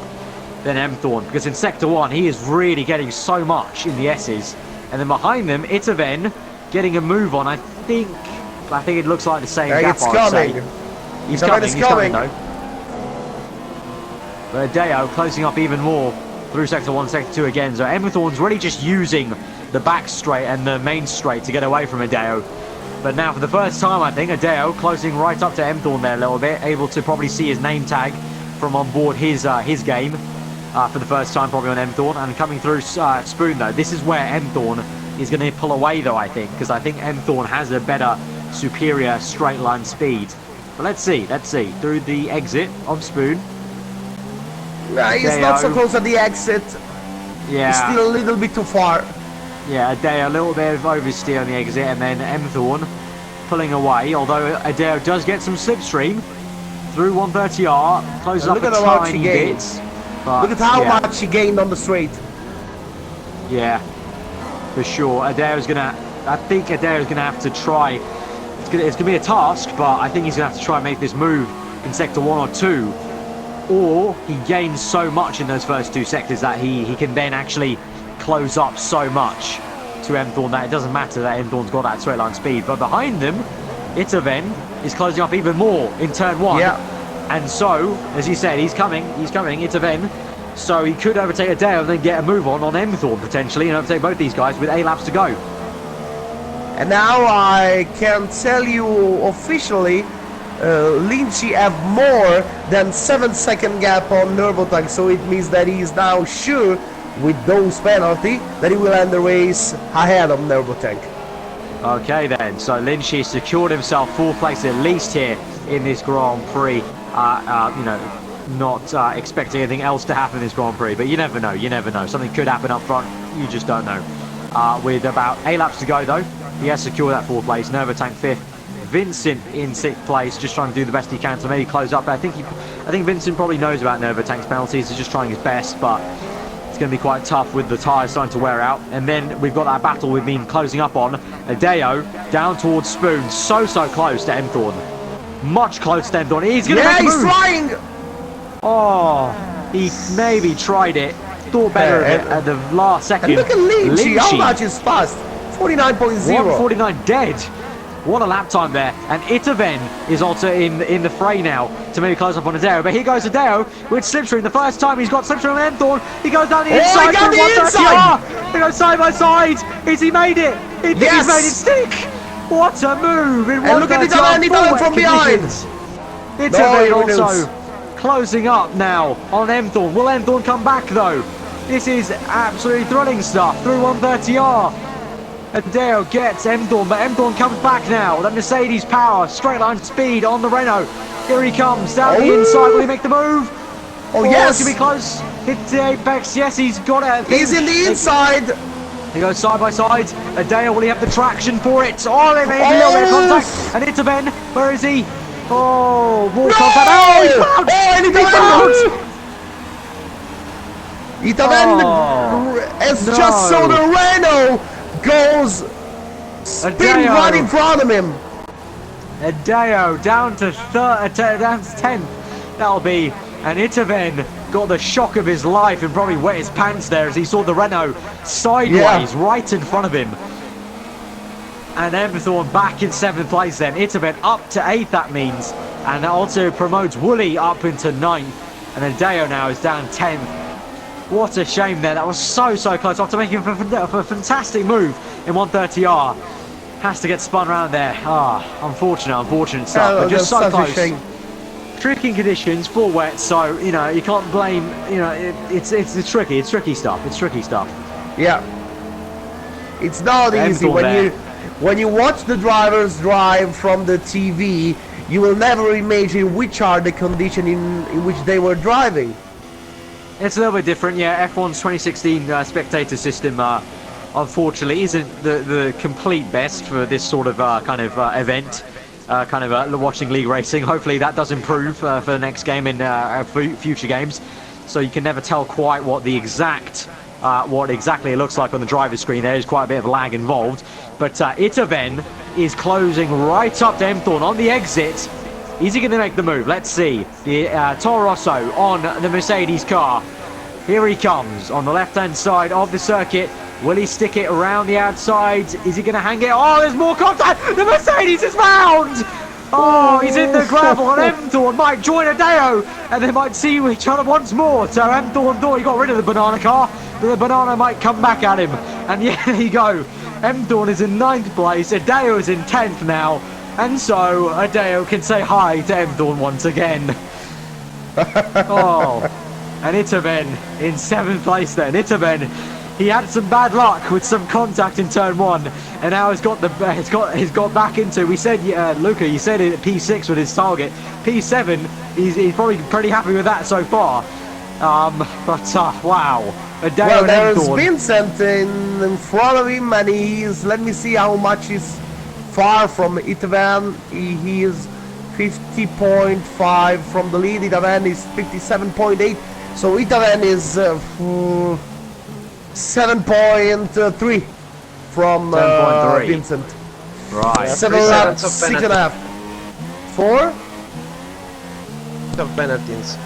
than M-Thorn, because in Sector 1 he is really getting so much in the S's. And then behind them, Itaven getting a move on. I think it looks like the same gap. It's coming. He's coming though. But Adeo closing up even more through Sector 1, Sector 2 again. So M-Thorn's really just using the back straight and the main straight to get away from Adeo. But now for the first time, I think, Adeo closing right up to M-Thorn there a little bit, able to probably see his name tag from on board his game for the first time probably on M-Thorn. And coming through Spoon though, this is where M-Thorn is going to pull away though, I think, because I think M-Thorn has a better, superior straight line speed. But let's see, through the exit of Spoon. He's not so close at the exit. Yeah. He's still a little bit too far. Yeah, Adeo a little bit of oversteer on the exit, and then M-Thorn pulling away, although Adeo does get some slipstream through 130R, closes up a tiny bit. Look at how much he gained on the straight. Yeah, for sure. I think Adeo's gonna have to try. It's gonna be a task, but I think he's gonna have to try and make this move in Sector 1 or 2. Or he gains so much in those first two sectors that he can then actually close up so much to M-Thorn that it doesn't matter that M-Thorn's got that straight line speed. But behind them, Itaven is closing up even more in turn 1. Yeah. And so, as he said, he's coming, Itaven. So he could overtake Adeo and then get a move on M-Thorn potentially and overtake both these guys with 8 laps to go. And now I can tell you officially, Lynchy have more than 7-second gap on Nervotank, so it means that he is now sure with those penalty that he will end the race ahead of Nervotank. Okay then, so Lynchy secured himself 4th place at least here in this Grand Prix. Not expecting anything else to happen in this Grand Prix, but you never know, Something could happen up front, you just don't know. With about 8 laps to go though, he has secured that 4th place, Nervotank 5th. Vincent in 6th place, just trying to do the best he can to maybe close up. I think Vincent probably knows about Nervotank's penalties, he's just trying his best, but it's going to be quite tough with the tyres starting to wear out. And then we've got that battle we've been closing up on. Adeo down towards Spoon, so close to M-Thorn. Much closer to M-Thorn. He's going to make a move. He's trying! Oh, he maybe tried it. Thought better of it at the last second. And look at Lynchy, how much is fast? 49.0. 149 dead. What a lap time there. And Itaven is also in the fray now to maybe close up on Adeo. But here goes Adeo with slipstream. The first time he's got slipstream on M-Thorn. He goes down the inside for 130R. They go side by side. Has he made it? He's made it stick. What a move. And look at Itaven from behind. Itaven also closing up now on M-Thorn. Will M-Thorn come back though? This is absolutely thrilling stuff through 130R. Adeo gets M-Thorn, but M-Thorn comes back now. That Mercedes power, straight line speed on the Renault. Here he comes, down the inside. Will he make the move? Oh, yes! Can be close. Hit the apex. Yes, he's got it. He's in the inside! He goes side by side. Adeo, will he have the traction for it? Oh, they made a little bit of contact. And it's a Ben. Where is he? Oh, more contact. Oh, he found! He found! It's just so the Renault goes spin right in front of him. Adeo down to 10th. That'll be. And Itaven got the shock of his life and probably wet his pants there as he saw the Renault sideways right in front of him. And Emthorn back in 7th place then. Itaven up to 8th, that means. And that also promotes Wooly up into 9th. And Adeo now is down 10th. What a shame there. That was so close after making a fantastic move in 130R. Has to get spun around there. Unfortunate stuff. But just so close. Tricky conditions, full wet, so you know you can't blame. You know it's tricky. It's tricky stuff. Yeah, it's not easy when you watch the drivers drive from the TV. You will never imagine which are the conditions in which they were driving. It's a little bit different, yeah. F1's 2016 spectator system, unfortunately, isn't the complete best for this sort of event. Watching league racing. Hopefully that does improve for the next game in future games, so you can never tell quite what exactly it looks like on the driver's screen. There is quite a bit of lag involved, but Itaven is closing right up to Emthorn on the exit. Is he going to make the move? Let's see. The Toro Rosso on the Mercedes car. Here he comes on the left-hand side of the circuit. Will he stick it around the outside? Is he going to hang it? Oh, there's more contact! The Mercedes is found! Oh, he's in the gravel, and Emthorn might join Adeo, and they might see each other once more. So Emthorn thought he got rid of the banana car, but the banana might come back at him. And yeah, there you go. Emthorn is in 9th place, Adeo is in 10th now, and so Adeo can say hi to Emthorn once again. And Itaven in 7th place then. Itaven, he had some bad luck with some contact in turn 1, and now he's got back into. We said, Luca, you said it at P6 with his target. P7, he's probably pretty happy with that so far. Wow. Well, there's Vincent in front of him, and he's. Let me see how much he's far from Itaven. He is 50.5 from the lead. Itaven is 57.8. So Itaven is 7.3 from Vincent. Right. 7 laps, 6.5. 4? Of penalties.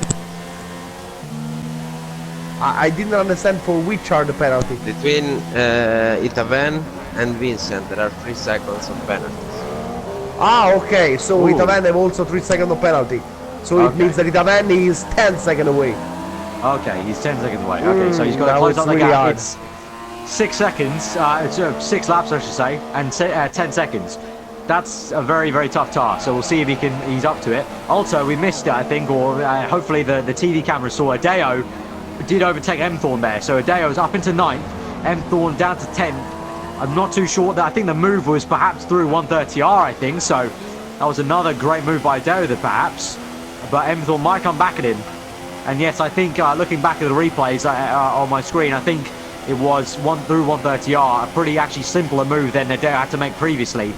I didn't understand for which are the penalty. Between Itaven and Vincent, there are 3 seconds of penalties. Okay. So Itaven have also 3 seconds of penalty. So it means that Itaven is 10 seconds away. Okay, he's 10 seconds away. Okay, so he's got to close up the gap. It's 6 seconds, 6 laps I should say, and 10 seconds. That's a very tough task, so we'll see if he's up to it. Also, we missed it, I think, or hopefully the TV camera saw Adeo did overtake Emthorn there, so Adeo's up into 9th, Emthorn down to 10th. I'm not too sure. I think the move was perhaps through 130R, I think, so that was another great move by Adeo there, perhaps, but Emthorn might come back at him. And yes, I think looking back at the replays on my screen, I think it was through 130R, a pretty actually simpler move than Adeo had to make previously.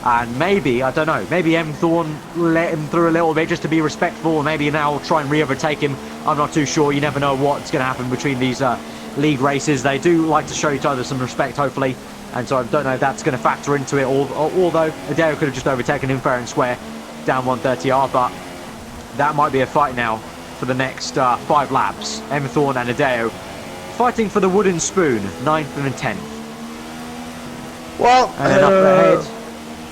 And maybe, I don't know, maybe Emthorn let him through a little bit just to be respectful, and maybe now try and re-overtake him. I'm not too sure. You never know what's going to happen between these league races. They do like to show each other some respect, hopefully. And so I don't know if that's going to factor into it, although Adeo could have just overtaken him fair and square down 130R, but that might be a fight now for the next 5 laps. Emthorn and Adeo fighting for the wooden spoon, 9th and 10th. Well, and then up ahead.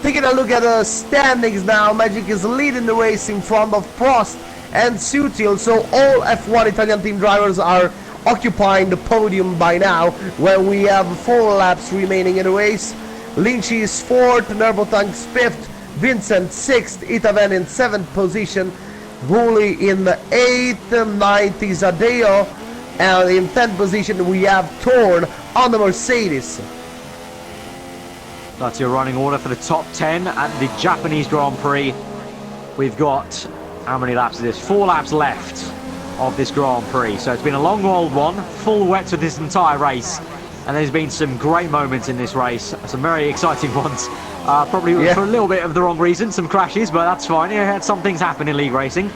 Taking a look at the standings now, Magic is leading the race in front of Prost and Sutil, so all F1 Italian team drivers are occupying the podium by now, where we have 4 laps remaining in the race. Lynchy is 4th, Nervotank 5th, Vincent 6th, Itaven in 7th position, Wooly in the 8th, 9th is Adeo, and in 10th position we have Torn on the Mercedes. That's your running order for the top 10 at the Japanese Grand Prix. We've got, how many laps is this? 4 laps left. of this Grand Prix. So it's been a long old one, full wet for this entire race. And there's been some great moments in this race, some very exciting ones. Probably for a little bit of the wrong reason, some crashes, but that's fine. Yeah, some things happen in league racing.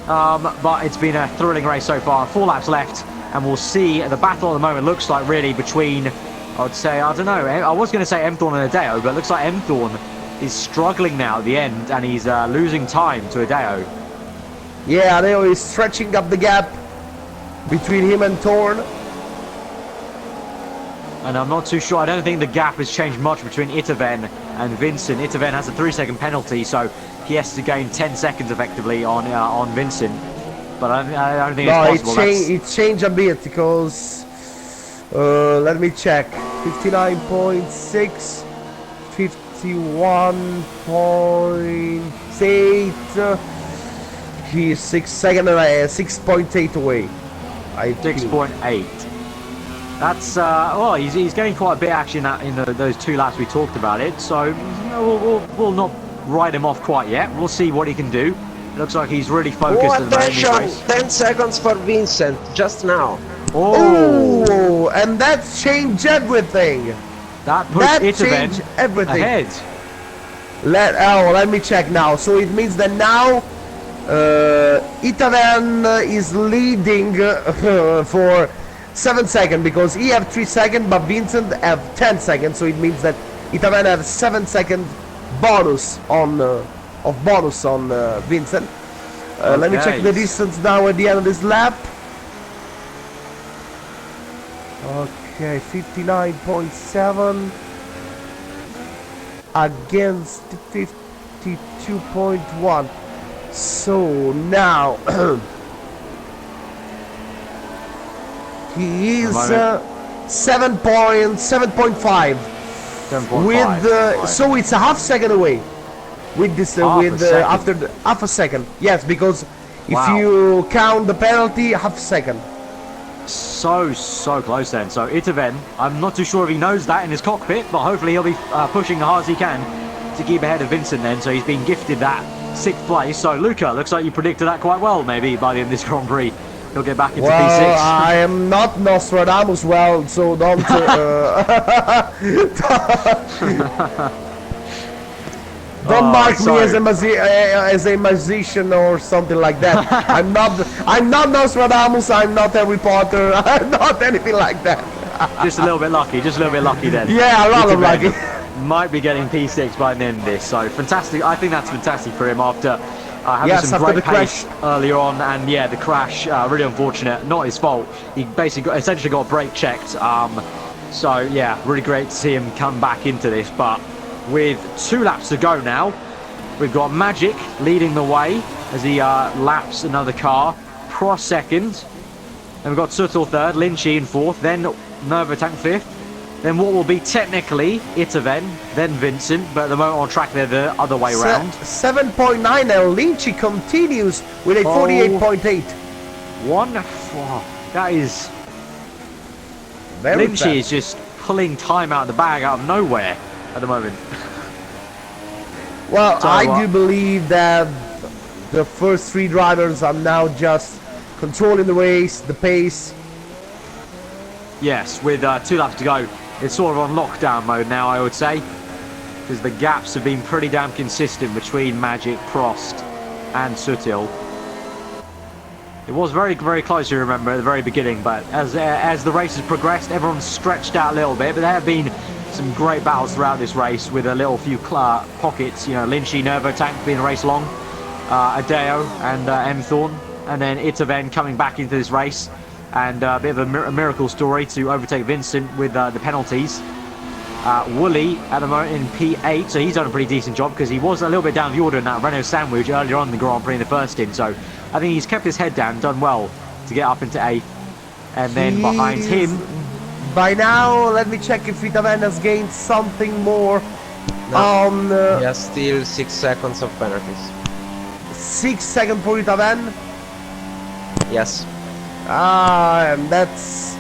But it's been a thrilling race so far. 4 laps left, and we'll see. The battle at the moment looks like really between, I'd say, I don't know. I was going to say Emthorn and Adeo, but it looks like Emthorn is struggling now at the end, and he's losing time to Adeo. Yeah, Adeo is stretching up the gap between him and Thorn. And I'm not too sure. I don't think the gap has changed much between Itaven and Vincent. Itaven has a 3-second penalty, so he has to gain 10 seconds effectively on Vincent. But I don't think it's possible. It changed a bit because let me check. 59.6, 51.8. He's 6.8 away. 6.8. That's well, he's getting quite a bit actually in those 2 laps we talked about it. So we'll not write him off quite yet. We'll see what he can do. It looks like he's really focused at the moment in this race. 10 seconds for Vincent just now. Oh, and that's changed everything. That pushed Itaven ahead. Let me check now. So it means that now Itaven is leading for 7 seconds because he have 3 seconds, but Vincent have 10 seconds. So it means that Itaven have 7 second bonus on Vincent. Let me check the distance now at the end of this lap. Okay, 59.7 against 52.1. So now he is 7.5 with so it's a half second away with this after half a second. Yes, because if you count the penalty, half second. So close then. So Itaven, I'm not too sure if he knows that in his cockpit, but hopefully he'll be pushing as hard as he can to keep ahead of Vincent then. So he's been gifted that 6th place. So Luca, looks like you predicted that quite well. Maybe by the end of this Grand Prix he'll get back into P6. I am not Nostradamus, so don't don't mark me as a magician or something like that. I'm not Nostradamus, I'm not Harry Potter, I'm not anything like that. Just a little bit lucky then. Yeah, a lot of lucky. Might be getting P6 by the end of this, so fantastic. I think that's fantastic for him after having some great pace earlier on, and yeah, the crash, really unfortunate, not his fault. He basically essentially got brake checked, so yeah, really great to see him come back into this. But with 2 laps to go now, we've got Magic leading the way as he laps another car. Prix second, then we've got Sutil third, Lynchy in 4th, then Nervotank 5th, then what will be technically Itaven, then Vincent, but at the moment on track they're the other way round. 7.9 now, Lynchy continues with a 48.8. That is... Lynchy is just pulling time out of the bag out of nowhere at the moment. Well, I do believe that the first 3 drivers are now just controlling the race, the pace. Yes, with 2 laps to go, it's sort of on lockdown mode now, I would say, because the gaps have been pretty damn consistent between Magic, Prost and Sutil. It was very, very close, you remember, at the very beginning, but as the race has progressed, everyone's stretched out a little bit, but there have been some great battles throughout this race with a little few pockets, you know, Lynchy, Nervotank being race long, Adeo and Emthorn, and then Itaven coming back into this race, and a bit of a miracle story to overtake Vincent with the penalties. Wooly at the moment in P8, so he's done a pretty decent job because he was a little bit down the order in that Renault sandwich earlier on in the Grand Prix in the first stint, so I think he's kept his head down, done well to get up into 8th, and then behind him... By now, let me check if Itaven has gained something more on... Yes, still 6 seconds of penalties. 6 seconds for Itaven? Yes. And that's...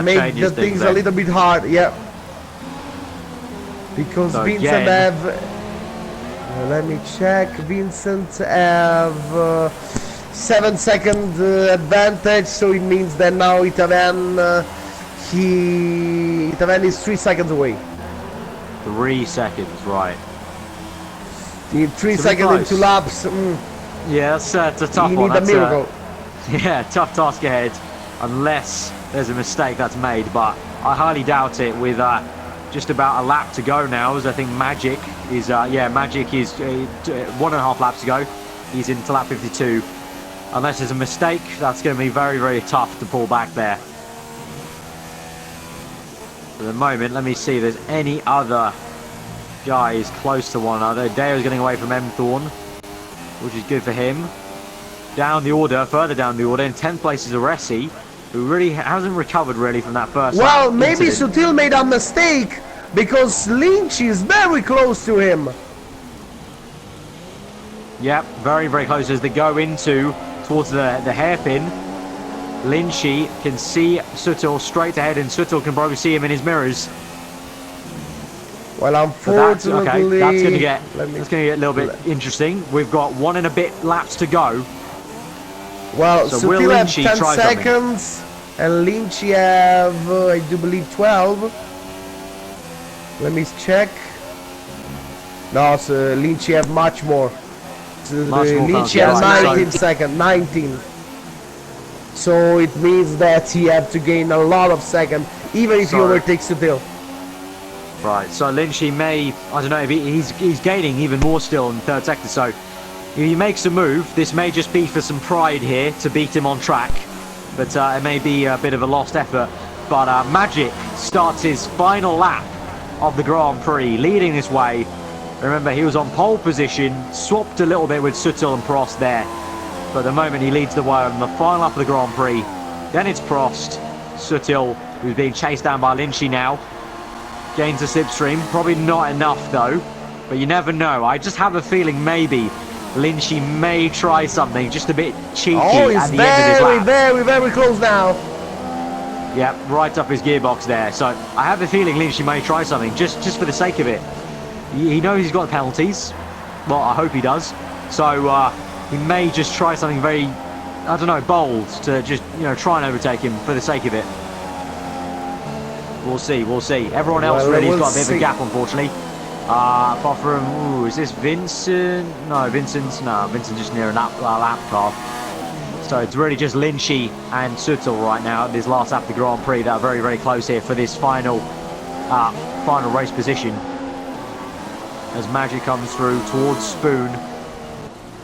Make the things a little bit hard, yeah. Because so Vincent have... let me check. Vincent have 7-second advantage, so it means that now Itavan is 3 seconds away. 3 seconds, right. 3 seconds in 2 laps. Yeah, that's a tough You one. need a That's miracle. yeah, tough task ahead, unless there's a mistake that's made. But I highly doubt it. With just about a lap to go now, as I think Magic is. Magic is 1.5 laps to go. He's into lap 52. Unless there's a mistake, that's going to be very, very tough to pull back there. For the moment, let me see if there's any other guys close to one another. Deo's getting away from M Thorn, which is good for him. Down the order, further down the order, in 10th place is Aresi, who really hasn't recovered really from that first Well, lap maybe incident. Sutil made a mistake because Lynch is very close to him. Yep, very, very close as they go towards the hairpin. Lynchy can see Sutil straight ahead, and Sutil can probably see him in his mirrors. Well, So that's unfortunately, That's going to get let me- a little bit interesting. We've got 1 and a bit laps to go. well, So will Sutil have Lynchy 10 try something? seconds, and Lynch have, I do believe, 12. Let me check. No, so Lynch have much more. So Much more Lynch penalty, has right. 19 seconds, 19. So it means that he have to gain a lot of seconds, even if he Sorry. overtakes Sutil. Right, so Lynchy may, I don't know, if he's gaining even more still in the 3rd sector, so if he makes a move, this may just be for some pride here to beat him on track, but it may be a bit of a lost effort. But Magic starts his final lap of the Grand Prix, leading this way. Remember, he was on pole position, swapped a little bit with Sutil and Prost there, but at the moment he leads the way on the final lap of the Grand Prix. Then it's Prost, Sutil, who's being chased down by Lynchy now. Gains a slipstream, probably not enough though, but you never know. I just have a feeling maybe Lynchy may try something just a bit cheeky Oh, at he's the end of his very, lap. very, very close now. Yep, right up his gearbox there. So I have a feeling Lynchy may try something just for the sake of it. He knows he's got the penalties. Well, I hope he does. So he may just try something very, I don't know, bold to just, try and overtake him for the sake of it. We'll see, we'll see. Everyone else Well, really has we'll got a bit of see. a gap, unfortunately. Apart from, is this Vincent? No, Vincent's just near a lap car. So it's really just Lynchy and Sutil right now at this last lap of the Grand Prix that are very, very close here for this final race position. As Magic comes through towards Spoon.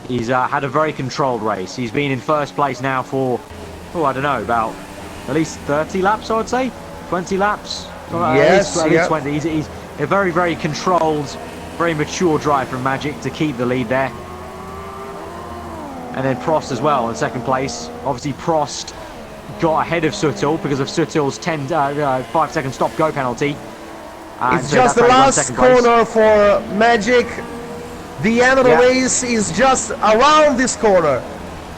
He's had a very controlled race. He's been in 1st place now for, I don't know, about at least 30 laps, I would say. 20 laps? Yes, at least yeah. 20. He's a very, very controlled, very mature drive from Magic to keep the lead there. And then Prost as well in 2nd place. Obviously Prost got ahead of Sutil because of Sutil's 5-second stop-go penalty. And It's so just the that's how he won last 2nd place. corner for Magic. The end of the Yeah. race is just around this corner.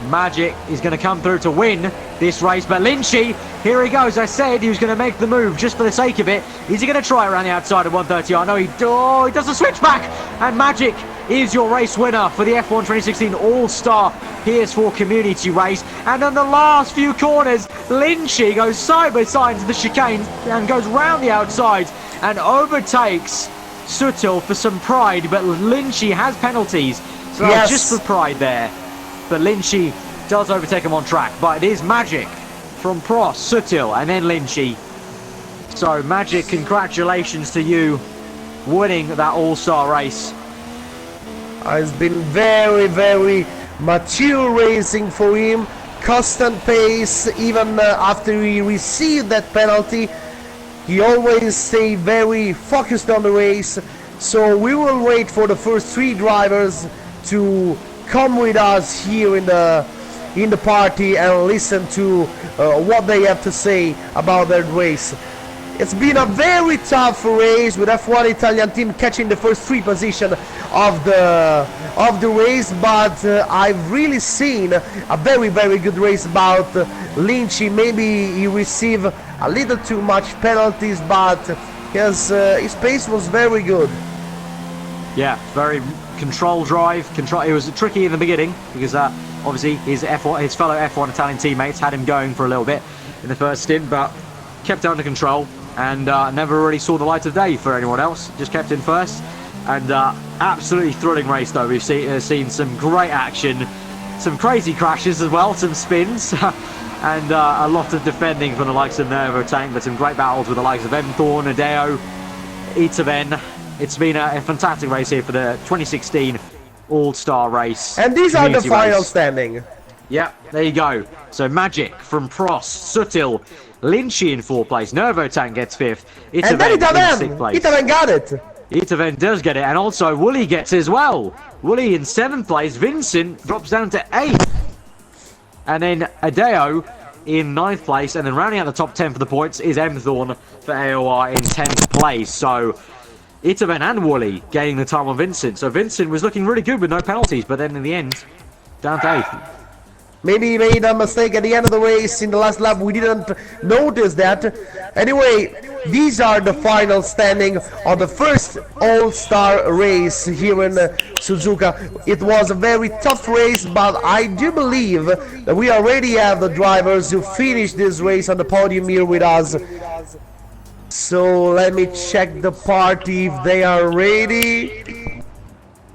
Magic is going to come through to win this race, but Lynchy, here he goes. I said he was going to make the move just for the sake of it. Is he going to try around the outside of 130? I know he does a switchback, and Magic is your race winner for the F1 2016 All-Star PS4 Community Race. And on the last few corners, Lynchy goes side by side into the chicane and goes round the outside and overtakes Sutil for some pride, but Lynchy has penalties, so Yes. just for pride there. But Lynchy does overtake him on track, but it is Magic from Prost, Sutil, and then Lynchy. So Magic, congratulations to you winning that all-star race. It's been very, very mature racing for him. Constant pace, even after he received that penalty. He always stayed very focused on the race. So we will wait for the first 3 drivers to come with us here in the party and listen to what they have to say about their race. It's been a very tough race with F1 Italian team catching the first 3 position of the race, but I've really seen a very, very good race about Lynchy. Maybe he received a little too much penalties, but his pace was very good. Yeah, very controlled drive. It was tricky in the beginning because Obviously, his fellow F1 Italian teammates had him going for a little bit in the first stint, but kept it under control and never really saw the light of day for anyone else. Just kept in first. And absolutely thrilling race, though. We've seen some great action, some crazy crashes as well, some spins, and a lot of defending from the likes of Nervo-Tank, but some great battles with the likes of Thorn, Adeo, Itaven. It's been a fantastic race here for the 2016 All-Star race. And these are the final race. standing. Yeah, there you go. So Magic from Prost, Sutil, Lynchy in 4th place, Nervo-Tank gets 5th, And then in 6th place. Itaven got it. Itaven does get it, and also Wooly gets it as well. Wooly in 7th place, Vincent drops down to 8th. And then Adeo in 9th place, and then rounding out the top 10 for the points is Thorn for AOR in 10th place. So Itaven and Wooly gaining the time on Vincent. So Vincent was looking really good with no penalties, but then in the end, down to 8th. Maybe he made a mistake at the end of the race in the last lap. We didn't notice that. Anyway, these are the final standing of the first All-Star race here in Suzuka. It was a very tough race, but I do believe that we already have the drivers who finished this race on the podium here with us. So let me check the party if they are ready.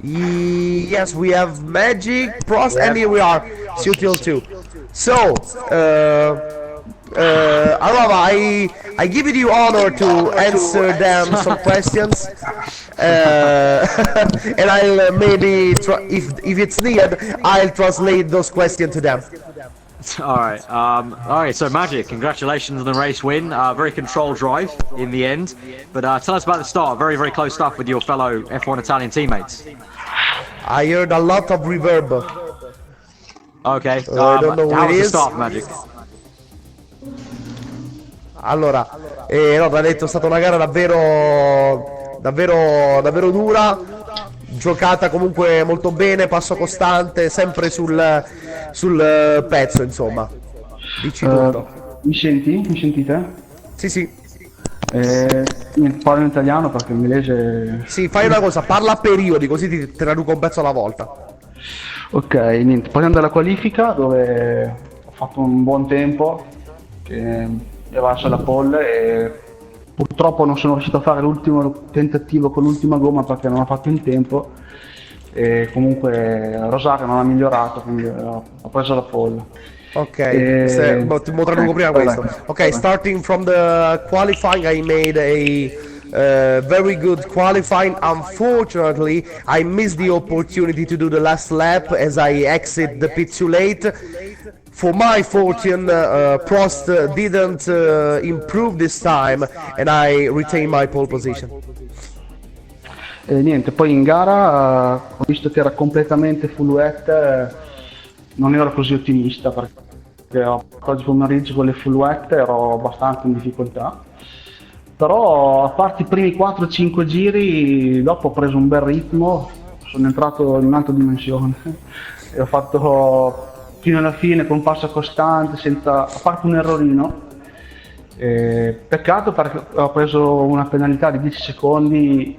Yes, we have Magic, Prost, and here we are, Sutil too. So, Aarava, I give you the honor to answer them some questions, and I'll maybe, if it's needed, I'll translate those questions to them. Alright, so Magic, congratulations on the race win. Very controlled drive in the end. But tell us about the start. Very, very close stuff with your fellow F1 Italian teammates. I heard a lot of reverb. Okay, I don't know how what was it the is. start, Magic? Allora, no, t'ha detto è stata una gara davvero dura, giocata comunque molto bene, passo costante, sempre sul pezzo, insomma. Dici tutto. Mi senti? Mi sentite? Sì. Niente, parlo in italiano perché l'inglese... Sì, fai una cosa, parla a periodi, così ti traduco un pezzo alla volta. Ok, niente, parliamo della qualifica dove ho fatto un buon tempo, che mi è valsa la pole e purtroppo non sono riuscito a fare l'ultimo tentativo con l'ultima gomma perché non ho fatto in tempo e comunque Rosario non ha migliorato, quindi ho preso la pole. Ok, mo traduco prima questo. Ok, starting from the qualifying, I made a very good qualifying. Unfortunately, I missed the opportunity to do the last lap as I exit the pit too late. For my fortune, Prost didn't improve this time, and I retained my pole position. Niente, poi in gara ho visto che era completamente full wet, non ero così ottimista perché oggi pomeriggio con le full wet ero abbastanza in difficoltà, però a parte i primi 4-5 giri dopo ho preso un bel ritmo, sono entrato in un'altra dimensione e ho fatto fino alla fine con passo costante, senza, a parte un errorino. Peccato perché ho preso una penalità di 10 secondi,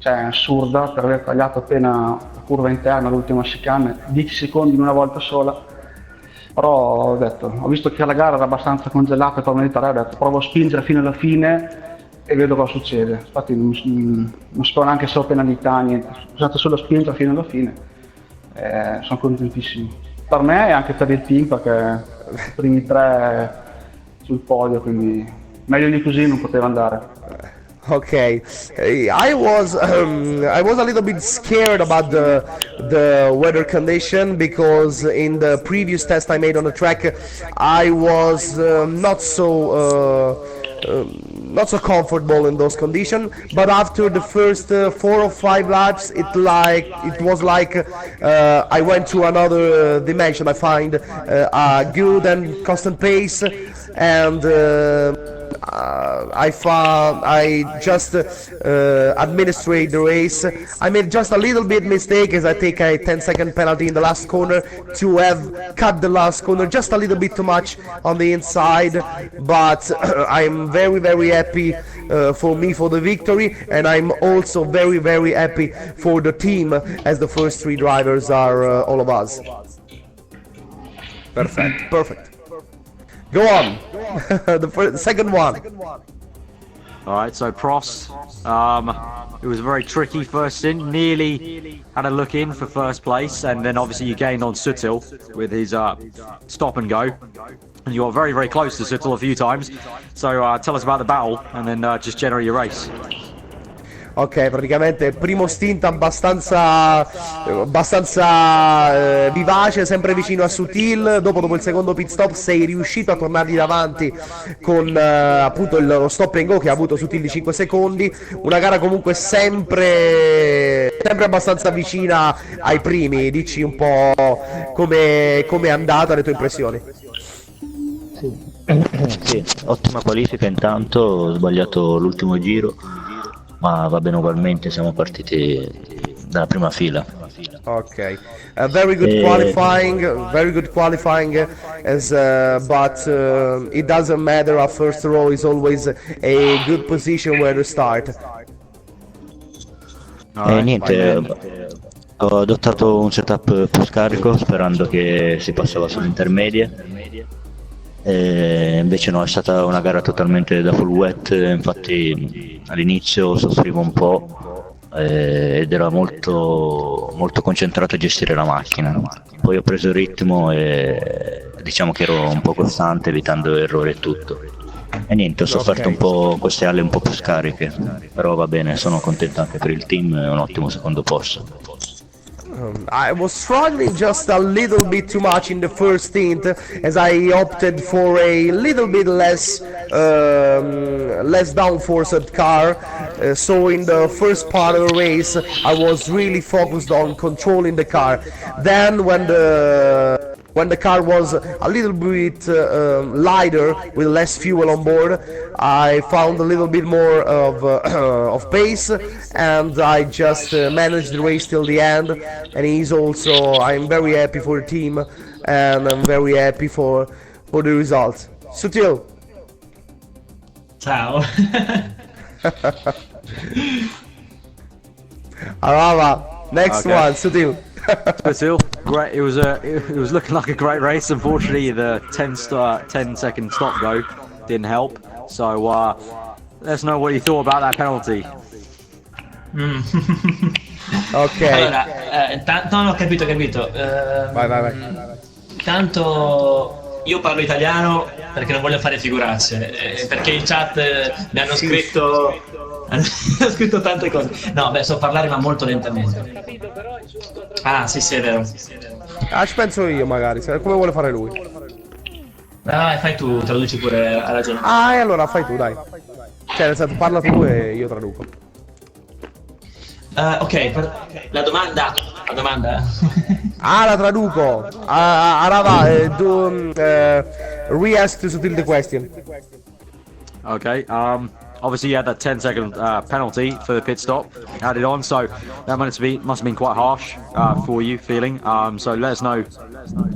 cioè assurda, per aver tagliato appena la curva interna, l'ultima chicane, 10 secondi in una volta sola. Però ho visto che la gara era abbastanza congelata per meritare, ho detto provo a spingere fino alla fine e vedo cosa succede. Infatti non spero neanche solo penalità, niente, ho usato solo a spingere fino alla fine. Sono contentissimo. Per me e anche per il team perché i primi 3 sul podio, quindi meglio di così non poteva andare. Okay, I was a little bit scared about the weather condition because in the previous test I made on the track I was not so comfortable in those conditions. But after the first 4 or 5 laps, it was like I went to another dimension. I find a good and constant pace, and I just administrate the race. I made just a little bit mistake as I take a 10-second penalty in the last corner to have cut the last corner just a little bit too much on the inside, but I'm very happy for the victory, and I'm also very happy for the team as the first 3 drivers are all of us. Perfect. Go on. The second one. All right, so Prost, it was a very tricky first stint. Nearly had a look in for first place, and then obviously you gained on Sutil with his stop and go, and you got very, very close to Sutil a few times. So tell us about the battle, and then just generate your race. Ok, praticamente primo stint abbastanza vivace, sempre vicino a Sutil. Dopo il secondo pit stop sei riuscito a tornargli davanti con appunto lo stop and go che ha avuto Sutil di 5 secondi. Una gara comunque sempre abbastanza vicina ai primi. Dici un po' come è andata, le tue impressioni? Sì, ottima qualifica intanto, ho sbagliato l'ultimo giro, ma va bene ugualmente, siamo partiti dalla prima fila. Ok, very good qualifying, as but it doesn't matter. At first row is always a good position where to start. Niente, ho adottato un setup più scarico sperando che si passava sulle intermedie. Invece no, è stata una gara totalmente da full wet, infatti all'inizio soffrivo un po' ed ero molto concentrato a gestire la macchina. Poi ho preso il ritmo e diciamo che ero un po' costante, evitando errori e tutto. E niente, ho sofferto un po' queste alle un po' più scariche, però va bene, sono contento anche per il team e un ottimo secondo posto. I was struggling just a little bit too much in the first stint, as I opted for a little bit less downforced car. So in the first part of the race, I was really focused on controlling the car. Then when the car was a little bit lighter with less fuel on board, I found a little bit more of pace, and I just managed the race till the end. And I'm very happy for the team, and I'm very happy for the results. Sutil. Ciao. Aarava, next one, Sutil. Sutil, great. It was looking like a great race. Unfortunately, the 10-second stop go didn't help. So let us know what you thought about that penalty. Ok. Allora, no, ho capito. Vai. Intanto io parlo italiano perché non voglio fare figuracce, perché in chat mi hanno scritto tante cose. No, so parlare ma molto lentamente. Ah, sì, è vero. Ci penso io magari, come vuole fare lui. Fai tu, traduci pure, ha ragione. E allora fai tu, dai. Cioè, nel senso, parla tu e io traduco. Ok, la domanda. La traduco. Aarava, re-ask to Sutil the question. Okay. Obviously, you had that 10-second penalty for the pit stop added on, so that must have been quite harsh for you feeling. So let us know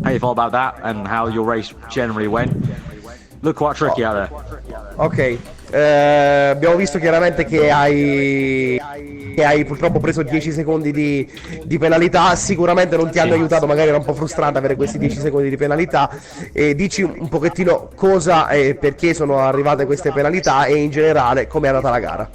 how you felt about that and how your race generally went. Looked quite tricky out there. Ok, abbiamo visto chiaramente che hai purtroppo preso 10 secondi di penalità. Sicuramente non ti hanno aiutato, magari era un po' frustrante avere questi 10 secondi di penalità. Dici un pochettino cosa e perché sono arrivate queste penalità e in generale come è andata la gara.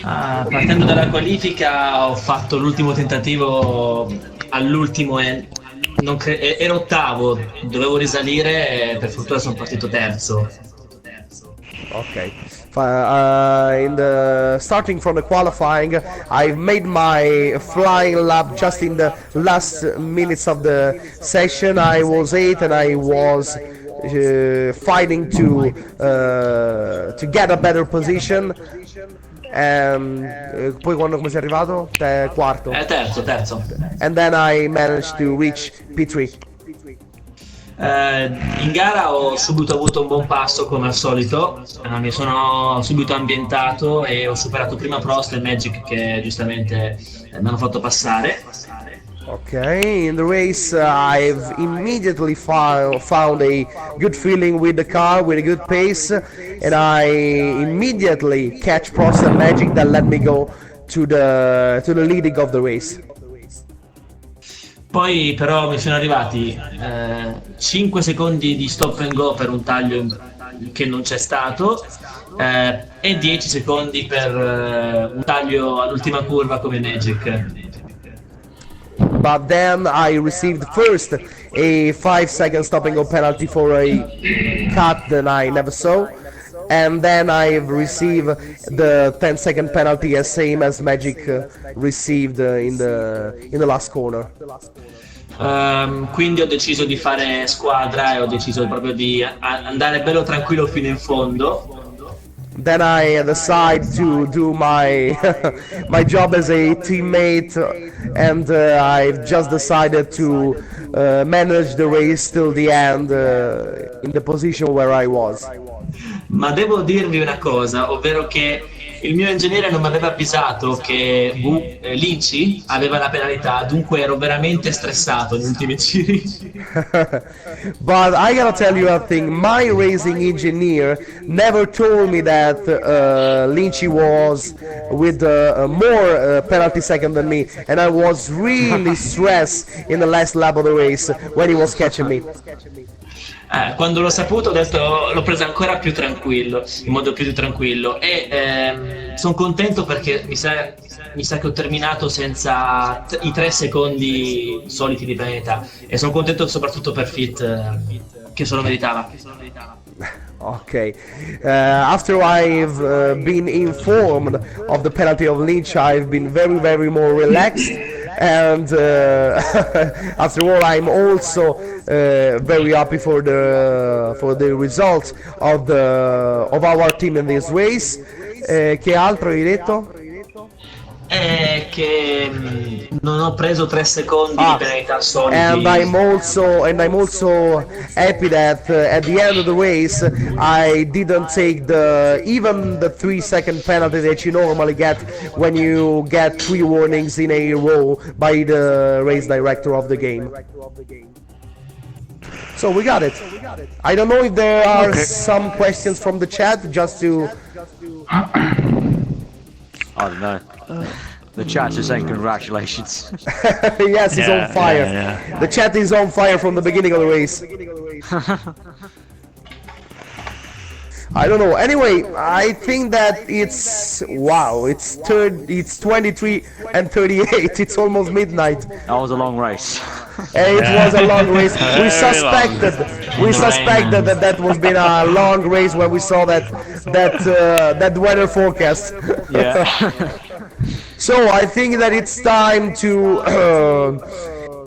Partendo dalla qualifica ho fatto l'ultimo tentativo all'ultimo ero ottavo, dovevo risalire e per fortuna sono partito terzo. Ok. Starting from the qualifying, I've made my flying lap just in the last minutes of the session. I was 8 and I was fighting to get a better position. Poi come sei arrivato? Quarto? Terzo. And then I managed to reach P3. In gara ho subito avuto un buon passo come al solito, mi sono subito ambientato e ho superato prima Prost e Magic che giustamente mi hanno fatto passare. Okay, in the race I've immediately found a good feeling with the car, with a good pace, and I immediately catch Prost and Magic that let me go to the leading of the race. Poi però mi sono arrivati 5 secondi di stop and go per un taglio che non c'è stato, e 10 secondi per un taglio all'ultima curva come Magic. But then I received first a 5-second stop and go penalty for a cut that I never saw, and then I received the 10-second penalty as same as Magic received in the last corner. Quindi ho deciso di fare squadra e ho deciso proprio di andare bello tranquillo fino in fondo. Then I decide to do my my job as a teammate, and I've just decided to manage the race till the end in the position where I was. Ma devo dirvi una cosa, ovvero che il mio ingegnere non mi aveva avvisato che Linci aveva la penalità, dunque ero veramente stressato negli ultimi giri. But I gotta tell you a thing, my racing engineer never told me that Linci was with more penalty second than me, and I was really stressed in the last lap of the race when he was catching me. Quando l'ho saputo l'ho presa ancora più tranquillo, in modo più tranquillo, e sono contento perché mi sa che ho terminato senza i 3 secondi soliti di penalità, e sono contento soprattutto per Fit che se lo meritava. Okay, after I've been informed of the penalty of Lynch, I've been very more relaxed, and after all, I'm also very happy for the result of our team in this race. Che altro hai detto? Che non ho preso 3 secondi di penalità solidi. And I'm also happy that at the end of the race I didn't take even the 3-second penalty that you normally get when you get 3 warnings in a row by the race director of the game. So we got it. I don't know if there are some questions from the chat, just to... I don't know. The chat is saying congratulations. Yes, it's on fire. Yeah. The chat is on fire from the beginning of the race. I don't know. Anyway, I think that it's 23 and 38. It's almost midnight. That was a long race. It was a long race. We suspected that was been a long race when we saw that weather forecast. Yeah. So I think that it's time to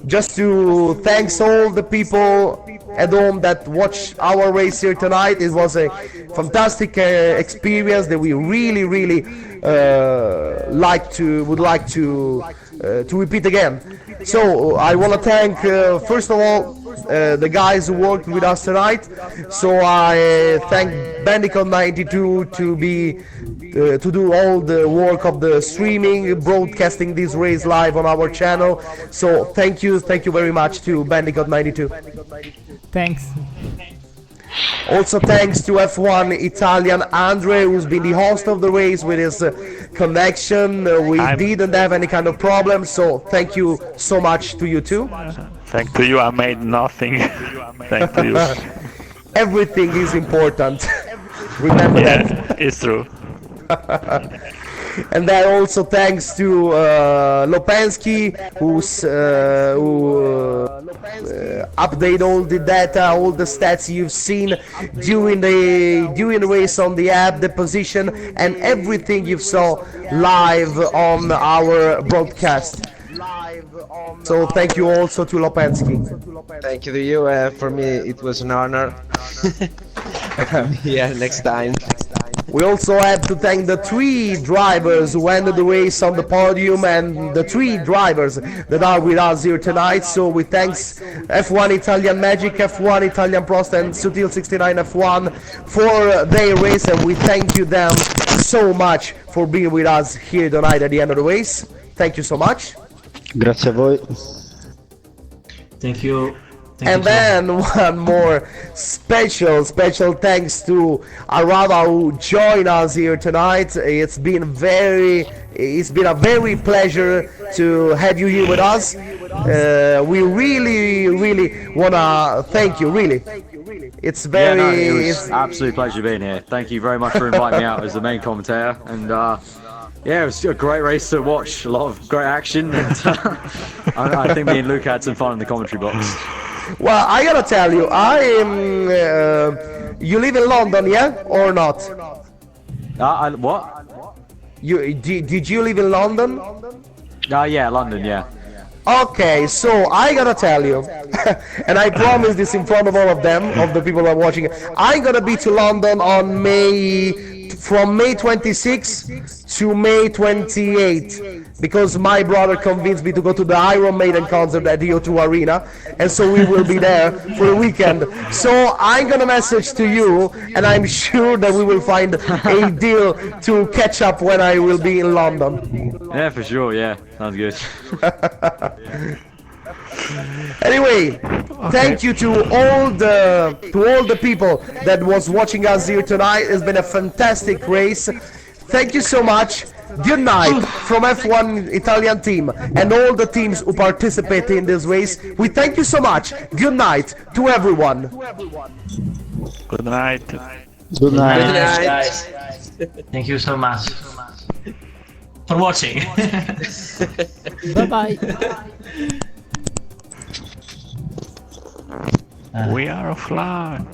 just to thanks all the people at home that watched our race here tonight. It was a fantastic experience that we really would like to repeat again. So I want to thank first of all the guys who worked with us tonight. So I thank Bandicoot92 to do all the work of the streaming, broadcasting this race live on our channel. So thank you very much to Bandicoot92. Thanks. Also thanks to F1 Italian Andre, who's been the host of the race with his connection. We didn't have any kind of problem, so thank you so much to you too. Thanks to you, I made nothing. Thanks to you. Everything is important. Remember that. It's true. And then also thanks to Lopensky, who update all the data, all the stats you've seen during the race on the app, the position, and everything you saw live on our broadcast. So thank you also to Lopensky. Thank you to you. For me, it was an honor. Yeah, next time. We also have to thank the 3 drivers who ended the race on the podium, and the 3 drivers that are with us here tonight. So we thanks F1 Italian Magic, F1 Italian Prost, and Sutil 69 F1 for their race, and we thank you them so much for being with us here tonight at the end of the race. Thank you so much. Grazie a voi. Thank you. And then one more special thanks to Aarava, who joined us here tonight. It's been a very pleasure to have you here with us. We really wanna thank you. Really, it's Yeah, no, very. it was absolute pleasure being here. Thank you very much for inviting me out as the main commentator, and yeah, it was a great race to watch. A lot of great action, and I think me and Luke had some fun in the commentary box. Well, I gotta tell you, I am. You live in London, yeah, or not? What? Did you live in London? Yeah, London, yeah. Okay, so I gotta tell you, and I promise this in front of all of them, of the people that are watching. I'm gonna be to London on from May 26 to May 28, because my brother convinced me to go to the Iron Maiden concert at the O2 Arena, and so we will be there for the weekend. So I'm gonna message to you, and I'm sure that we will find a deal to catch up when I will be in London. Yeah, for sure, yeah. Sounds good. Anyway, thank you to all the people that was watching us here tonight. It's been a fantastic race. Thank you so much. Good night from F1 Italian team and all the teams who participate in this race. We thank you so much. Good night to everyone. Good night. Good night, guys. Thank you so much for watching. Bye bye. We are offline.